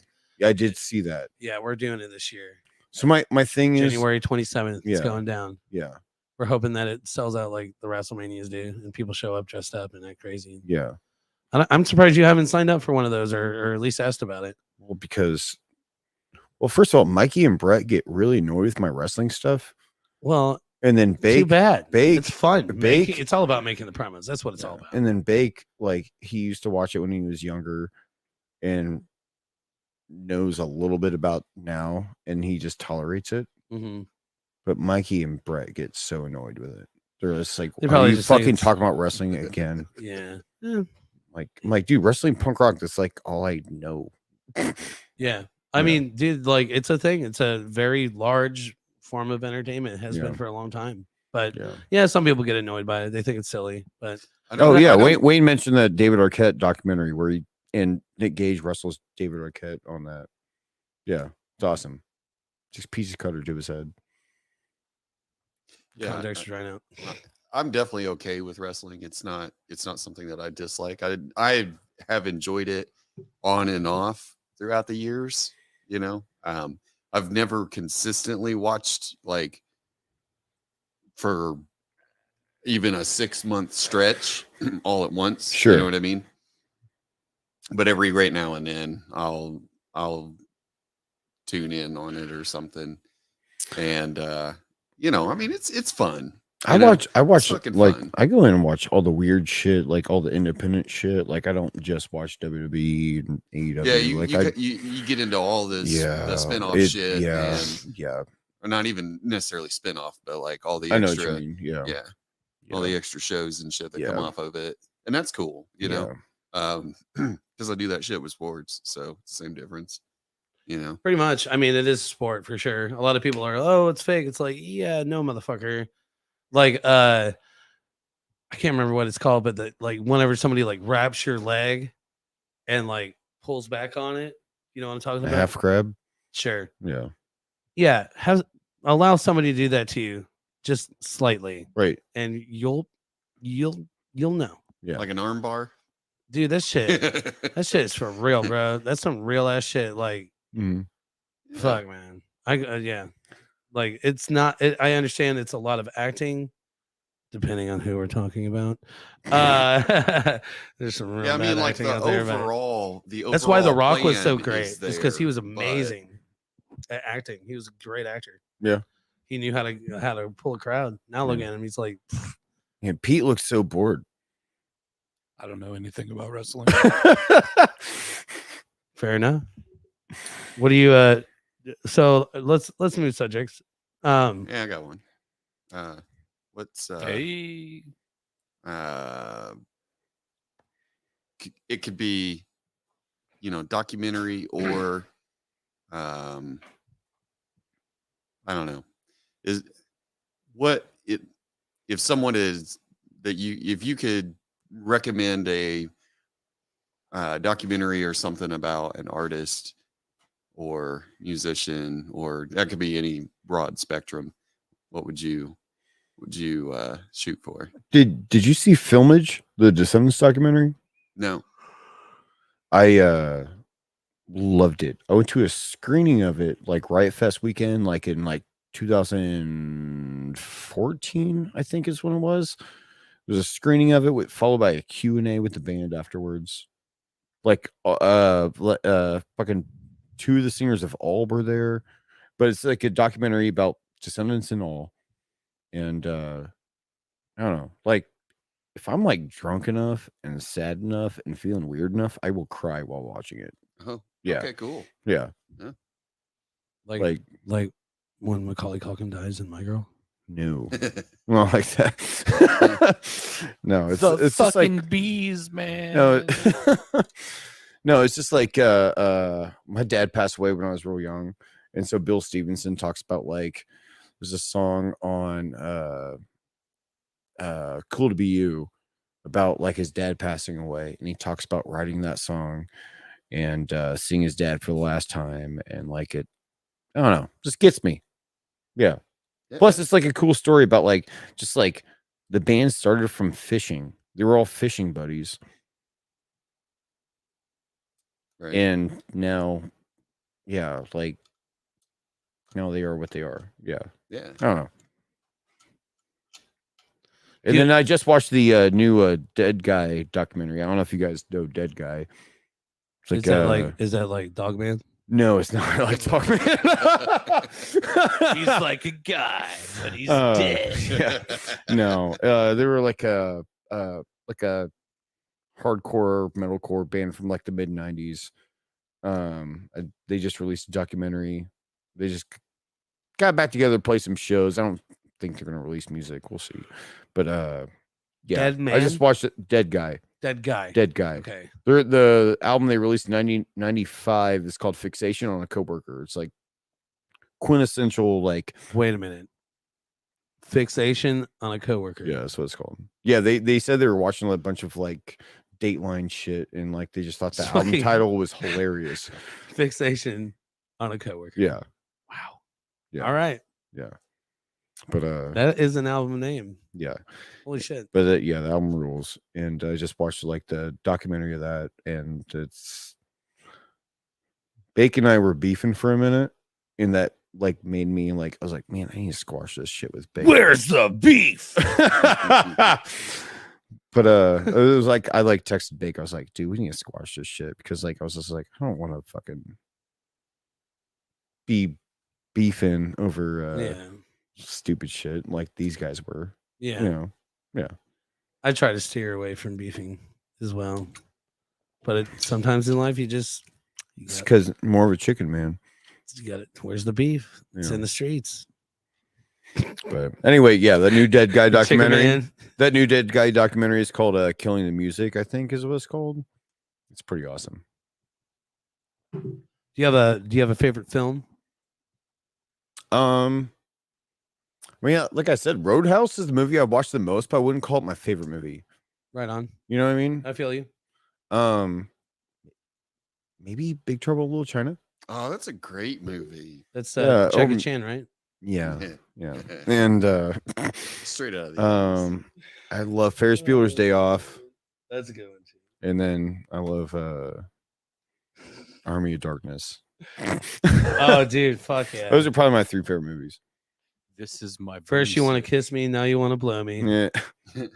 I did see that. Yeah, we're doing it this year. So my thing is January 27th. It's going down. Yeah. We're hoping that it sells out like the WrestleManias do, and people show up dressed up and act crazy. Yeah. I'm surprised you haven't signed up for one of those, or at least asked about it. Well, because, first of all, Mikey and Brett get really annoyed with my wrestling stuff. Well, and then Bake, too bad. Bake, it's fun. Bake, it's all about making the promos. That's what it's all about. And then Bake, like, he used to watch it when he was younger, and knows a little bit about now, and he just tolerates it. Mm-hmm. But Mikey and Brett get so annoyed with it. They're just like, they probably are you just fucking talking about wrestling again? Yeah. I'm like, dude, wrestling punk rock, that's like all I know. Yeah. I mean, dude, like, it's a thing. It's a very large form of entertainment. It has been for a long time. But some people get annoyed by it. They think it's silly. But Wayne mentioned that David Arquette documentary where and Nick Gage wrestles David Arquette on that. Yeah, it's awesome. Just piece of cutter to his head. Yeah, context right now. I'm definitely okay with wrestling. It's not something that I dislike. I have enjoyed it on and off throughout the years. I've never consistently watched, like, for even a 6-month stretch all at once. Sure. You know what I mean? But every right now and then I'll tune in on it or something. And I mean, it's fun. I watch like fun. I go in and watch all the weird shit, like all the independent shit. Like I don't just watch WWE and AEW. Yeah, you get into all this the spin-off shit. Yeah. Or not even necessarily spin-off, but like all the I know extra, what you mean. Yeah. All the extra shows and shit that come off of it. And that's cool, because I do that shit with sports, so it's the same difference. Pretty much. I mean, it is sport for sure. A lot of people are, oh, it's fake. It's like, yeah, no, motherfucker. Like, I can't remember what it's called, but like whenever somebody like wraps your leg and like pulls back on it, you know what I'm talking about? Half crab. Sure. Yeah. Yeah. Allow somebody to do that to you just slightly. Right. And you'll know. Yeah. Like an arm bar. Dude, that shit is for real, bro. That's some real ass shit. Like, fuck, man. Like, it's not. I understand it's a lot of acting, depending on who we're talking about. There's some real bad acting out there. That's why The Rock was so great. It's because he was amazing at acting. He was a great actor. Yeah, he knew how to pull a crowd. Now look at him. He's like, and Pete looks so bored. I don't know anything about wrestling. Fair enough. What do you so let's move subjects. I got one. What's it could be, documentary or I don't know. If someone is that if you could recommend a documentary or something about an artist or musician, or that could be any broad spectrum, what would you shoot for? Did you see Filmage, the Descendants documentary? No. I loved it. I went to a screening of it like Riot Fest weekend, like in like 2014, I think is when it was. There was a screening of it followed by a Q&A with the band afterwards. Like fucking two of the singers of All were there, but it's like a documentary about Descendants and All. And I don't know, like if I'm like drunk enough and sad enough and feeling weird enough, I will cry while watching it. Oh, yeah. Okay, cool. Yeah. Like when Macaulay Culkin dies in My Girl. No, not like that. No, it's fucking just like bees, man. no, no, it's just like my dad passed away when I was real young, and so Bill Stevenson talks about like there's a song on Cool to Be You about like his dad passing away, and he talks about writing that song and seeing his dad for the last time, and like it, I don't know, just gets me. Yeah. Plus, it's like a cool story about like just like the band started from fishing. They were all fishing buddies, Right. and now, yeah, like now they are what they are. Yeah, Yeah. I don't know. And then I just watched the new Dead Guy documentary. I don't know if you guys know Dead Guy. It's like, Is that like Dogman? no, it's not like Dogman. He's like a guy, but he's dead. Yeah. No, they were like a hardcore metalcore band from like the mid 90s. They just released a documentary. They just got back together to play some shows. I don't think they're gonna release music. We'll see. But yeah, Dead Man? I just watched it. Dead Guy. Dead guy. Okay. The album they released in 1995 is called Fixation on a Coworker. It's like quintessential, like, Wait a minute. Fixation on a coworker. yeah, that's what it's called. Yeah, they said they were watching a bunch of like Dateline shit, and like they just thought the album Fucking- title was hilarious. Fixation on a coworker. Yeah, Wow. Yeah. All right. yeah. But That is an album name. yeah. Holy shit. But yeah, the album rules. And I just watched like the documentary of that, and it's Bake and I were beefing for a minute, and that like made me like, I was like, man, I need to squash this shit with Bake. Where's the beef? But it was like I like texted Bake. I was like, dude, we need to squash this shit, because like I was just like, I don't want to fucking be beefing over Yeah. stupid shit like these guys were. Yeah. You know. I try to steer away from beefing as well. But sometimes in life you It's because more of a chicken man. got it. Where's the beef? It's Yeah. in the streets. But anyway, yeah, the new Dead Guy Chicken documentary. Man. That new Dead Guy documentary is called Killing the Music, I think is what it's called. It's pretty awesome. Do you have a favorite film? Well, yeah, like I said, Roadhouse is the movie I watched the most, but I wouldn't call it my favorite movie. Right on. You know what I mean? I feel you. Maybe Big Trouble in Little China. Oh, that's a great movie. That's Yeah, Jackie Chan, right? Yeah, yeah. And Straight out of the I love Ferris Bueller's Day Off, That's a good one too. and then I love Army of Darkness. Oh, dude, fuck yeah. Those are probably my three favorite movies. This is my First you want to kiss me, now you want to blow me. Yeah. He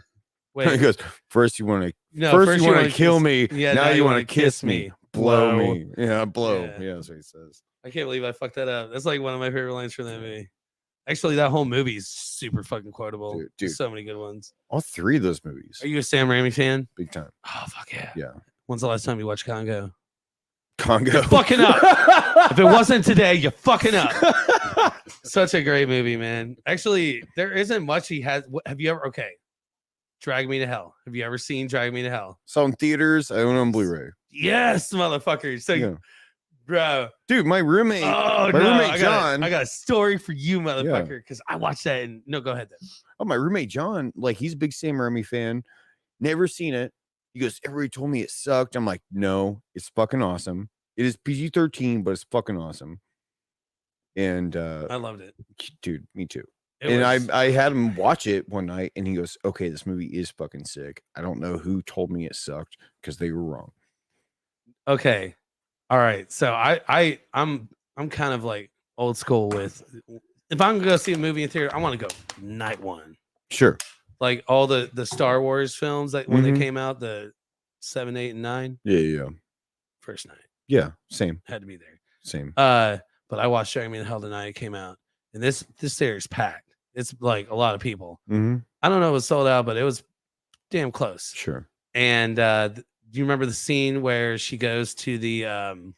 Wait, goes, first you want to no, first you want to wanna kill kiss- me. Yeah, now you want to kiss me. Blow me. Yeah, blow. Yeah. Yeah, that's what he says. I can't believe I fucked that up. That's like one of my favorite lines from that movie. Actually, that whole movie is super fucking quotable. Dude. There's so many good ones. All three of those movies. Are you a Sam Raimi fan? Big time. Oh fuck yeah. Yeah. When's the last time you watched Congo? Congo. Fucking up. If it wasn't today, you're fucking up. Such a great movie, man. Actually, there isn't much he has. Have you ever? Okay, Drag Me to Hell. Have you ever seen Drag Me to Hell? Saw in theaters. I own it on Blu-ray. Yes, motherfucker. So Yeah. bro. Dude, my roommate. Oh my no, roommate John. I got a story for you, motherfucker. Because I watched that and no, go ahead then. Oh, my roommate John, like he's a big Sam Raimi fan. Never seen it. He goes, everybody told me it sucked. I'm like, no, it's fucking awesome. It is PG-13, but it's fucking awesome. And I loved it. Dude, me too. It was, I had him watch it one night and he goes, okay, this movie is fucking sick. I don't know who told me it sucked because they were wrong. okay. All right. So I'm kind of like old school with if I'm gonna go see a movie in theater, I want to go night one. Sure. Like all the Star Wars films that when they came out, the 7, 8, and 9. Yeah. First night. Yeah. Same. Had to be there. Same. But I watched Drag Me to Hell the night it came out. And this theater is packed. It's like a lot of people. I don't know if it was sold out, but it was damn close. Sure. And do you remember the scene where she goes to the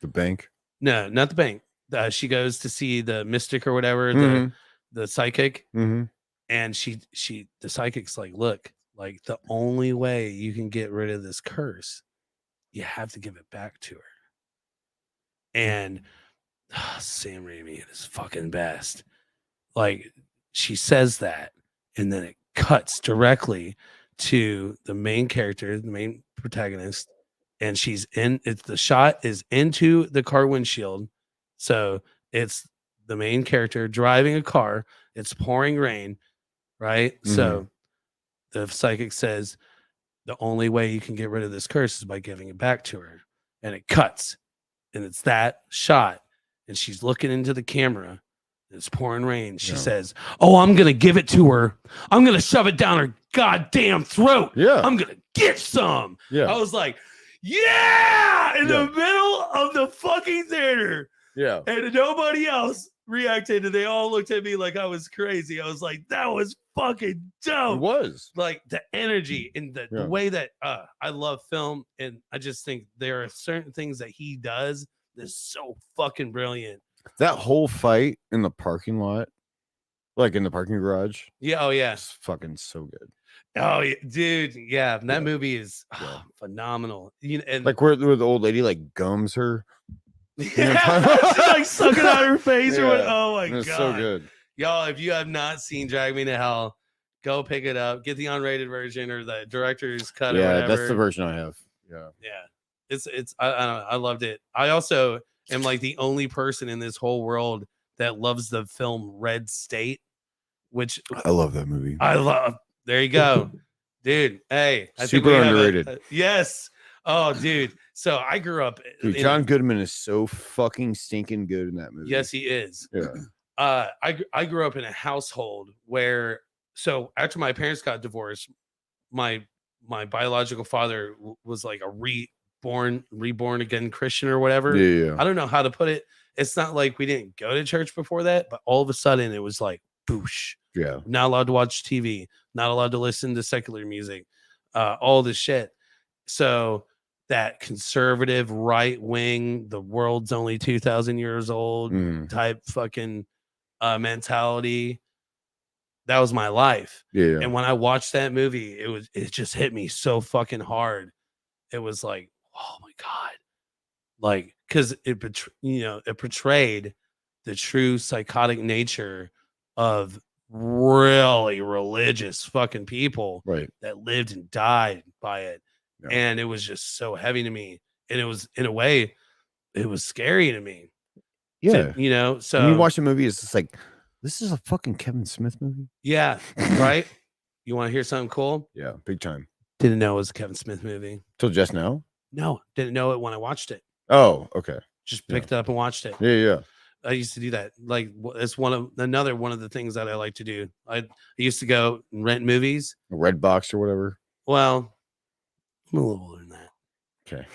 bank? No, not the bank. She goes to see the mystic or whatever, the psychic. And the psychic's like, look, like the only way you can get rid of this curse, you have to give it back to her. And Sam Raimi at his fucking best. Like she says that, and then it cuts directly to the main character, the main protagonist, and the shot is into the car windshield. So it's the main character driving a car. It's pouring rain, right? So the psychic says the only way you can get rid of this curse is by giving it back to her. And it cuts, and it's that shot, and she's looking into the camera. It's pouring rain. She says, "Oh, I'm gonna give it to her. I'm gonna shove it down her goddamn throat. Yeah, I'm gonna get some." Yeah, I was like, "Yeah!" In the middle of the fucking theater. Yeah, and nobody else reacted, and they all looked at me like I was crazy. I was like, "That was fucking dope." It was like the energy and the way that I love film, and I just think there are certain things that he does that's so fucking brilliant. That whole fight in the parking lot, like in the parking garage. Yeah. Oh, yeah. It's fucking so good. Oh, yeah, dude. Yeah. That movie is phenomenal. You know, and like where the old lady like gums her. Yeah, she like sucking out her face or what. Oh, my God. It's so good. Y'all, if you have not seen Drag Me to Hell, go pick it up. Get the unrated version or the director's cut or whatever. Yeah, that's the version I have. Yeah. I don't know. I loved it. I also am like the only person in this whole world that loves the film Red State, which I love that movie. There you go, dude. Hey, super underrated. Yes. Oh, dude. So I grew up. Dude, John Goodman is so fucking stinking good in that movie. Yes, he is. Yeah. I grew up in a household where, so after my parents got divorced, my biological father was like a reborn again Christian or whatever. Yeah. I don't know how to put it. It's not like we didn't go to church before that, but all of a sudden it was like boosh. Yeah. Not allowed to watch TV, not allowed to listen to secular music, all this shit. So that conservative right wing, the world's only 2,000 years old type fucking mentality. That was my life. Yeah. And when I watched that movie, it just hit me so fucking hard. It was like, oh my God. Like, because it portrayed the true psychotic nature of really religious fucking people that lived and died by it. Yeah. And it was just so heavy to me. And it was, in a way, it was scary to me. Yeah. So when you watch the movie, it's just like, this is a fucking Kevin Smith movie. Yeah. Right. You want to hear something cool? Yeah. Big time. Didn't know it was a Kevin Smith movie. Till just now? No, didn't know it when I watched it. Oh, okay. Just picked it up and watched it. Yeah. I used to do that. Like, it's another one of the things that I like to do. I used to go and rent movies. Red Box or whatever. Well, I'm a little older than that. Okay.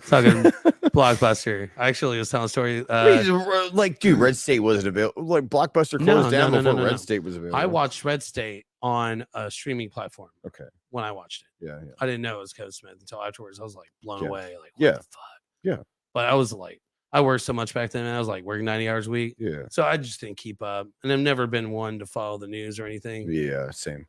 Talking Blockbuster. I actually was telling a story. Like, dude, Red State wasn't available. Like, Blockbuster closed down before Red State was available. I watched Red State on a streaming platform. Okay. When I watched it. Yeah. I didn't know it was Kevin Smith until afterwards. I was like blown away. Like, what the fuck? Yeah. But I was like, I worked so much back then. And I was like working 90 hours a week. Yeah. So I just didn't keep up. And I've never been one to follow the news or anything. Yeah, same.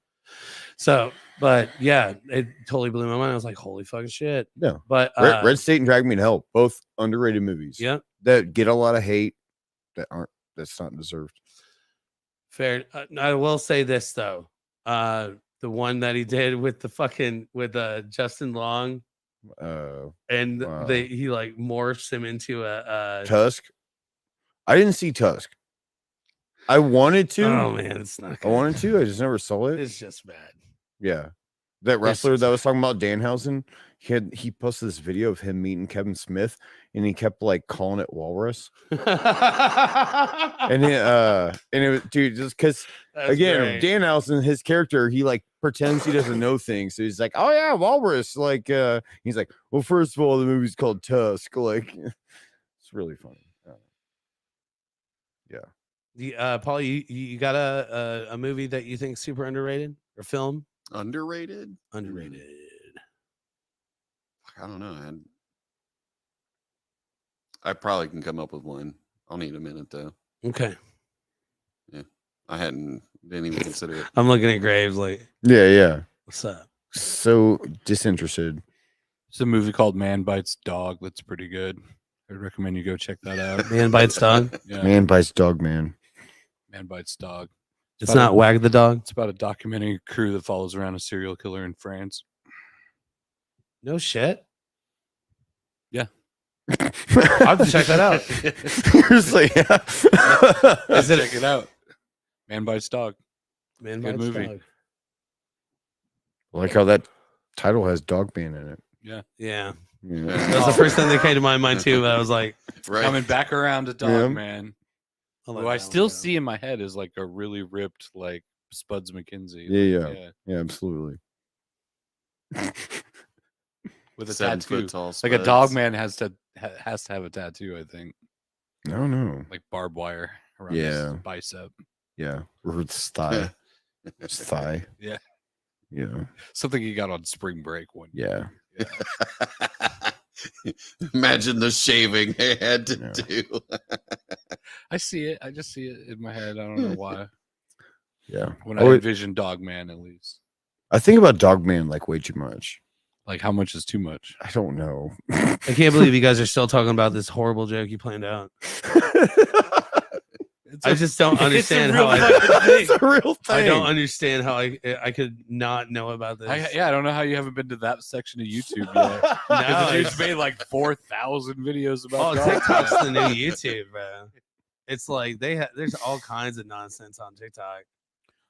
So, but yeah, it totally blew my mind. I was like, holy fucking shit. Yeah. But Red State and Drag Me to Hell, both underrated movies. Yeah. That get a lot of hate that's not deserved. Fair. I will say this though. The one that he did with the fucking with Justin Long, and he like morphs him into a Tusk. I didn't see Tusk. I wanted to. Oh man, it's not good. I wanted to. I just never saw it. It's just bad. Yeah. That wrestler that was talking about, Danhausen, he posted this video of him meeting Kevin Smith, and he kept like calling it Walrus. and it was, dude, just because again, Danhausen, his character, he like pretends he doesn't know things. So he's like, oh yeah, Walrus. Like he's like, well, first of all, the movie's called Tusk. Like it's really funny. Yeah. Paul, you got a movie that you think super underrated or film? Underrated? Underrated. I don't know. I probably can come up with one. I'll need a minute though. Okay. Yeah. Didn't even consider it. I'm looking at Graves like, yeah. What's up? So disinterested. It's a movie called Man Bites Dog. That's pretty good. I recommend you go check that out. Man Bites Dog? Yeah. Man Bites Dog, man. Man Bites Dog. It's not Wag the Dog? It's about a documentary crew that follows around a serial killer in France. No shit. Yeah. I'll have to check that out. Seriously, yeah. Check it out. Man Bites Dog. Man Good Bites movie. Dog. I like how that title has Dog Man in it. Yeah. Yeah. Yeah. That was the first thing that came to my mind too. But I was like, Right. Coming back around to Dog Yeah. Man. I'll let Who I that one still go. see in my head is like a really ripped, like Spuds McKenzie. Yeah, absolutely. With a 7 tattoo. foot tall. Like a Spuds. Dog Man has to have a tattoo, I think. No, no. Like barbed wire around Yeah. his bicep. Yeah. Or its thigh. His thigh. Yeah. Yeah. Something he got on spring break one year. Yeah. Imagine the shaving they had to Yeah. do. I see it. I just see it in my head. I don't know why. Yeah. When I Oh, envision Dog Man, at least. I think about Dog Man like way too much. Like, how much is too much? I don't know. I can't believe you guys are still talking about this horrible joke you planned out. I just don't understand how It's a real thing. I don't understand how I could not know about this. I don't know how you haven't been to that section of YouTube yet. No, Because the it's- dude's made like 4,000 videos Oh, about Dog TikTok's Man. the new YouTube, bro. It's like there's all kinds of nonsense on TikTok.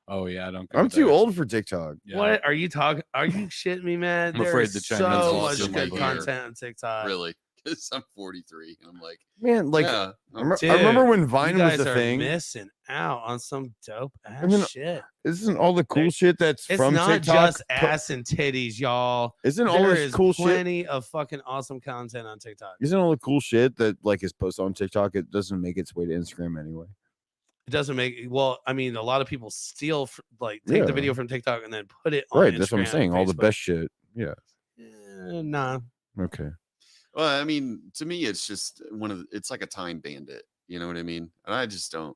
Oh, yeah. I don't. go I'm too there. old for TikTok. Yeah. What are you talking? Are you shitting me, man? I'm afraid There's the Chinese so will much steal my good beer. content on TikTok. Really? Because I'm 43 and I'm like, Man, like yeah, Dude, I remember when You Vine was guys the are thing. missing out on some dope ass mean, shit. Isn't all the cool There- shit that's It's from not TikTok? just ass and titties, y'all. Isn't all There this is cool shit? plenty of fucking awesome content on TikTok. Isn't all the cool shit that like is posted on TikTok? It doesn't make its way to Instagram anyway. It doesn't make well. I mean, a lot of people steal take the Yeah. video from TikTok and then put it on Right, that's what I'm Instagram saying. and All the Facebook. best shit. Yeah. Nah. Okay. well, I mean, to me, it's just it's like a time bandit. You know what I mean? And I just don't.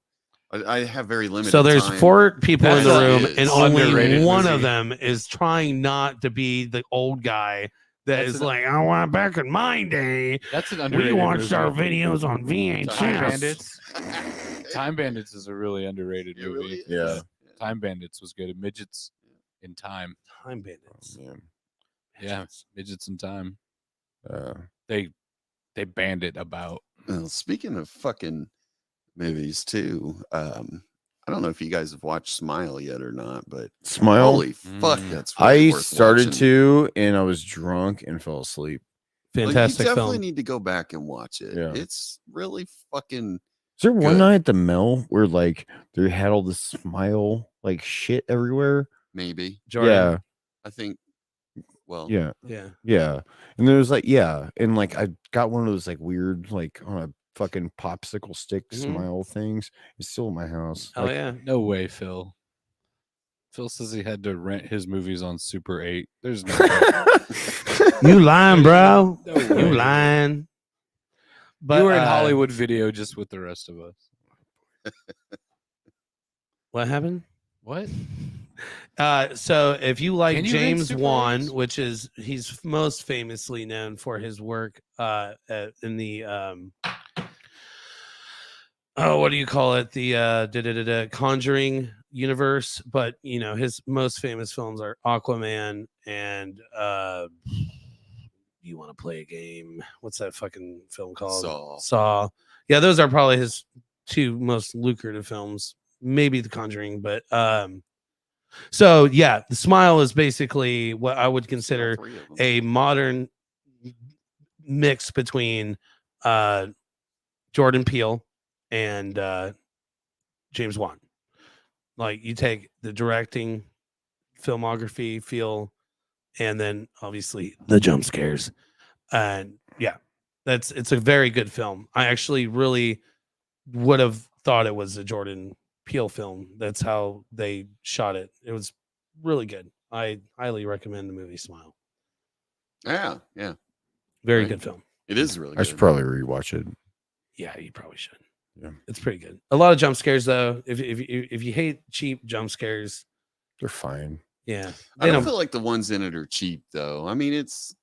I have very limited. So there's time. 4 people in the That's room, it. and only Underrated one movie. of them is trying not to be the old guy that That's is an- like, I want back in my day. That's an We underrated watched movie. our videos on Time VHS. Bandits. Time Bandits is a really underrated It movie. really is. Yeah. Time Bandits was good. Midgets in Time. Time Bandits. Oh, man. Yeah, Midgets in Time. Uh, They banned it about. Well, speaking of fucking movies too, I don't know if you guys have watched Smile yet or not, but Smile. holy fuck, Mm. that's really I worth started watching. to, and I was drunk and fell asleep. Well, Fantastic you definitely film. need to go back and watch it. Yeah. It's really fucking. Is there one Good. night at the Mel where like they had all this Smile like shit everywhere? Maybe Jordan. I think. Well, Yeah, Yeah. yeah. And there was like, yeah, and like I got one of those like weird like on a fucking popsicle stick Mhm. Smile things. It's still in my house. Oh Like, yeah. No way, Phil. Phil says he had to rent his movies on Super 8. There's no You lying, bro. No way. You lying. But you were in Hollywood Video just with the rest of us. What happened? What? So if you like Can you James Super Wan, Eggs? which is he's most famously known for his work in the what do you call it? The Conjuring universe, but his most famous films are Aquaman and you want to play a game? What's that fucking film called? Saw. Yeah, those are probably his two most lucrative films. Maybe The Conjuring, but so yeah, The Smile is basically what I would consider a modern mix between Jordan Peele and James Wan. Like you take the directing, filmography, feel, and then obviously the jump scares. And yeah, it's a very good film. I actually really would have thought it was a Jordan Peele film. That's how they shot it. It was really good. I highly recommend the movie Smile. Yeah. Very Right. good film. It is really I good. should probably rewatch it. Yeah, you probably should. Yeah. It's pretty good. A lot of jump scares though. If you hate cheap jump scares, They're fine. yeah. I don't feel like the ones in it are cheap though. I mean, it's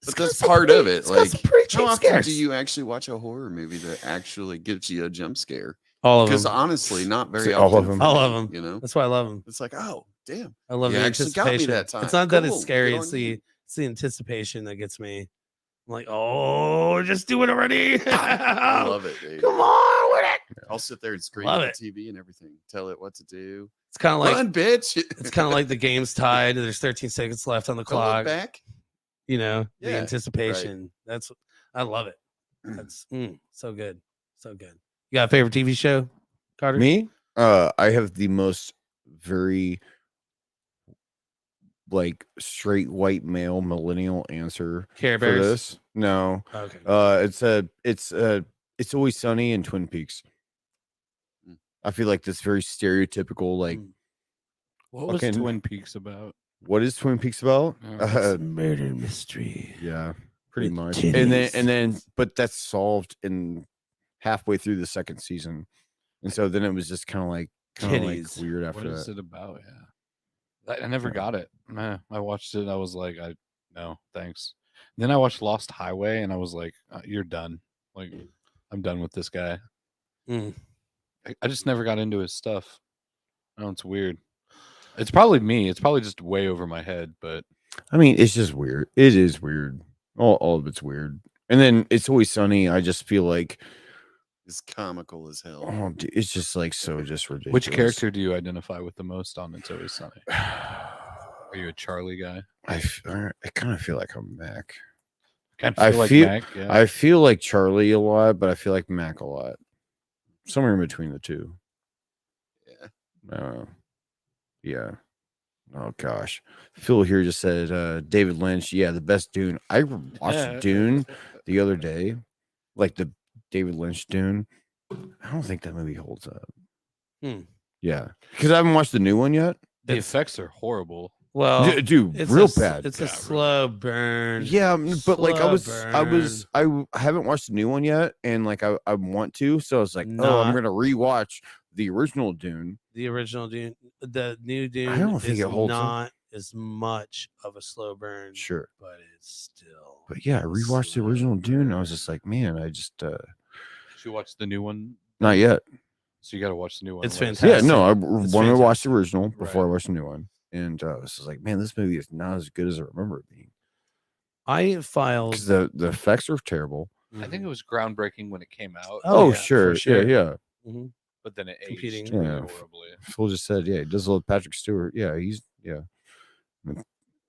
but that's part of it. Like, how often do you actually watch a horror movie that actually gives you a jump scare? All of them. Because honestly, not very All often. of them. for All me, of them. You know, That's why I love them. it's like, oh damn, I love You the actually got me anticipation. that time. It's not that Cool. it's scary. Good It's on you. the anticipation that gets me. I'm like, oh, just do it already. I love it, dude. Come on with it. I'll sit there and scream Love at the TV and everything, tell it what to do. It's kind of like Run, bitch! it's kind of like the game's tied. There's 13 seconds left on the Don't look clock. back. The Yeah, anticipation. I love it. That's so good. So good. You got a favorite TV show, Carter? Me? I have the most very like straight white male millennial answer Care for Bears. this. No. Okay. It's Always Sunny in Twin Peaks. Mm. I feel like this very stereotypical like What was fucking- Twin Peaks about? what is Twin Peaks about? It's a murder mystery. Yeah, pretty With much. titties. And then but that's solved in halfway through the second season. And so then it was just kind of like Titties. weird What after is that. it about? Yeah, I never got it. Nah, I watched it. I was like, no, thanks. Then I watched Lost Highway, and I was like, you're done. Like, I'm done with this guy. Mm. I just never got into his stuff. Oh, it's weird. It's probably me. It's probably just way over my head, but I mean, it's just weird. It is weird. All of it's weird. And then It's Always Sunny. I just feel like It's comical as hell. oh, dude, it's just like so just ridiculous. which character do you identify with the most on It's Always Sunny? Are you a Charlie guy? I kind of feel like I'm Mac. I feel like Mac, yeah. I feel like Charlie a lot, but I feel like Mac a lot. Somewhere in between the two. Yeah. Yeah. Oh gosh. Phil here just said David Lynch. Yeah, the best Dune. I watched Dune the other day, like the David Lynch Dune. I don't think that movie holds up. Yeah, because I haven't watched the new one yet. The effects are horrible. Well, Dude, it's real a, bad. It's a slow burn. Yeah, but like I Slow haven't watched the new one yet, and like I want to, so I was like, oh, I'm Not- gonna rewatch the original Dune. The original Dune, the new Dune. I don't think is it holds up. not as much of a slow burn. Sure, but it's still. but yeah, I rewatched the slow original Dune. And I burn. was just like, man, I just Did you watch the new one? not yet. So you got to watch the new one. It's What is it? fantastic. Yeah, no, I It's wanted to watch the fantastic. original before I Right. watched the new one, and I was just like, man, this movie is not as good as I remember it being. I filed. Because the effects are terrible. I think it was groundbreaking when it came out. Oh, Oh, yeah, sure, for sure. yeah. Mhm. But then it Competing. aged really Yeah. horribly. Phil just said, yeah, he does love Patrick Stewart. Yeah, he's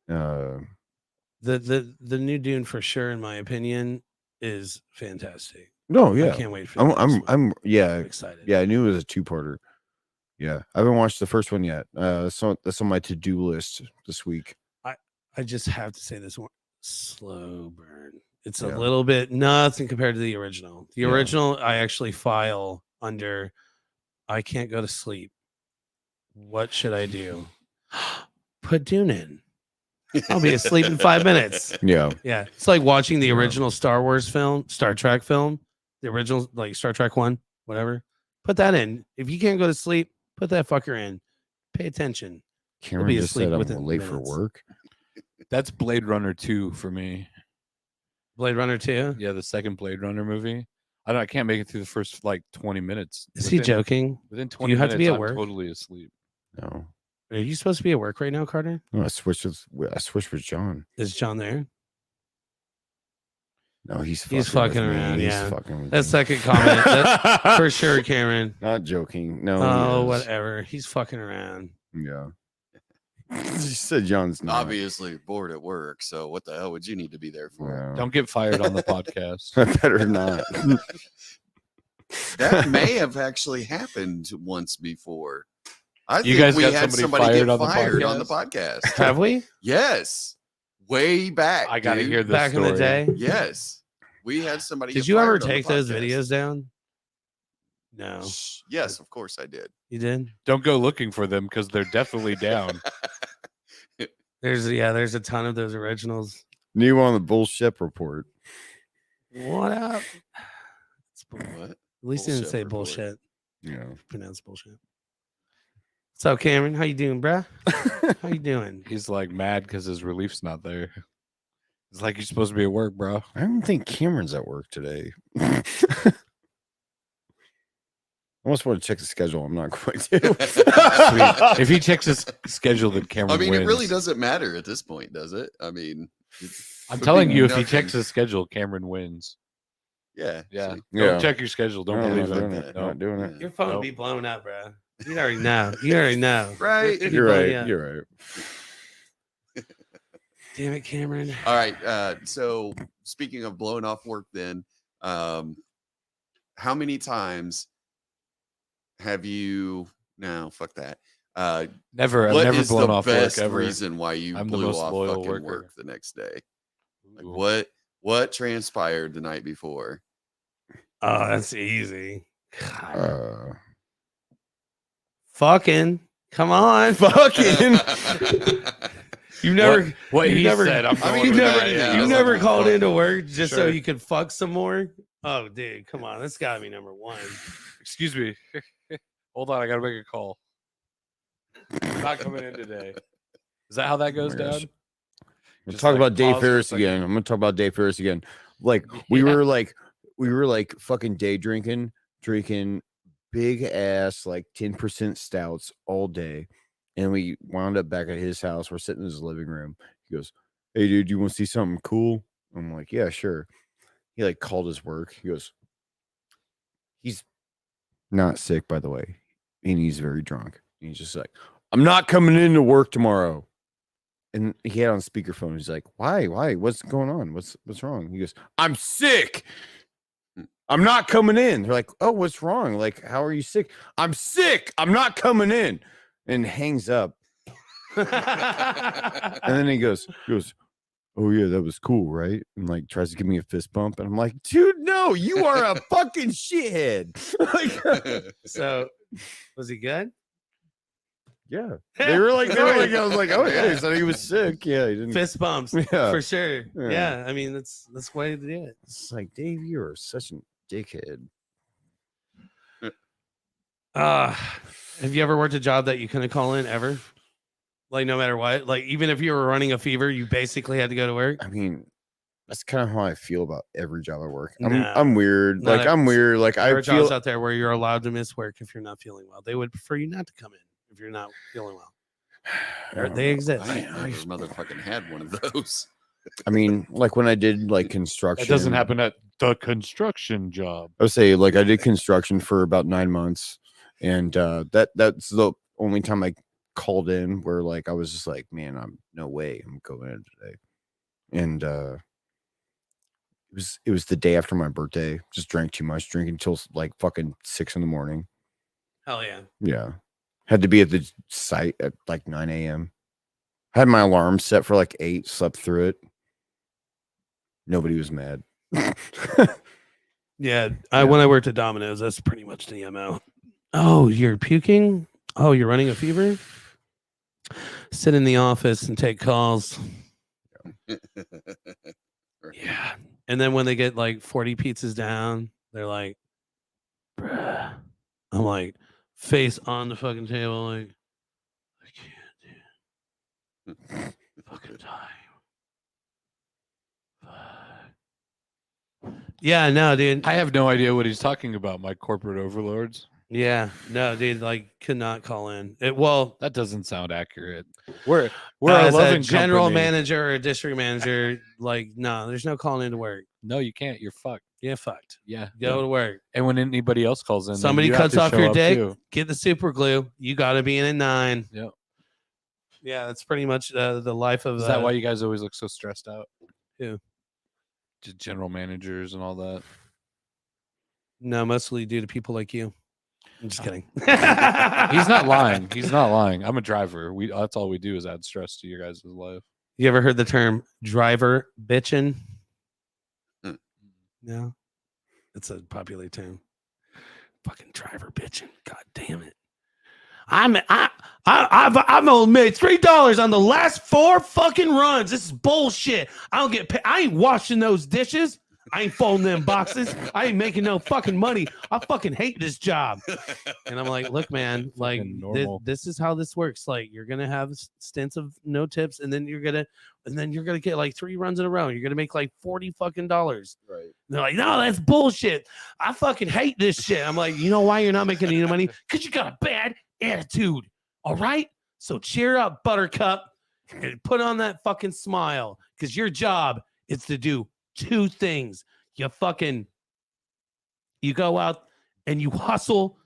The new Dune for sure, in my opinion, is fantastic. no, I yeah. can't wait for. the next one. I'm I'm excited. yeah. I knew it was a two-parter. Yeah, I haven't watched the first one yet. That's on my to-do list this week. I just have to say this one slow burn. It's Yeah. a little bit nothing compared to the original. The Yeah. original, I actually file under. I can't go to sleep. What should I do? Put Dune in. I'll be asleep in 5 minutes. Yeah, Yeah, it's like watching the Yeah. original Star Wars film, Star Trek film, the original like Star Trek 1, whatever. Put that in. If you can't go to sleep, put that fucker in. Pay attention. Cameron be just asleep said I'm within late for minutes. work. That's Blade Runner 2 for me. Blade Runner 2? Yeah, the second Blade Runner movie. I can't make it through the first like 20 minutes. Is he joking? Within 20 you have minutes, to be at I'm work? totally asleep. No, Are you supposed to be at work right now, Carter? no, I switched with John. Is John there? No, he's fucking with me. around, He's yeah. fucking with That me. second comment, that, for sure, Cameron. Not joking. No. Oh, he is. whatever. He's fucking around. Yeah. You said John's not. Obviously bored at work, so what the hell would you need to be there for? Yeah. Don't get fired on the podcast. I better not. That may have actually happened once before. I You think guys we got had somebody somebody fired get on the fired on the podcast? podcast. Have we? Yes, way back. I got to dude. hear this Back story. in the day? Yes, we had somebody. Did get you ever fired on the take those podcast. videos down? No. Yes, of course I did. You did? Don't go looking for them because they're definitely down. There's a ton of those originals. New on the bullshit report. What up? What? At least you didn't Bullshit say report. bullshit. Yeah. Pronounce bullshit. So Cameron, how you doing, bruh? How you doing? He's like mad because his relief's not there. It's like you're supposed to be at work, bro. I don't think Cameron's at work today. I almost want to check the schedule. I'm not going to. Sweet. If he checks his schedule, then Cameron I mean, wins. it really doesn't matter at this point, does it? I mean, I'm would telling be you, if he nothing. checks his schedule, Cameron wins. Yeah, Yeah. see? Yeah. Don't check your schedule. Don't No, believe not it. doing it. No. Not doing it. Yeah. Your phone Nope. would be blown up, bro. You already know. You already know. Right. It'd be You're blown right. up. You're right. Damn it, Cameron. All right. So speaking of blowing off work, then, how many times have you? No, fuck that. Never. I've What never is blown the off work best ever. reason why you I'm the blew most off loyal fucking worker. work the next day? Like Ooh. what transpired the night before? Oh, that's easy. God. Fucking. Come on. Fucking. You never. What you he never, said. I'm I going mean, you with never. that, yeah. You I never love called fucking. into work just so Sure. you could fuck some more. Oh, dude, come on. That's gotta be number one. Excuse me. Hold on. I got to make a call. I'm not coming in today. Is that how that goes my gosh. down? We'll Just talk like about Dave pause for a Ferris second. again. I'm gonna talk about Dave Ferris again. Like we were like fucking day drinking big ass like 10% stouts all day, and we wound up back at his house. We're sitting in his living room. He goes, "Hey dude, you want to see something cool?" I'm like, "Yeah, sure." He like called his work. He goes, "He's not sick, by the way, and he's very drunk." And he's just like, "I'm not coming into work tomorrow." And he had on speakerphone. He's like, "Why? What's going on? What's wrong?" He goes, "I'm sick. I'm not coming in." They're like, "Oh, what's wrong? Like, how are you sick?" "I'm sick. I'm not coming in." And hangs up. And then he goes, "Oh yeah, that was cool, right?" And like tries to give me a fist bump. And I'm like, "Dude, no, you are a fucking shithead." Like, So, was he good? yeah. They were like, I was like, "Oh yeah," he said he was sick. Yeah, he didn't. Fist bumps Yeah. for sure. Yeah. Yeah. I mean, that's the way to do it. It's like, Dave, you are such a dickhead. Have you ever worked a job that you couldn't call in ever? Like no matter what, like even if you were running a fever, you basically had to go to work. I mean, that's kind of how I feel about every job I work. Nah. I'm weird. Not Like a- I'm weird. Like There I are jobs feel. out there where you're allowed to miss work if you're not feeling well. They would prefer you not to come in if you're not feeling well. I don't They know. exist. I never motherfucking had one of those. I mean, like when I did like construction. That doesn't happen at the construction job. I would say like I did construction for about 9 months, and that's the only time I called in where like I was just like, man, I'm no way I'm going in today. And it was the day after my birthday. Just drank too much, drinking until like fucking 6 a.m. Hell yeah. Yeah, had to be at the site at like 9 a.m. Had my alarm set for like 8, slept through it. Nobody was mad. Yeah. When I worked at Domino's, that's pretty much the MO. Oh, you're puking? Oh, you're running a fever? Sit in the office and take calls. Yeah. And then when they get like 40 pizzas down, they're like, bruh. I'm like, face on the fucking table, like, Fucking time. Yeah, no, dude. I have no idea what he's talking about. My corporate overlords. Yeah, no, dude. Like, could not call in. Well, that doesn't sound accurate. We're as a loving general company. manager or a district manager. Like, no, there's no calling into work. No, you can't. You're fucked. Yeah, fucked. Yeah, go to work. And when anybody else calls in, somebody you cuts have off to your show up dick. too. Get the super glue. You got to be in at 9. Yep. Yeah, that's pretty much the life of. Is that why you guys always look so stressed out? Who? Just general managers and all that. No, mostly due to people like you. I'm just kidding. He's not lying. He's not lying. I'm a driver. That's all we do is add stress to your guys' life. You ever heard the term driver bitchin'? No, it's a popular term. Fucking driver bitching. God damn it. I've only made $3 on the last 4 fucking runs. This is bullshit. I don't get paid. I ain't washing those dishes. I ain't folding them boxes. I ain't making no fucking money. I fucking hate this job. And I'm like, look, man, like this is how this works. Like, you're gonna have stints of no tips, and then you're gonna get like 3 runs in a row. You're gonna make like $40 fucking dollars. Right. And they're like, no, that's bullshit. I fucking hate this shit. I'm like, you know why you're not making any money? Because you got a bad attitude. All right. So cheer up, Buttercup, and put on that fucking smile. Because your job is to do 2 things. You go out and you hustle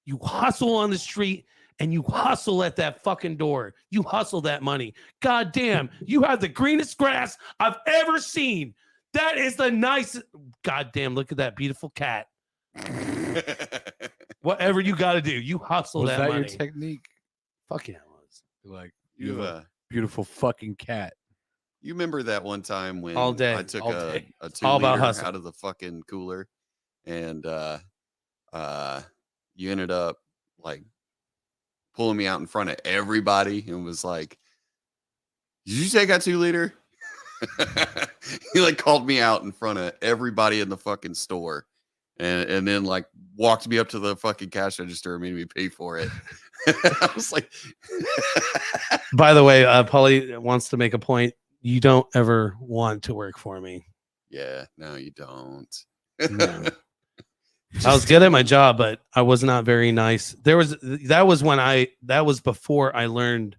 on the street, and you hustle at that fucking door. You hustle that money. God damn, you have the greenest grass I've ever seen. That is the nicest. God damn, look at that beautiful cat. Whatever you got to do, you hustle Was that that money. your technique? Fuck yeah, it was. Like, you have a beautiful fucking cat. You remember that one time when All day. I took All a day. 2 All about liter hustle. out of the fucking cooler, and you ended up like pulling me out in front of everybody and was like, "Did you say I got 2 liter?" He like called me out in front of everybody in the fucking store, and then like walked me up to the fucking cash register and made me pay for it. I was like, By the way, Paulie wants to make a point. You don't ever want to work for me. yeah, no, you don't. No. I was good at my job, but I was not very nice. That was before I learned.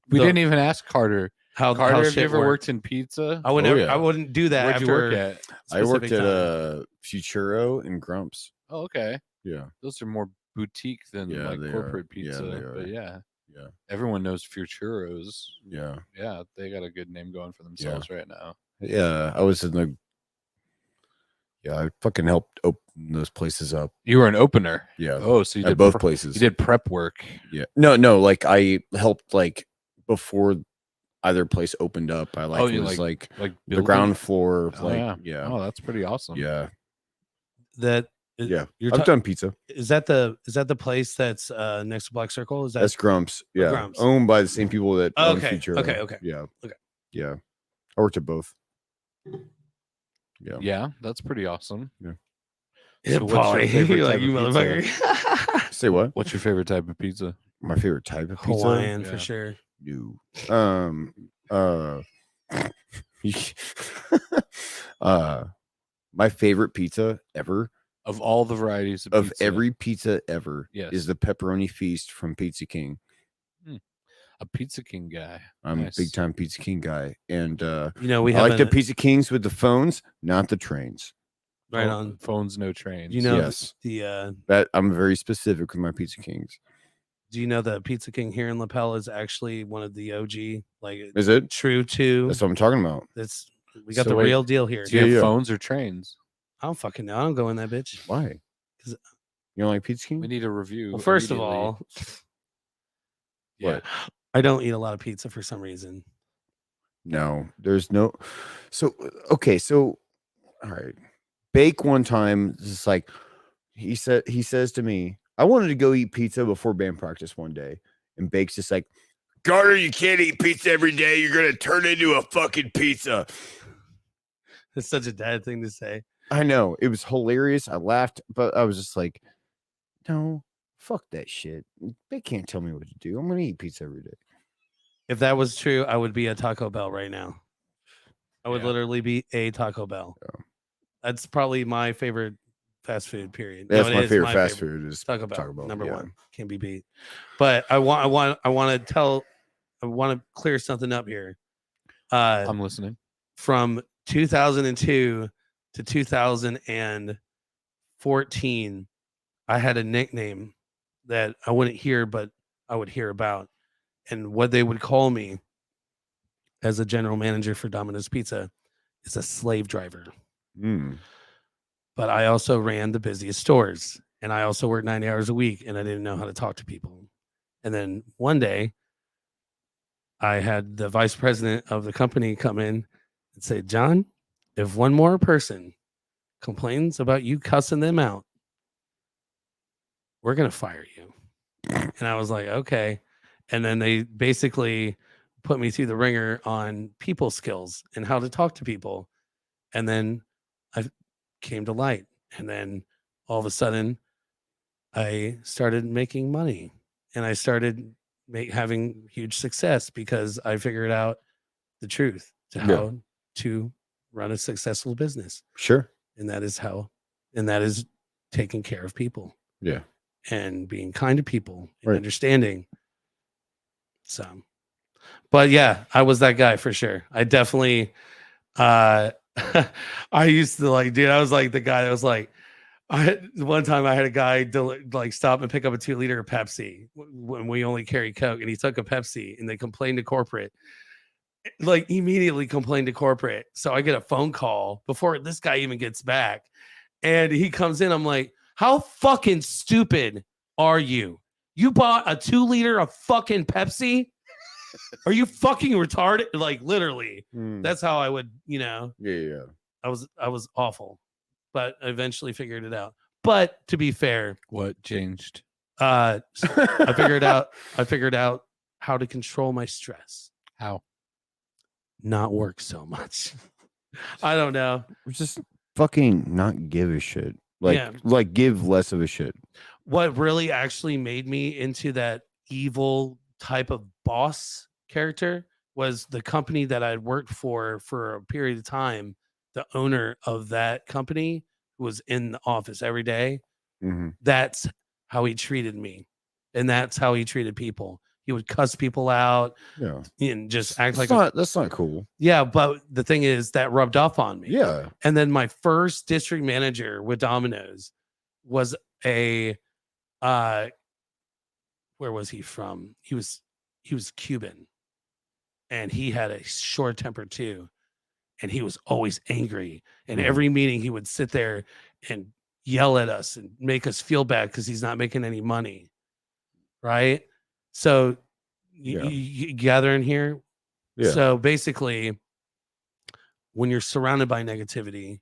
We didn't even ask Carter. Carter, Have you ever worked in pizza? I wouldn't do that. Where'd you work at? I worked at Futuro and Grumps. Oh, okay. Yeah. Those are more boutique than like corporate pizza. Yeah, they are. But yeah. Yeah. Everyone knows Futuros. Yeah. Yeah, they got a good name going for themselves right now. Yeah. I was in the. Yeah, I fucking helped open those places up. You were an opener. Yeah. Oh, so you at did both places. You did prep work. Yeah. No. Like I helped like before either place opened up. I like was like the building? ground floor. Oh, like yeah. Oh, that's pretty awesome. Yeah. You're I've done pizza. Is that the place that's next to Black Circle? Is that That's Grumps. Yeah. Grumps. Owned by the same people that own okay? Futuro. Okay. Yeah. Okay. Yeah. I worked at both. Yeah. Yeah, that's pretty awesome. Yeah. Yeah, So what's your Paulie. favorite You're like, type you of motherfucker. Say what? What's your favorite type of pizza? My favorite type of pizza? Hawaiian Yeah. for sure. No. My favorite pizza ever Of all the varieties of of pizza, every pizza ever Yes. is the pepperoni feast from Pizza King. a Pizza King guy. I'm Nice. a big time Pizza King guy, and We I have like the Pizza Kings with the phones, not the trains. right Oh, on. phones, no trains. You know Yes. the That I'm very specific with my Pizza Kings. do you know the Pizza King here in Lapel is actually one of the OG, like Is it? true to That's what I'm talking about. we got So the wait, real deal here. Do you have Yeah. phones or trains? I don't fucking know. I don't go in that bitch. Why? 'Cause- You don't like Pizza King? We need a review. Well, first of immediately. all, yeah. What? I don't eat a lot of pizza for some reason. No, there's no. So okay, so all right. Bake one time is like he says to me, I wanted to go eat pizza before band practice one day, and Bake's just like, Carter, you can't eat pizza every day. You're gonna turn into a fucking pizza. It's such a dad thing to say. I know, it was hilarious. I laughed, but I was just like, no, fuck that shit. They can't tell me what to do. I'm gonna eat pizza every day. If that was true, I would be a Taco Bell right now. I would literally be a Taco Bell. Yeah. That's probably my favorite fast food. Period. That's No, my it is favorite fast food is Taco Bell. Number yeah. one, can't be beat. But I want to clear something up here. I'm listening. From 2002 to 2014, I had a nickname that I wouldn't hear, but I would hear about. And what they would call me as a general manager for Domino's Pizza is a slave driver. But I also ran the busiest stores, and I also worked 90 hours a week, and I didn't know how to talk to people. And then one day, I had the vice president of the company come in and say, John, if one more person complains about you cussing them out, we're going to fire you. And I was like, okay. And then they basically put me through the ringer on people skills and how to talk to people. And then I came to light. And then all of a sudden, I started making money, and I started having huge success because I figured out the truth to how to run a successful business. Sure. And that is taking care of people. Yeah. And being kind to people and understanding. So, but yeah, I was that guy for sure. I definitely, I used to I was like the guy that was like, one time I had a guy stop and pick up a 2-liter of Pepsi when we only carry Coke, and he took a Pepsi, and they complained to corporate, immediately complained to corporate. So I get a phone call before this guy even gets back, and he comes in. I'm like, how fucking stupid are you? You bought a 2-liter of fucking Pepsi? Are you fucking retarded? Literally. That's how I would, Yeah. I was awful, but I eventually figured it out. But to be fair, what changed? I figured out how to control my stress. How? Not work so much. I don't know. Just fucking not give a shit. Give less of a shit. What really actually made me into that evil type of boss character was the company that I'd worked for a period of time. The owner of that company was in the office every day. That's how he treated me, and that's how he treated people. He would cuss people out, and just act that's not cool. Yeah, but the thing is that rubbed off on me. Yeah. And then my first district manager with Domino's was where was he from? He was Cuban, and he had a short temper too. And he was always angry. And every meeting he would sit there and yell at us and make us feel bad because he's not making any money. Right. So you gather in here. Yeah. So basically, when you're surrounded by negativity,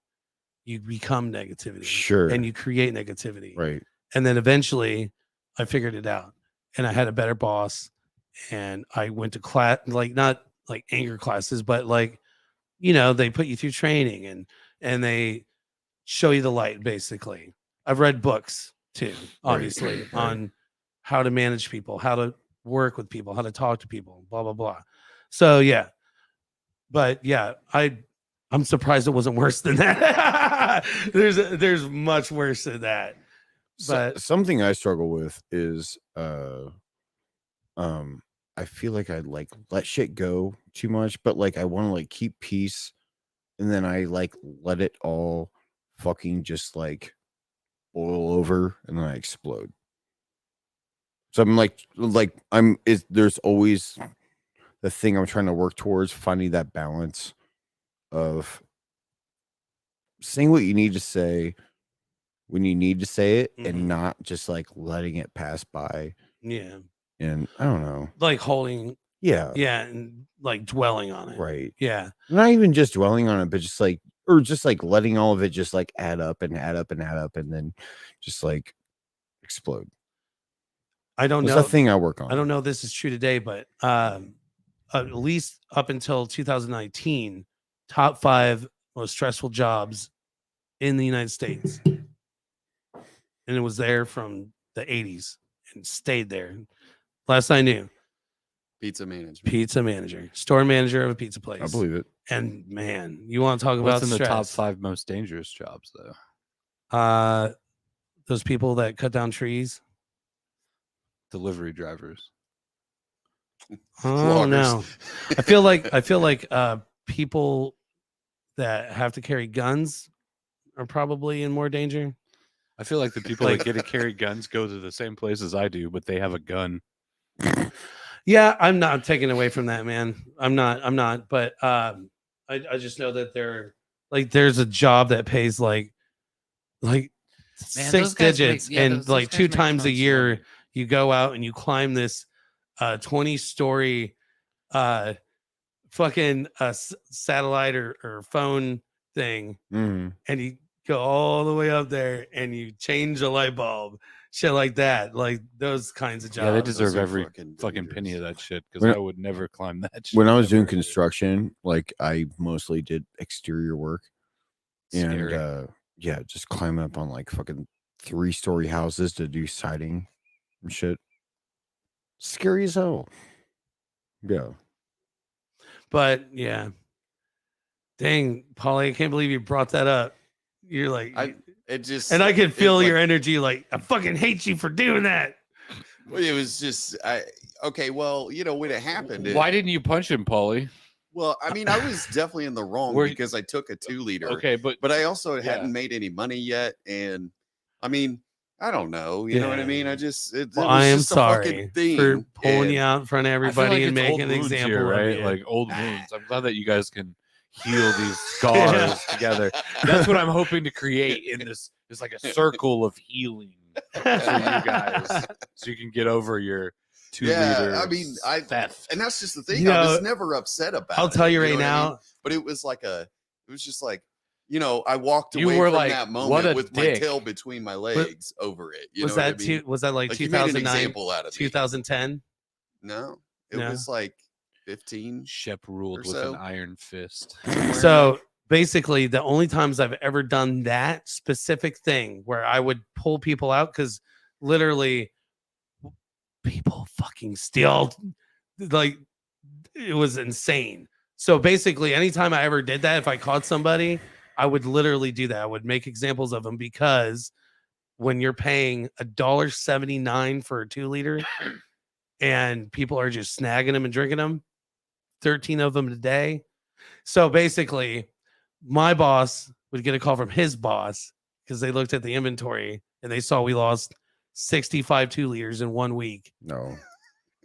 you become negativity. Sure. And you create negativity. Right. And then eventually I figured it out, and I had a better boss, and I went to class, not like anger classes, but they put you through training and they show you the light. Basically, I've read books too, obviously, on how to manage people, how to work with people, how to talk to people, blah, blah, blah. So yeah, but yeah, I'm surprised it wasn't worse than that. There's much worse than that. But something I struggle with is I feel like I let shit go too much, but I want to keep peace, and then I let it all fucking just boil over, and then I explode. So I'm there's always the thing I'm trying to work towards, finding that balance of saying what you need to say when you need to say it, and not just letting it pass by. Yeah. And I don't know, holding. Yeah. And dwelling on it. Right. Yeah. Not even just dwelling on it, but just or just letting all of it just add up and add up and add up, and then just explode. I don't know. That's the thing I work on. I don't know if this is true today, but at least up until 2019, top 5 most stressful jobs in the United States. And it was there from the 80s and stayed there. Last I knew. Pizza management. Pizza manager, store manager of a pizza place. I believe it. And man, you want to talk What's about in the top stress. 5 most dangerous jobs, though? Those people that cut down trees. Delivery drivers. Oh no, I feel like people that have to carry guns are probably in more danger. I feel like the people that get to carry guns go to the same place as I do, but they have a gun. Yeah, I'm not taking away from that, man. I'm not. But I just know that there's a job that pays like Man, 6 those guys digits, make- yeah, and those like guys 2 make times a tons of year money. you go out and you climb this 20-story fucking satellite or phone thing, Mm-hmm. and you go all the way up there and you change a light bulb, shit like that, like those kinds of jobs. Yeah, they Those deserve are every fucking fucking penny dangerous. of that shit because When- I would never climb that shit. When I was doing ever. construction, like I mostly did exterior work, Scary. and yeah, just climbing up on like fucking 3-story houses to do siding and shit. Scary as hell. Yeah. But yeah, dang, Polly, I can't believe you brought that up. You're like, It just and I can it, feel like, your energy. Like, I fucking hate you for doing that. Well, it was just okay. Well, when it happened, Why didn't you punch him, Paulie? Well, I mean, I was definitely in the wrong Were- because I took a 2-liter. Okay, but But I also Yeah. hadn't made any money yet, and I mean, I don't know. You know what I mean? Yeah. I just it Well, was I am just a fucking sorry thing, for pulling and- you out in front of I feel everybody like and it's making old an wounds example here, of right? you. Like old wounds. I'm glad that you guys can heal these scars together. That's what I'm hoping to create in this. It's like a circle of healing for you guys, so you can get over your 2-liter. I mean, theft. and that's just the thing. You I was know, never upset about. I'll tell you know right what I mean? now. But it was just like, I walked You away were from like, that what moment a with dick. my tail between my legs over it. You Was know that what I mean? was that like You made an 2009, example out of me. 2010? No, it No. was like 15. Shep ruled or with so. an iron fist. So basically, the only times I've ever done that specific thing where I would pull people out, because literally people fucking steal, like it was insane. So basically, anytime I ever did that, if I caught somebody, I would literally do that. I would make examples of them, because when you're paying $1.79 for a 2-liter and people are just snagging them and drinking them, 13 of them a day. So basically, my boss would get a call from his boss because they looked at the inventory and they saw we lost 65 2-liters in 1 week. No.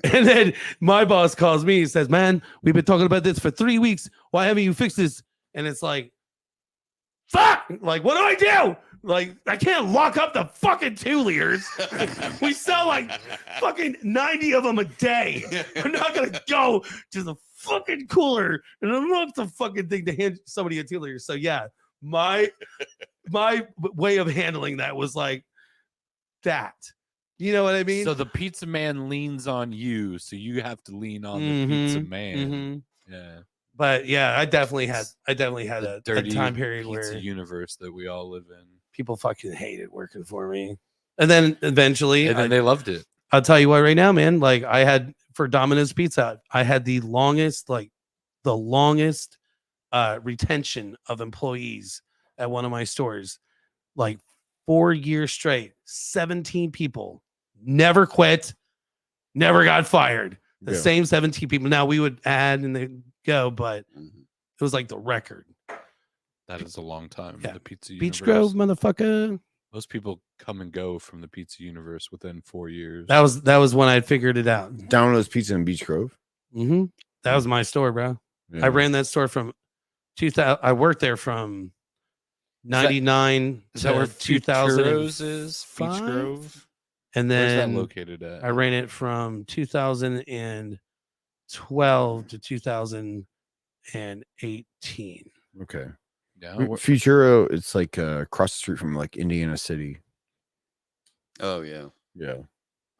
And then my boss calls me and says, "Man, we've been talking about this for 3 weeks. Why haven't you fixed this?" And it's like, fuck, like, what do I do? Like, I can't lock up the fucking 2-liters. We sell like fucking 90 of them a day. I'm not going to go to the fucking cooler and unlock the fucking thing to hand somebody a 2-liter. So yeah, my way of handling that was like that. You know what I mean? So the pizza man leans on you, so you have to lean on the pizza man. Yeah. But yeah, I definitely had The a dirty time period pizza where universe that we all live in. people fucking hated working for me. And then eventually, And then they loved it. I'll tell you what right now, man, like I had for Domino's Pizza, I had the longest retention of employees at one of my stores, like 4 years straight, 17 people, never quit, never got fired. The Yeah. same 17 people. Now we would add and they go, but Mhm. it was like the record. That is a long time. Yeah. In the pizza Beach universe. Grove, motherfucker. Most people come and go from the pizza universe within 4 years. That was when I figured it out. Domino's Pizza in Beach Grove. Mm-hmm. That was my store, bro. Yeah. I ran that store from 2000. I worked there from 99 Is that where to 2000, Futuros is? Beach five? Grove? and Where's that then located at? I ran it from 2012 to 2018. Okay. Yeah, Futuro, it's like across the street from like Indiana City. Oh yeah. Yeah.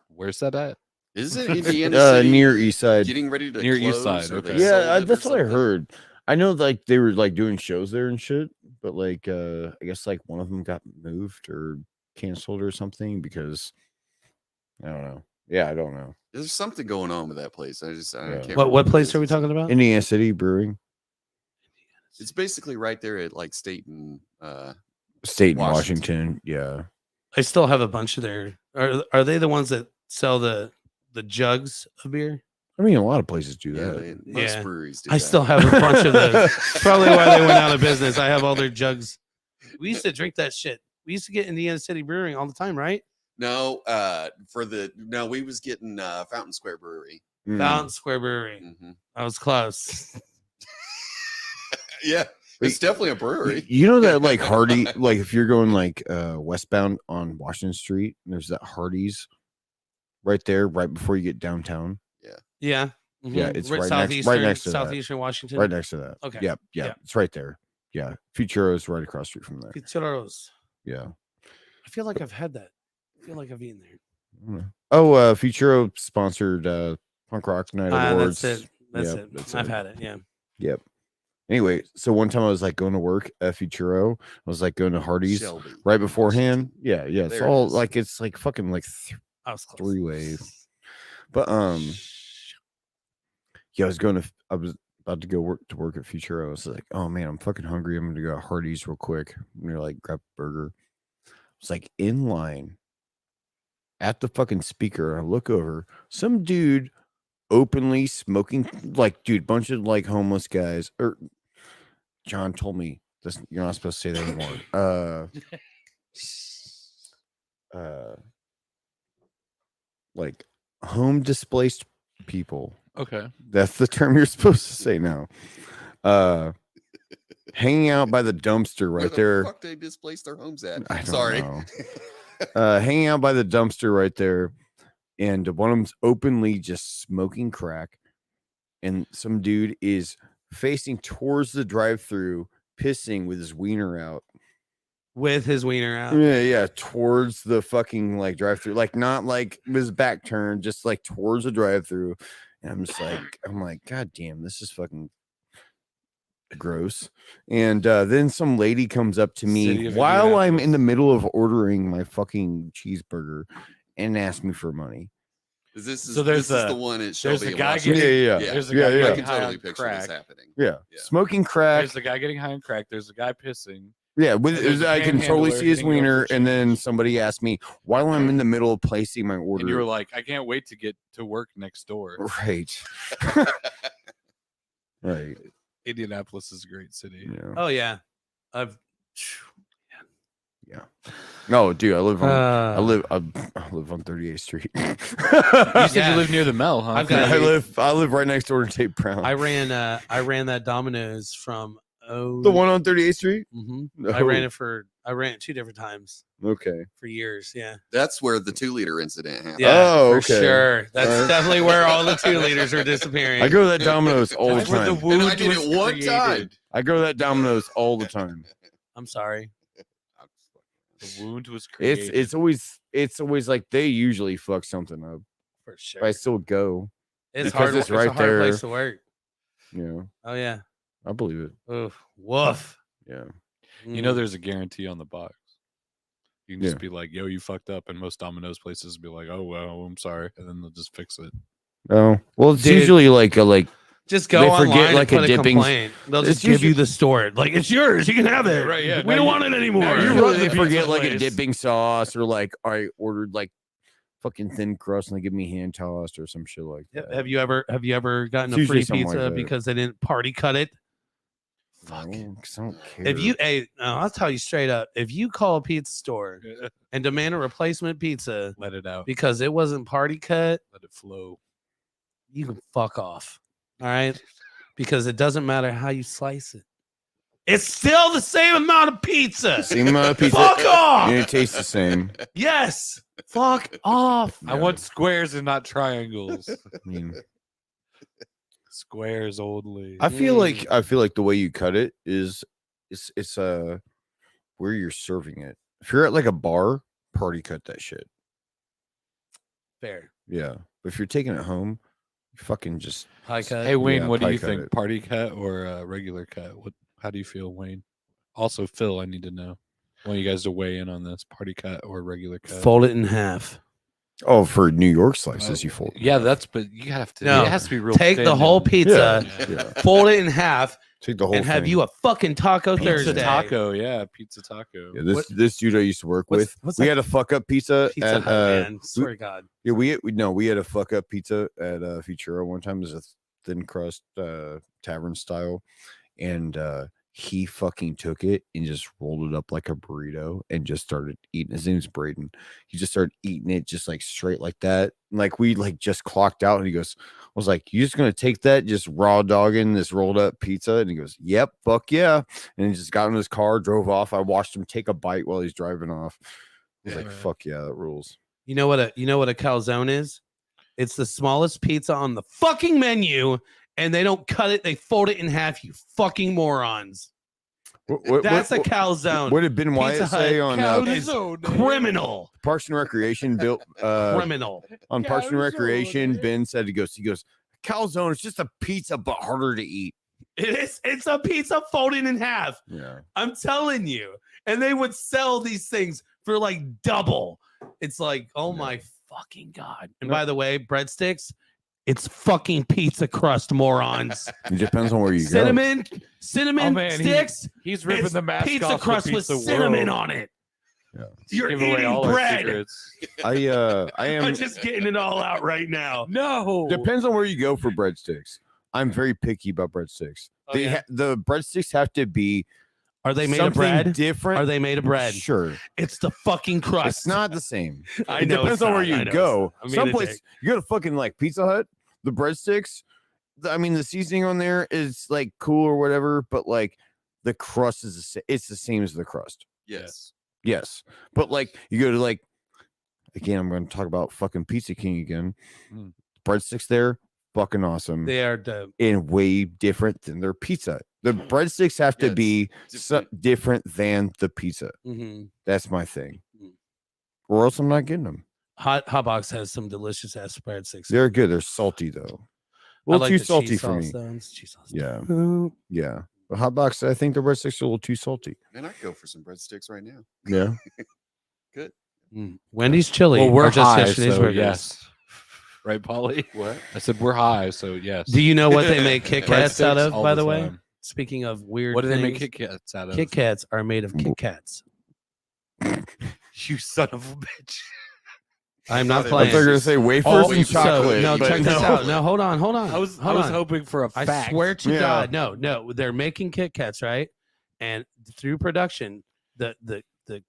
where's that at? Is it Indiana City Near East Side. getting ready to Near East close, Side, or okay. they sold Yeah, it or that's what I something? heard. I know like they were like doing shows there and shit, but like I guess like one of them got moved or canceled or something because I don't know. Yeah, I don't know. There's something going on with that place. I can't. What place are we talking about? Indiana City Brewing, It's basically right there at like Seaton. State in Washington. Washington. Yeah. I still have a bunch of their. Are they the ones that sell the jugs of beer? I mean, a lot of places do Yeah, that. most breweries do. I that. still have a bunch of those. Probably why they went out of business. I have all their jugs. We used to drink that shit. We used to get Indiana City Brewing all the time, right? No, we was getting Fountain Square Brewery. Mm. Fountain Square Brewery. Mm-hmm. I was close. Yeah, it's definitely a brewery. You know that like Hardy, like if you're going like westbound on Washington Street, there's that Hardy's right there, right before you get downtown. Yeah. Mhm. Yeah, it's right southeastern, next to that. southeastern Washington. Right next to that. Okay. Yep. Yeah, Yeah. it's right there. Yeah. Futuro's right across the street from there. Futuros. Yeah. I feel like I've had that. I feel like I've eaten there. Oh, Futuro sponsored Punk Rock Night Awards. That's it. That's Yep, it. that's I've it. had it. Yeah. Yep. Anyway, so one time I was like going to work at Futuro. I was like going to Hardy's Shelby, right beforehand. Yeah. Yeah. It's There it all is. like, it's like fucking like I was close. three-way. But yeah, I was about to go work at Futuro. I was like, oh man, I'm fucking hungry. I'm gonna go to Hardee's real quick. I'm gonna like grab a burger. It's like in line at the fucking speaker. I look over, some dude openly smoking, like, dude, bunch of like homeless guys. Or John told me this, you're not supposed to say that anymore. Like home displaced people. Okay. That's the term you're supposed to say now. Hanging out by the dumpster Where right the there. fuck they displaced their homes at? I don't Sorry. know. Hanging out by the dumpster right there. And one of them's openly just smoking crack. And some dude is facing towards the drive-through, pissing with his wiener out. With his wiener out. Yeah, towards the fucking like drive-through. Like not like with his back turned, just like towards the drive-through. And I'm like, God damn, this is fucking gross. And then some lady comes up to me while I'm in the middle of ordering my fucking cheeseburger and asks me for money. This is the one at Shelby. There's a guy Washington. getting Yeah. There's a guy I getting can high totally on picture crack. this happening. Yeah. Yeah. Smoking crack. There's the guy getting high on crack. There's the guy pissing. Yeah, And there's a I can totally panhandler see his getting up wiener. for And then somebody asked me while I'm in the middle of placing my order. And you were like, I can't wait to get to work next door. Right. Right. Indianapolis is a great city. Yeah. Oh yeah. I've No, dude, I live on uh, I live on 38th Street. You said Yeah. you live near the Mel, huh? I've got- I live right next door to Tate Brown. I ran that Domino's from the one on 38th Street? Mhm. No. I ran it 2 different times Okay. for years. Yeah. That's where the 2-liter incident happened. Yeah. Oh, for okay. sure. That's Alright. definitely where all the 2 liters are disappearing. I go to that Domino's all the That's where the time. wound And I did was it one created. time. I go to that Domino's all the time. I'm sorry. The wound was created. It's always like they usually fuck something up. For sure. But I still go. It's because hard. it's It's a right hard there. place to work. You know, Oh yeah. I believe it. Oof. Woof. Yeah. You know, Mm. there's a guarantee on the box. You can just be like, "Yo, you fucked up," and most Domino's places be like, "Oh well, I'm sorry," and then they'll just fix it. Oh well, it's Dude. usually like a Just go they online forget, and like, a put a dipping- complaint. They'll just It's give you usually- the store. Like it's yours. You can have it. Right, yeah. We Now don't you- want it anymore. now you're usually running they the forget pizza like a place. dipping sauce or like I ordered like fucking thin crust and they give me hand tossed or some shit like that. Have you ever gotten It's a usually free something like pizza that. because they didn't party cut it? Fuck. No, 'cause I don't care. If you, I'll tell you straight up. If you call a pizza store and demand a replacement pizza Let it out. because it wasn't party cut, Let it flow. you can fuck off. All right, because it doesn't matter how you slice it. It's still the same amount of pizza. same amount of pizza, Fuck off. and it tastes the same. Yes. Fuck off. I want squares and not triangles. I mean, Squares only. I feel like the way you cut it is it's where you're serving it. If you're at like a bar, party cut that shit. Fair. Yeah. But if you're taking it home, you fucking just High cut. Hey Wayne, Yeah, what do pie you cut think? it. Party cut or regular cut? How do you feel, Wayne? Also, Phil, I need to know. I want you guys to weigh in on this: party cut or regular cut? Fold it in half. Oh, for New York slices, you fold. Yeah, but you have to. No, it has to be real. Take thin the whole and- pizza, Yeah. fold it in half, Take the whole and have thing. you a fucking taco Pizza Thursday. taco, yeah, pizza taco. Yeah, What- this dude I used to work what's- with, what's we that? had a fuck up pizza, Pizza at Hut, man. Swear to God. yeah, we had a fuck up pizza at Futura one time. It was a thin crust tavern style, and he fucking took it and just rolled it up like a burrito and just started eating. His name's Braden. He just started eating it just like straight like that. Like we like just clocked out, and he goes, I was like, you just gonna take that, just raw dogging this rolled up pizza? And he goes, yep, fuck yeah. And he just got in his car, drove off. I watched him take a bite while he's driving off. I was like, fuck yeah, that rules. You know what a calzone is? It's the smallest pizza on the fucking menu, and they don't cut it. They fold it in half. You fucking morons. That's a calzone. What did Ben Wyatt Pizza say Hut on is criminal. Parks and Recreation? Built Criminal. on Parks and Calzone, Recreation. man. Ben said he goes, calzone is just a pizza but harder to eat. It is. It's a pizza folded in half. Yeah, I'm telling you. And they would sell these things for like double. It's like, oh my fucking God. And by the way, breadsticks, it's fucking pizza crust, morons. it depends on where you go. cinnamon Oh, man, sticks. He's ripping It's the mask pizza off the crust with pizza cinnamon world. on it. Yeah. You're Give away eating all our bread. secrets. I am. I'm just getting it all out right now. No. Depends on where you go for breadsticks. I'm very picky about breadsticks. Oh, yeah? The breadsticks have to be Are they made of something bread? different. Are they made of bread? Sure, It's the fucking crust. it's not the same. I It know depends it's on where not. I you know go. it's not. I'm being a Someplace dick. you go to fucking like Pizza Hut. The breadsticks, I mean, the seasoning on there is like cool or whatever, but like the crust is it's the same as the crust. Yes. Yes, but like you go to like again, I'm going to talk about fucking Pizza King again. Mm. Breadsticks there, fucking awesome, They are dope. and way different than their pizza. The breadsticks have to Yes, be different. different than the pizza. Mm-hmm. That's my thing, Mm. or else I'm not getting them. Hot Box has some delicious ass breadsticks. They're good. They're salty though. A I little like too the salty cheese for sauce, me. though. It's cheese sauce. Yeah, Ooh. yeah. But Hot Box, I think the breadsticks are a little too salty. Man, I'd go for some breadsticks right now. Yeah. Mm. Wendy's chili. Well, we're or just high, yesterday's so burgers? yes. Right, Polly? What? I said we're high, so yes. Do you know what they make Kit Kats out Breadsticks of? all By the way, time. speaking of weird, What do they make things, Kit Kats out of? Kit Kats are made of Kit Kats. You son of a bitch. I'm not I I thought thought you were playing. gonna say wafers Oh, and so, chocolate. no, but check this no. out. No, hold on. I was Hold on. hoping for a fact. I swear to Yeah. God, no, they're making Kit Kats, right? And through production, the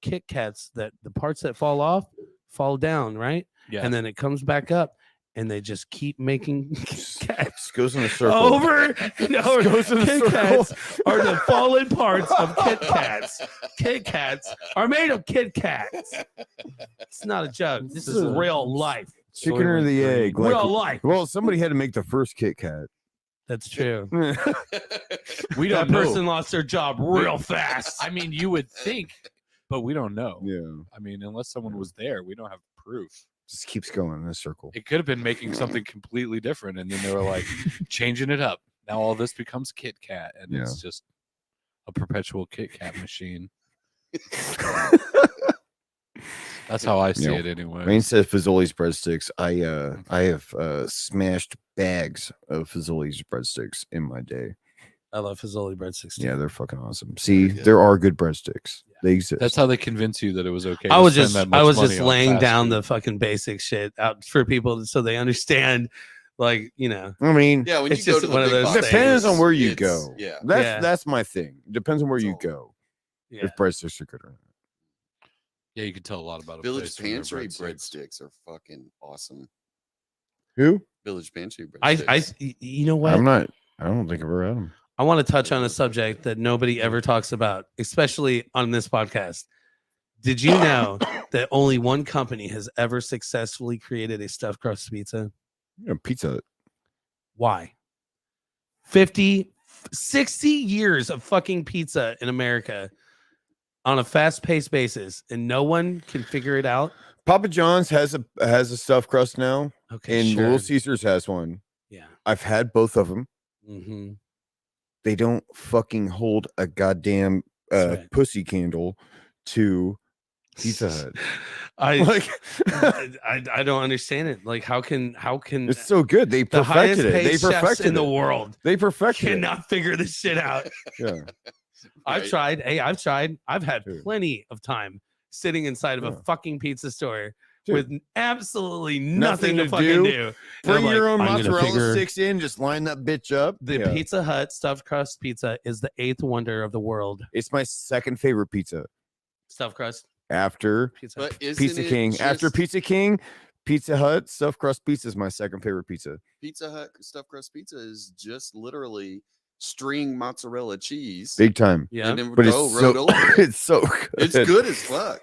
Kit Kats, that the parts that fall down, right? Yeah. And then it comes back up, and they just keep making Kit Kats Goes in a circle. over and over. Goes in a Kit circle. Kats are the fallen parts of Kit Kats. Kit Kats are made of Kit Kats. It's not a joke. This is real life. Chicken or the egg? Like, Real life. well, somebody had to make the first Kit Kat. That's true. We That don't know. person lost their job real fast. I mean, you would think, but we don't know. Yeah, I mean, unless someone was there, we don't have proof. just keeps going in a circle. It could have been making something completely different, and then they were like changing it up. Now all this becomes Kit Kat, and it's just a perpetual Kit Kat machine. That's how I see Yeah. it anyway. Rain said Fazoli's breadsticks. I have smashed bags of Fazoli's breadsticks in my day. I love Fazoli breadsticks. too. Yeah, they're fucking awesome. See, good. there are good breadsticks. They exist. That's how they convince you that it was okay. I to was spend just that much I was money just on laying fast down food. the fucking basic shit out for people so they understand, like, you know. I mean, Yeah, when It's you go just to the one of big those box depends stores, on where you it's- go. Yeah. That's my thing. Depends on where That's you all. go. Yeah. If breadsticks are good or not. Yeah, you can tell a lot about a Village place from their Pantry breadsticks. breadsticks are fucking awesome. Who? Village Pantry I breadsticks. you know what? I don't think I've ever had them. I want to touch on a subject that nobody ever talks about, especially on this podcast. Did you know that only one company has ever successfully created a stuffed crust pizza? Pizza. Why? 60 years of fucking pizza in America on a fast-paced basis, and no one can figure it out. Papa John's has a stuffed crust now, Okay, and sure. Little Caesars has one. Yeah. I've had both of them. Mm-hmm. They don't fucking hold a goddamn That's right. pussy candle to Pizza Hut. Like, I don't understand it. Like, how can it's so good. They the highest perfected it. paid They chefs perfected in the it. world They perfected it. cannot figure this shit out? Yeah. I've tried. Hey, I've tried. I've had Dude. plenty of time sitting inside of a Yeah. fucking pizza store Dude. with absolutely Nothing nothing to to fucking do. do. And Bring I'm your like, own I'm gonna mozzarella figure- sticks in. Just line that bitch up. The Yeah. Pizza Hut stuffed crust pizza is the 8th wonder of the world. It's my second favorite pizza Stuffed crust after pizza. But isn't Pizza it King. After just Pizza King, Pizza Hut stuffed crust pizza is my second favorite pizza. Pizza Hut stuffed crust pizza is just literally string mozzarella cheese. Big time. Yeah. And then But go it's road so over it. it's so good. It's good as fuck.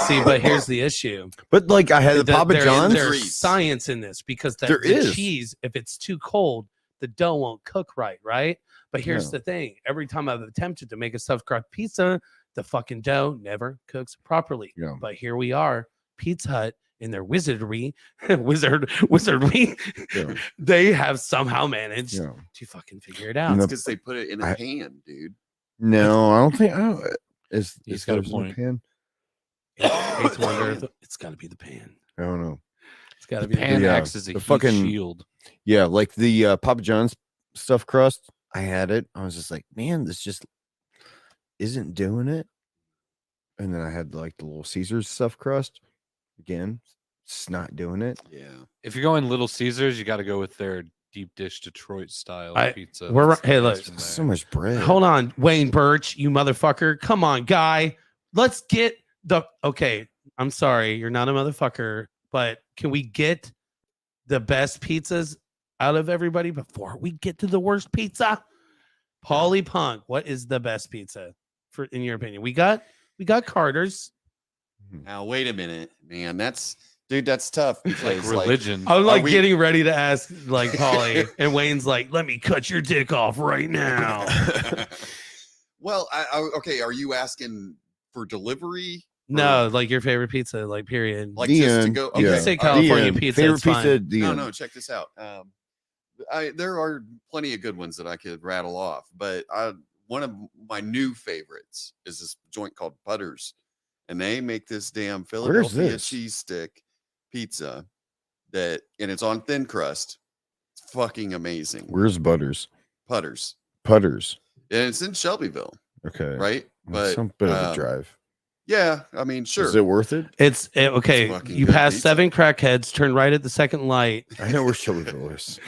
See, but here's the issue. But like I had the Papa John's. There's Grease. science in this because There the is. cheese, if it's too cold, the dough won't cook right? But here's Yeah. the thing. Every time I've attempted to make a stuffed crust pizza, the fucking dough never cooks properly. Yeah. But here we are, Pizza Hut in their wizardry, wizardry, Yeah. they have somehow managed Yeah. to fucking figure it out. No. It's because they put it in a I- pan, dude. No, I don't think. I don't, is He's is got a those in the point. pan? Eighth wonder of it's got to be the pan. I don't know. It's got to The be pan Yeah, acts as a the heat fucking- shield. Yeah, like the Papa John's stuffed crust. I had it. I was just like, man, this just isn't doing it. And then I had like the little Caesars stuffed crust. Again, it's not doing it. Yeah. If you're going Little Caesars, you got to go with their deep dish Detroit style pizza. we're- That's the hey, best look, from It's there. so much bread. Hold on, Wayne Birch, you motherfucker. Come on, guy. Let's get the okay. I'm sorry, you're not a motherfucker, but can we get the best pizzas out of everybody before we get to the worst pizza? Paulie Punk, what is the best pizza for in your opinion? We got Carter's. Now wait a minute, man. That's tough Like because religion. I'm like we- getting ready to ask like Paulie, and Wayne's like, "Let me cut your dick off right now." well, okay. Are you asking for delivery? No, like your favorite pizza, like period. Like The just to end. go? You can okay, say all right. California The pizza, Favorite it's fine. pizza. The No, end. no. Check this out. There are plenty of good ones that I could rattle off, but one of my new favorites is this joint called Butters, and they make this damn Philadelphia this? cheese stick pizza and it's on thin crust. It's fucking amazing. Where's Butters? Putters, Putters. and it's in Shelbyville, Okay. right? That's some bit of a um, drive. Yeah, I mean, sure. Is it worth it? Okay. fucking You good pass pizza. 7 crackheads, turn right at the second light. I know where Shelbyville is.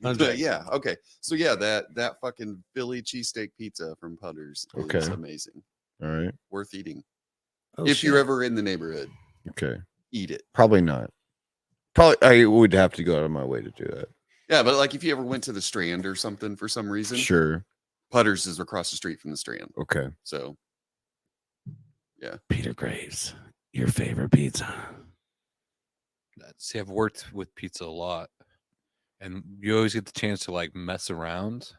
But yeah, okay. So yeah, that fucking Philly cheesesteak pizza from Putters is Okay. amazing. All right. Worth eating. Oh, if you're shit. ever in the neighborhood, Okay. eat it. Probably not. Probably I would have to go out of my way to do that. Yeah, but like if you ever went to the Strand or something for some reason, Sure. Putters is across the street from the Strand. Okay. So Peter Graves, your favorite pizza. See, I've worked with pizza a lot, and you always get the chance to like mess around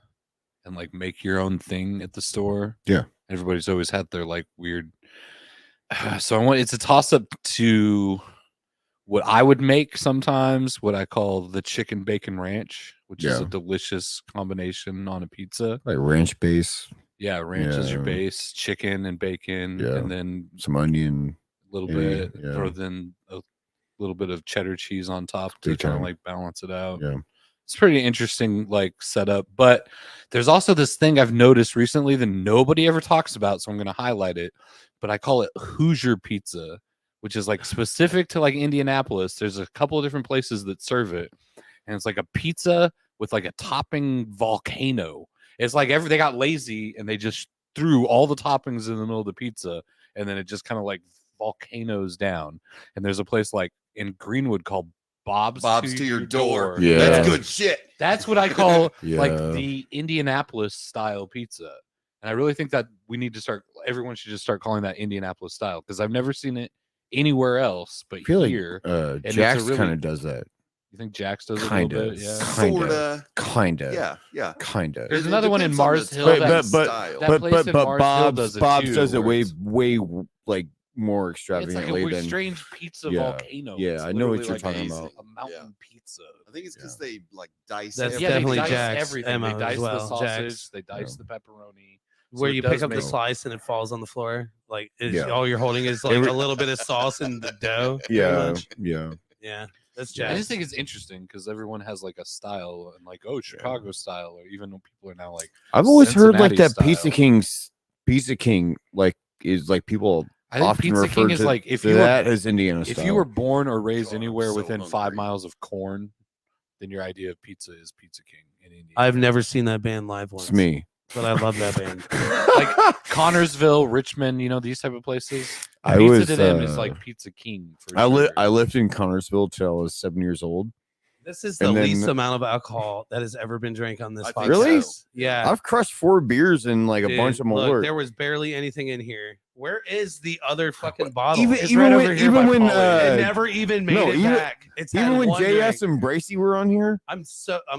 and like make your own thing at the store. Yeah. Everybody's always had their like weird. So it's a toss up to what I would make sometimes, what I call the chicken bacon ranch, which is Yeah. a delicious combination on a pizza. Like ranch base, Yeah, ranch is your Yeah. base, chicken and bacon, Yeah. and then some onion. a little Yeah, bit, yeah. throw then a little bit of cheddar cheese on top to Big kind of time. like balance it out. Yeah. It's pretty interesting like setup, but there's also this thing I've noticed recently that nobody ever talks about, so I'm going to highlight it, but I call it Hoosier pizza, which is like specific to like Indianapolis. There's a couple of different places that serve it, and it's like a pizza with like a topping volcano. It's like they got lazy and they just threw all the toppings in the middle of the pizza, and then it just kind of like volcanoes down. And there's a place like in Greenwood called Bob's to your door. Yeah. That's good shit. That's what I call like Yeah. the Indianapolis style pizza. And I really think that we need to everyone should just start calling that Indianapolis style, because I've never seen it anywhere else but I feel here. like it's a Jax really- kind of does that. You think Jax does it a Kinda. little bit? Yeah. Kinda. Sorta. Kinda. Yeah. Kinda. There's It another one in depends on the Mars Hill. type But- of but- style. that place in Mars Hill does it Bob's too, does it where way it's- like more It's like a extravagantly weird, than strange pizza Yeah. volcano. Yeah, It's I know what literally you're like talking amazing. about. a mountain pizza. I think it's because they like dice. That's everything. Yeah, definitely they dice Jack's everything. MO They as dice well, the sausage, Jack's. they dice Yeah. the pepperoni. Where it you does pick up the make- slice and it falls on the floor, Like, is Yeah. all you're holding is like a little bit of sauce in the dough. pretty much? Yeah. That's I jazz. just think it's interesting because everyone has like a style and like, oh, Chicago style, or even though people are now like, I've always heard like Cincinnati that style. Pizza King like is like people I think often Pizza refer King is to like if to you that were as Indiana if style. you were born or raised God, I'm anywhere so within 5 hungry. miles of corn, then your idea of pizza is Pizza King in Indiana. I've never seen that band live once. It's me. But I love that band. like Connorsville, Richmond, these type of places. I Pizza was to them is like Pizza King. For I sure. I lived in Connorsville till I was 7 years old. This is the And then- least amount of alcohol that has ever been drank on this I podcast. think Really? so. Yeah. I've crushed 4 beers and like a Dude, bunch of them look, work. there was barely anything in here. Where is the other fucking bottle? Even- It's even right when- over here even by when, Polly. uh, it never even made no, it even- back. It's Even had when one JS drink. and Bracy were on here. I'm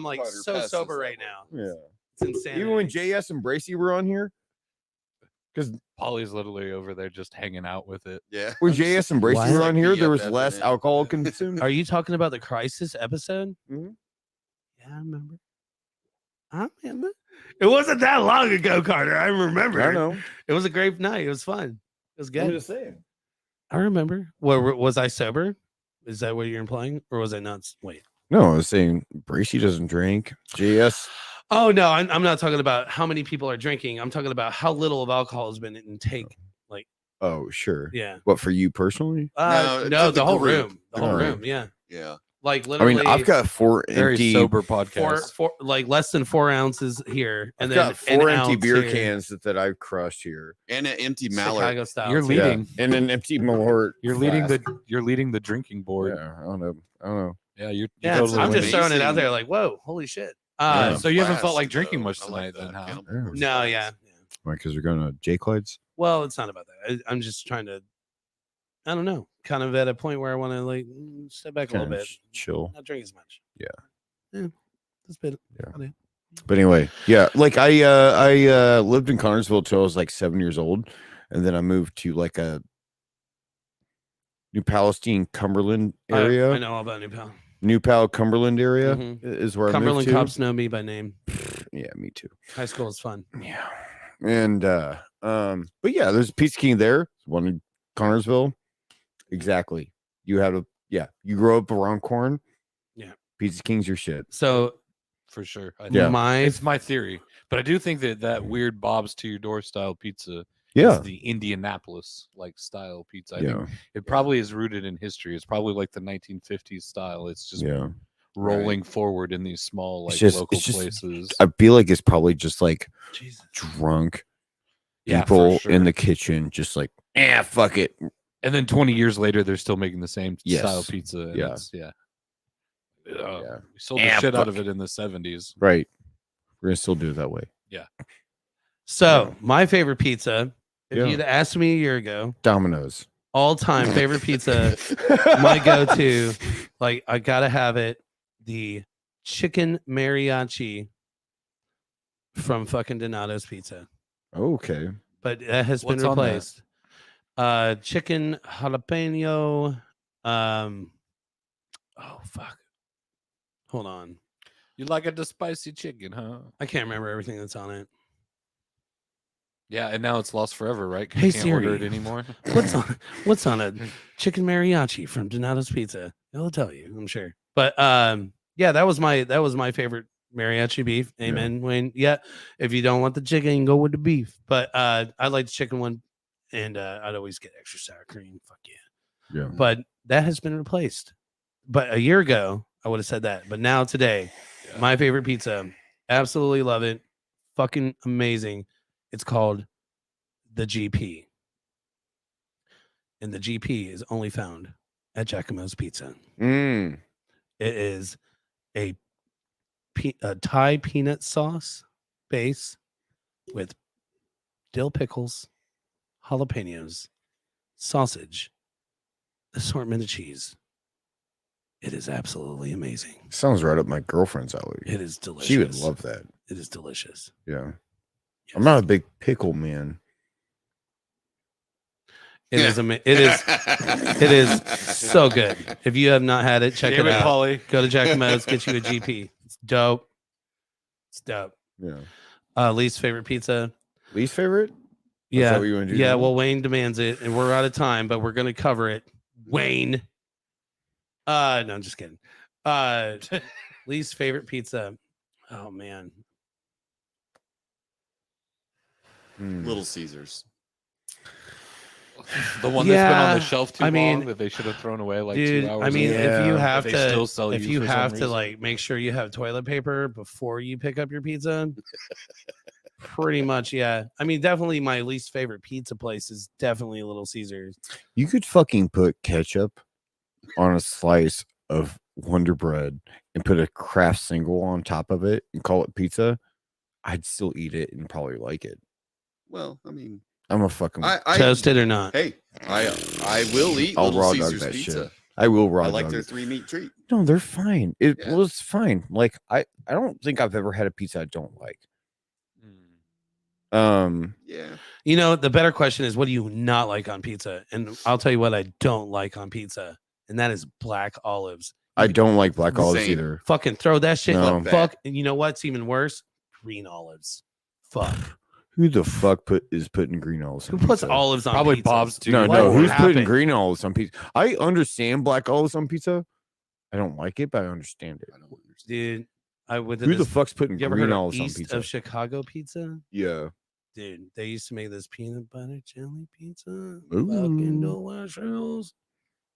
like Carter so passes sober that right one. now. Yeah. It's insane. Even when JS and Bracy were on here. Because Polly's literally over there just hanging out with it. Yeah. when JS and Bracy What? were on here, there was BFF less in it. alcohol consumed. Are you talking about the Crisis episode? Mhm. Yeah, I remember. I remember. It wasn't that long ago, Carter. I remember. I know. It was a great night. It was fun. It was I'm good. just saying. I remember. Was I sober? Is that what you're implying, or was I not? Wait. No, I was saying Bracy doesn't drink. JS. Oh no, I'm not talking about how many people are drinking. I'm talking about how little of alcohol has been intake. Oh, sure. Yeah. What for you personally? No, No, to the the whole group. room. The whole Oh. room. Yeah. Yeah. Like I literally. mean, I've got 4 Very empty sober podcast. four like less than 4 ounces here, and I've then got 4 an empty ounce beer here. cans that I've crushed here. And an empty Mallard. Chicago style. You're too. leading. And an empty Malort. You're leading flask. the drinking board. Yeah, I don't know. Yeah, you're Yeah, totally I'm just winning. throwing it out Amazing. there. Like, whoa, holy shit. Yeah. So you haven't felt Flask, like drinking though. much I tonight, like then, that. huh? Cannibal Yeah. Corpse No, flask. yeah. Why? Because we're going to J. Clyde's. Well, it's not about that. I'm just trying to. I don't know. Kind of at a point where I want to like step back a little bit, Chill. not drink as much. Yeah. Yeah. That's bit. Yeah. But anyway, yeah, like I lived in Connorsville till I was like 7 years old, and then I moved to like a New Palestine, Cumberland area. I know all about New Pal. New Pal, Cumberland area Mhm. is where Cumberland I moved to. cops know me by name. Yeah, me too. High school is fun. Yeah, and but yeah, there's a Pizza King there. One in Connorsville. Exactly. You have a You grow up around corn. Yeah. Pizza King's your shit. So For sure. Yeah. It's my theory, but I do think that weird Bob's to your door style pizza Yeah. is the Indianapolis like style pizza. I Yeah. think it probably is rooted in history. It's probably like the 1950s style. It's just Yeah. rolling forward in these small like just- local it's just- places. I feel like it's probably just like Jesus. drunk Yeah, for people sure. in the kitchen, just like, fuck it. And then 20 years later, they're still making the same Yes. style pizza. And Yeah. yeah. Yeah. We sold the Yeah, shit out of fuck. it in the 70s. Right. We're gonna still do it that way. So my favorite pizza. If Yeah. you'd asked me a year ago, Domino's. all time favorite pizza, my go-to, like I gotta have it, the chicken mariachi from fucking Donato's Pizza. Okay. But that has been What's on that? replaced. Chicken jalapeno. Oh fuck. Hold on. You like it the spicy chicken, huh? I can't remember everything that's on it. Yeah, and now it's lost forever, right? 'Cause Hey, you can't order Siri. it anymore. What's on a chicken mariachi from Donato's Pizza? It'll tell you, I'm sure. But yeah, that was my favorite mariachi beef. Amen. Wayne. Yeah. If you don't want the chicken, go with the beef. But I like the chicken one, and I'd always get extra sour cream. Fuck yeah. Yeah. But that has been replaced. But a year ago, I would have said that. But now today, my favorite pizza, absolutely love it. Fucking amazing. It's called the GP. And the GP is only found at Giacomo's Pizza. Mm. It is a Thai peanut sauce base with dill pickles, jalapenos, sausage, assortment of cheese. It is absolutely amazing. Sounds right up my girlfriend's alley. It is delicious. She would love that. It is delicious. Yeah. Yes. I'm not a big pickle man. It is it is so good. If you have not had it, check Damn it it, out. Polly. Go to Giacomo's, get you a GP. It's dope. It's dope. Yeah. Least favorite pizza. Least favorite? Yeah. what you want to do? Yeah. now? Well, Wayne demands it, and we're out of time, but we're gonna cover it. Wayne. No, I'm just kidding. Least favorite pizza. Oh man. Little Caesars. The one that's been on Yeah, the shelf too I mean, long that they should have thrown away like Dude, 2 hours I mean, ago. if you Yeah. have They to, still sell if you you for some have to reason. like make sure you have toilet paper before you pick up your pizza, pretty much, yeah. I mean, definitely my least favorite pizza place is definitely Little Caesars. You could fucking put ketchup on a slice of Wonder Bread and put a Kraft single on top of it and call it pizza. I'd still eat it and probably like it. Well, I mean, I'm a fucking. Toasted or not? Hey, I will eat I'll Little raw dog Caesars that pizza. shit. I will raw I like dog their it. 3-meat treat. No, they're fine. It Yeah. was fine. Like I don't think I've ever had a pizza I don't like. Yeah. You know, the better question is, what do you not like on pizza? And I'll tell you what I don't like on pizza, and that is black olives. I don't like black olives Same. either. Fucking throw that shit. No. No. Fuck. And you know what's even worse? Green olives. Fuck. Who the fuck is putting green olives Who on puts pizza? olives on Probably pizza? Bob's too. No, What no. Who's putting happened? green olives on pizza? I understand black olives on pizza. I don't like it, but I understand it. I don't understand. Dude, I would. Who the fuck's putting You ever green heard of olives on East pizza? of Chicago pizza? Yeah. Dude, they used to make this peanut butter jelly pizza. Ooh. Fucking delicious.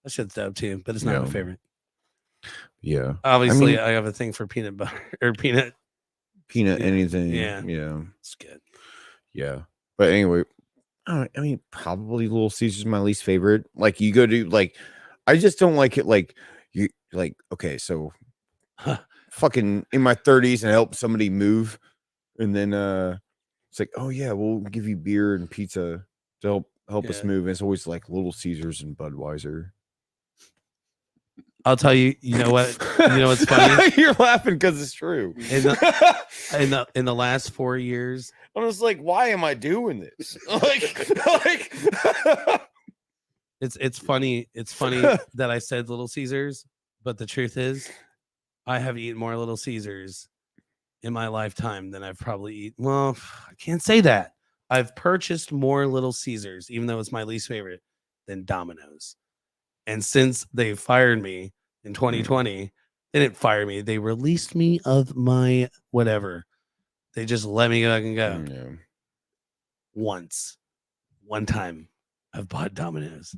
That shit's dope too, but it's not my Yeah. favorite. Yeah. Obviously, I have a thing for peanut butter or peanut. Peanut Yeah. anything. Yeah. Yeah. It's good. Yeah. But anyway, I mean, probably Little Caesar's my least favorite. Like you go to like, I just don't like it. Like you like, okay, so fucking in my 30s and help somebody move. And then it's like, oh yeah, we'll give you beer and pizza to help us Yeah. move. And it's always like Little Caesars and Budweiser. I'll tell you. You know what? You know what's funny? You're laughing because it's true. In the last 4 years, I was like, why am I doing this? like it's funny. It's funny that I said Little Caesars, but the truth is, I have eaten more Little Caesars in my lifetime than I've probably eaten. Well, I can't say that. I've purchased more Little Caesars, even though it's my least favorite, than Domino's. And since they fired me in 2020, they didn't fire me. They released me of my whatever. They just let me go. I can go. Yeah. One time, I've bought Domino's.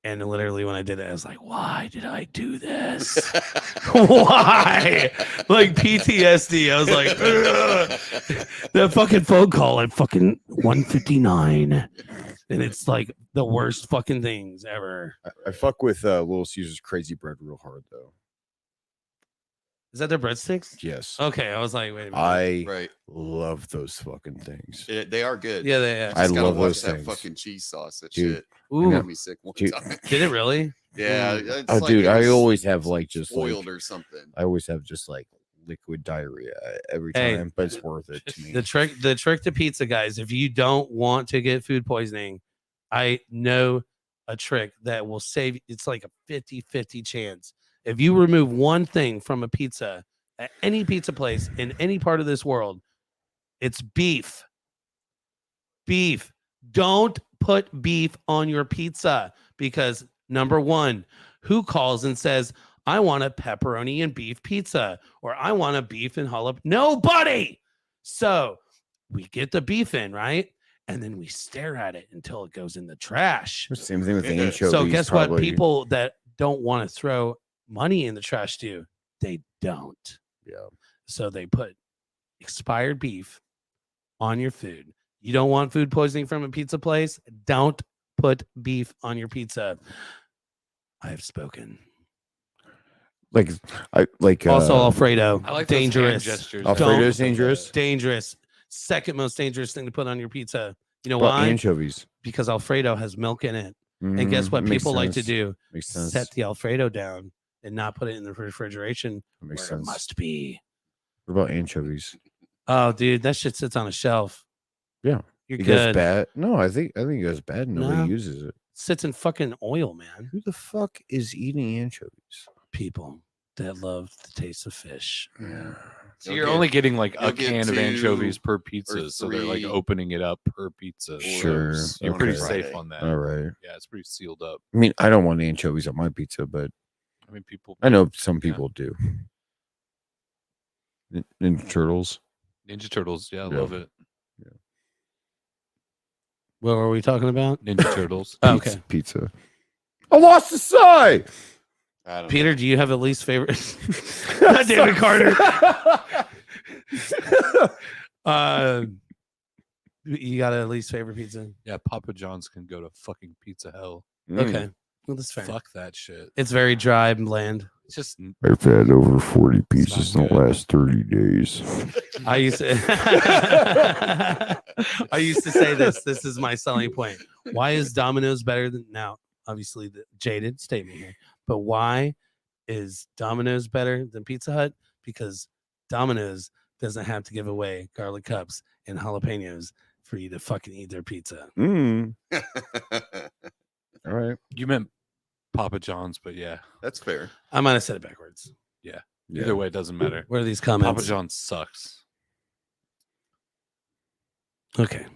And literally when I did it, I was like, why did I do this? Why? Like PTSD. I was like, ugh. That fucking phone call at fucking 1:59. And it's like the worst fucking things ever. I fuck with Little Caesars Crazy Bread real hard though. Is that their breadsticks? Yes. Okay, I was like, wait a minute. I Right. love those fucking things. They are good. Yeah, they Just I gotta love watch those that things. fucking cheese sauce. That Dude. shit. Ooh, Got me sick one Dude. time. did it really? Yeah. Mm. It's Oh, like dude, it I was always have like just spoiled like or something. I always have just like liquid diarrhea every Hey, time, but it's worth it to me. The trick to pizza, guys, if you don't want to get food poisoning, I know a trick that will save. It's like a 50-50 chance. If you remove one thing from a pizza at any pizza place in any part of this world, it's beef. Beef. Don't put beef on your pizza because number one, who calls and says, I want a pepperoni and beef pizza or I want a beef and jalapeno? Nobody. So we get the beef in, right? And then we stare at it until it goes in the trash. Same thing with Yeah. anchovies. So guess what? probably. People that don't want to throw money in the trash do. They don't. Yeah. So they put expired beef on your food. You don't want food poisoning from a pizza place? Don't put beef on your pizza. I have spoken. Like I like Also, Alfredo. I like those hand dangerous. gestures. Alfredo's Don't- dangerous. Dangerous. Second most dangerous thing to put on your pizza. You know Well, why? anchovies. Because Alfredo has milk in it. And guess what Makes people like to sense. do? Makes sense. Set the Alfredo down and not put it in the refrigeration Makes where it sense. must be. What about anchovies? Oh, dude, that shit sits on a shelf. Yeah. You're It goes good. bad. No, I think it goes bad. Nobody No. uses it. Sits in fucking oil, man. Who the fuck is eating anchovies? People that love the taste of fish. Yeah. So you're only getting like a you'll get can of 2 anchovies per or pizza, so they're like 3. opening it up per pizza. Sure. So you're Okay. pretty safe on that. All right. Yeah, it's pretty sealed up. I mean, I don't want anchovies on my pizza, but I mean, people. I know some people do. Ninja Turtles. Ninja Turtles. Yeah, I Yeah. love it. What were we talking about? Ninja Turtles. Oh, okay. Pizza. I lost the side. I don't Peter, do you have a least favorite? David Carter. You got a least favorite pizza? Yeah, Papa John's can go to fucking pizza hell. Okay, well, that's fair. Fuck that shit. It's very dry and bland. It's just I've had over 40 It's pieces not in the good. last 30 days. I used to. I used to say this. This is my selling point. Why is Domino's better than now? Obviously, the jaded statement here, but why is Domino's better than Pizza Hut? Because Domino's doesn't have to give away garlic cups and jalapenos for you to fucking eat their pizza. Mm. know. All right. you meant Papa John's, but yeah. That's fair. I might have said it backwards. Either way, it doesn't matter. What are these comments? Papa John's sucks. Okay,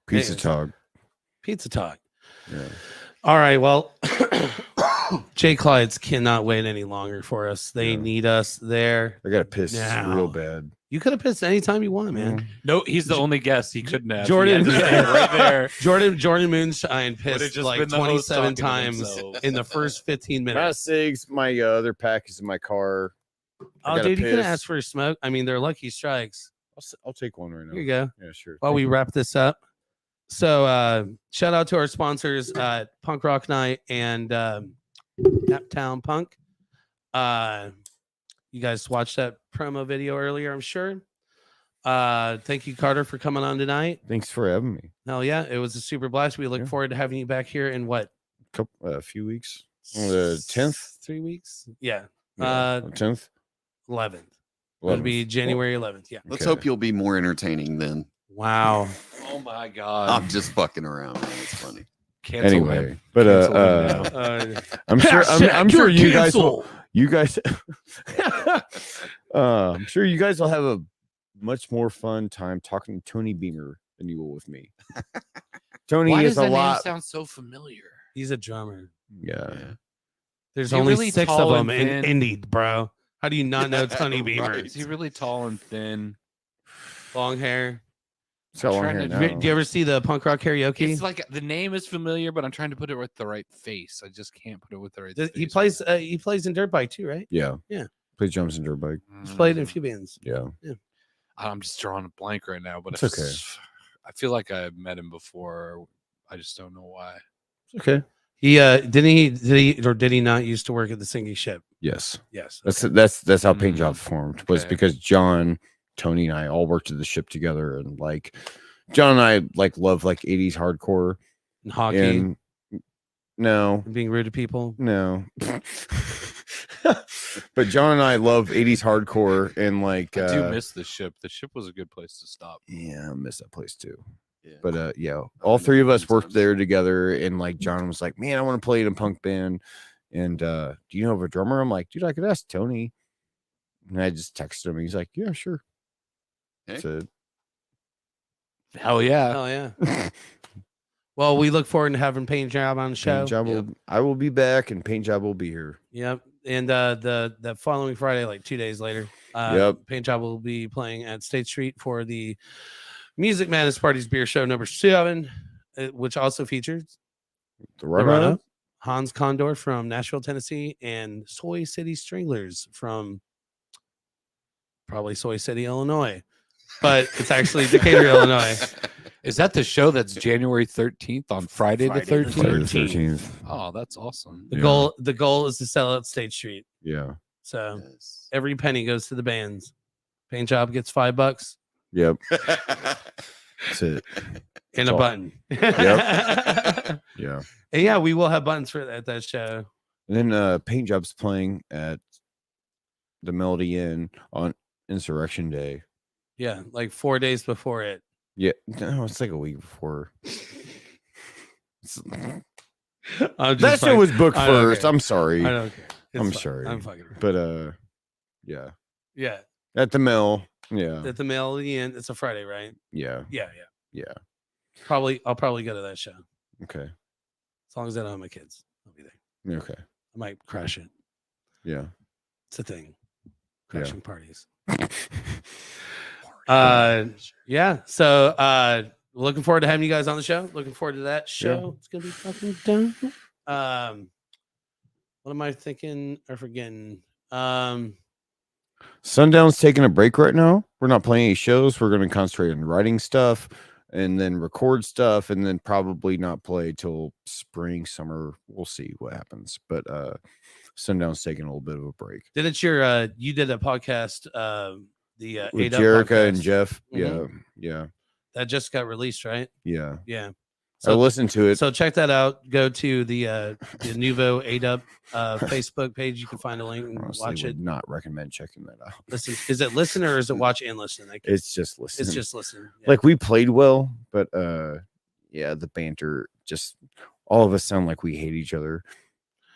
Pizza Anyways. talk. pizza talk. Yeah. All right. Well, Jay Clyde's cannot wait any longer for us. They Yeah. need us there. I got to piss Now. real bad. You could have pissed anytime you want, man. No, he's the only guest. He couldn't have. Jordan- He had to stay right there. Jordan Moonshine Would've pissed just like been the host 27 talking to times himself. in the first 15 My minutes. cigs, my other pack is in my car. I Oh, gotta dude, you could piss. ask for a smoke. I mean, they're lucky strikes. I'll take one right now. Here you go. Yeah, sure. While Thank we you. wrap this up. So shout out to our sponsors, Punk Rock Night and Naptown Punk. You guys watched that promo video earlier, I'm sure. Thank you, Carter, for coming on tonight. Thanks for having me. Hell yeah, it was a super blast. We look Yeah. forward to having you back here in what? A few weeks. The 10th. 3 weeks? Yeah. Yeah, 10th. 11th. It'll be January 11th. Yeah. Let's Okay. hope you'll be more entertaining then. Wow. Oh my god. I'm just fucking around. Man. It's funny. Cancel Anyway, him. but Cancel him now. I'm sure I'm sure you guys will cancel. you guys I'm sure you guys will have a much more fun time talking to Tony Beamer than you will with me. Tony Why is does a that name lot. sound so familiar? He's a drummer. Yeah. There's Is he only really 6 of tall them and in thin? Indy, bro. How do you not know Tony Beamer? Right. Is he really tall and thin? Long hair. It's got long trying hair to- now. Do you ever see the punk rock karaoke? It's like the name is familiar, but I'm trying to put it with the right face. I just can't put it with the right face. He plays in dirt bike too, right? Yeah. Yeah. Plays drums and dirt bike. He's played in a few bands. Yeah. I'm just drawing a blank right now, but It's okay. I feel like I met him before. I just don't know why. It's okay. He did he not used to work at the Singing Ship? Yes. Yes. That's how Paint Mm, Job formed, was okay. because John, Tony, and I all worked at the ship together, and like John and I like love like 80s hardcore And hockey and no, and being rude to people. no. But John and I love 80s hardcore and like I do miss the ship. The ship was a good place to stop. yeah, I miss that place too. Yeah. But yeah, all three of us worked there together, and like John was like, "Man, I want to play in a punk band." And do you know of a drummer? I'm like, dude, I could ask Tony. And I just texted him. He's like, yeah, sure. Hey. So, Hell yeah. Oh yeah. Well, we look forward to having Paint Job on the show. Paint Job I will be back, and Paint Job will be here. Yep. And the following Friday, like 2 days later, Yep. Paint Job will be playing at State Street for the Music Madness Parties Beer Show number 7, which also features The the Run Run-Up, Hans Condor from Nashville, Tennessee, and Soy City Stranglers from probably Soy City, Illinois, but it's actually Decatur, Illinois. Is that the show that's January 13th on Friday the Friday the 13th? Friday the 13th. Oh, that's awesome. The Yeah. goal is to sell out State Street. Yeah. So Yes. every penny goes to the bands. Paint Job gets $5 Yep. That's it. and That's a all. button. Yeah. And yeah, we will have buttons for at that show. And then Paint Job's playing at the Melody Inn on Insurrection Day. Yeah, like 4 days before it. Yeah. No, it's like a week before. That show was booked I don't first. care. I'm sorry. I don't care. It's I'm fine. sorry. I'm fucking. But yeah. Yeah. At the mill. Yeah. At the mill of the inn. It's a Friday, right? Yeah. Yeah. Yeah. I'll probably go to that show. Okay. As long as I don't have my kids. I'll be there. Okay. I might crash it. Yeah. It's a thing. Yeah. Crashing parties. Yeah. So looking forward to having you guys on the show. Looking forward to that show. It's gonna be fucking done. What am I thinking or forgetting? Sundown's taking a break right now. We're not playing any shows. We're going to concentrate on writing stuff and then record stuff and then probably not play till spring, summer. We'll see what happens. But Sundown's taking a little bit of a break. Didn't your you did a podcast the With 8 Up Jerica podcast. and Jeff. Mhm. Yeah. That just got released, right? Yeah. Yeah. I listened to it. So check that out. Go to the Nuvo 8 Up Facebook page. You can find a link and Honestly, watch would it. not recommend checking that out. Listen, is it listen or is it watch and listen? It's just listen. It's just listen. Yeah. Like we played well, but yeah, the banter just all of us sound like we hate each other.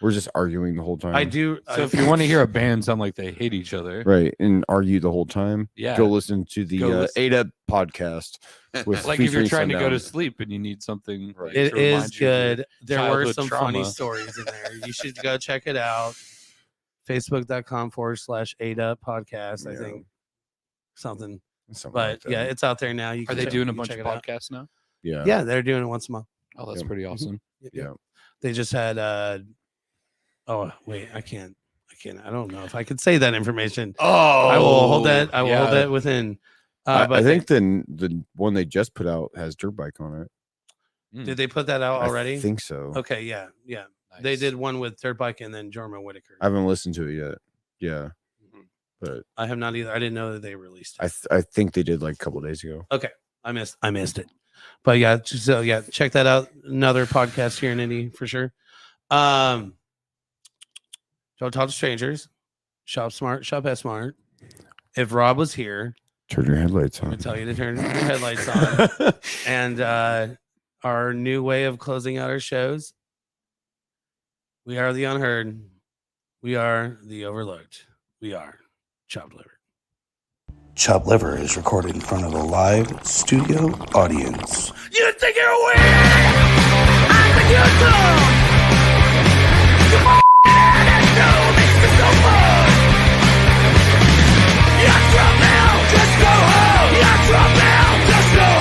We're just arguing the whole time. I do. So if you want to hear a band sound like they hate each other, Right, and argue the whole time. Yeah. Go listen to the 8 Up podcast. With like if you're featuring trying to go to Sundown. sleep and you need something, Right. it to remind is you of your good. There were childhood some trauma. funny stories in there. You should go check it out. Facebook.com/8 Up podcast. I Yeah. think something. Something But like that. yeah, it's out there now. You Are can they check- doing a you can bunch check of it out. podcasts now? yeah, Yeah, they're doing it once a month. Oh, that's Yeah. pretty awesome. Yeah. They just had oh wait, I can't. I don't know if I could say that information. Oh, I will hold that. I will hold that within. But I think the one they just put out has dirt bike on it. did they put that out already? I think so. Okay, yeah. They Nice. did one with dirt bike and then Jorma Whitaker. I haven't listened to it yet. Yeah, Mhm. but I have not either. I didn't know that they released it. I think they did like a couple days ago. I missed it. But yeah, so yeah, check that out. Another podcast here in Indy for sure. Don't talk to strangers. Shop smart, shop at smart. If Rob was here, Turn your headlights I on. would tell you to turn your headlights on. And our new way of closing out our shows. We are the unheard. We are the overlooked. We are Chopped Liver. Chopped Liver is recorded in front of a live studio audience. You think you're weird? I think you're cool.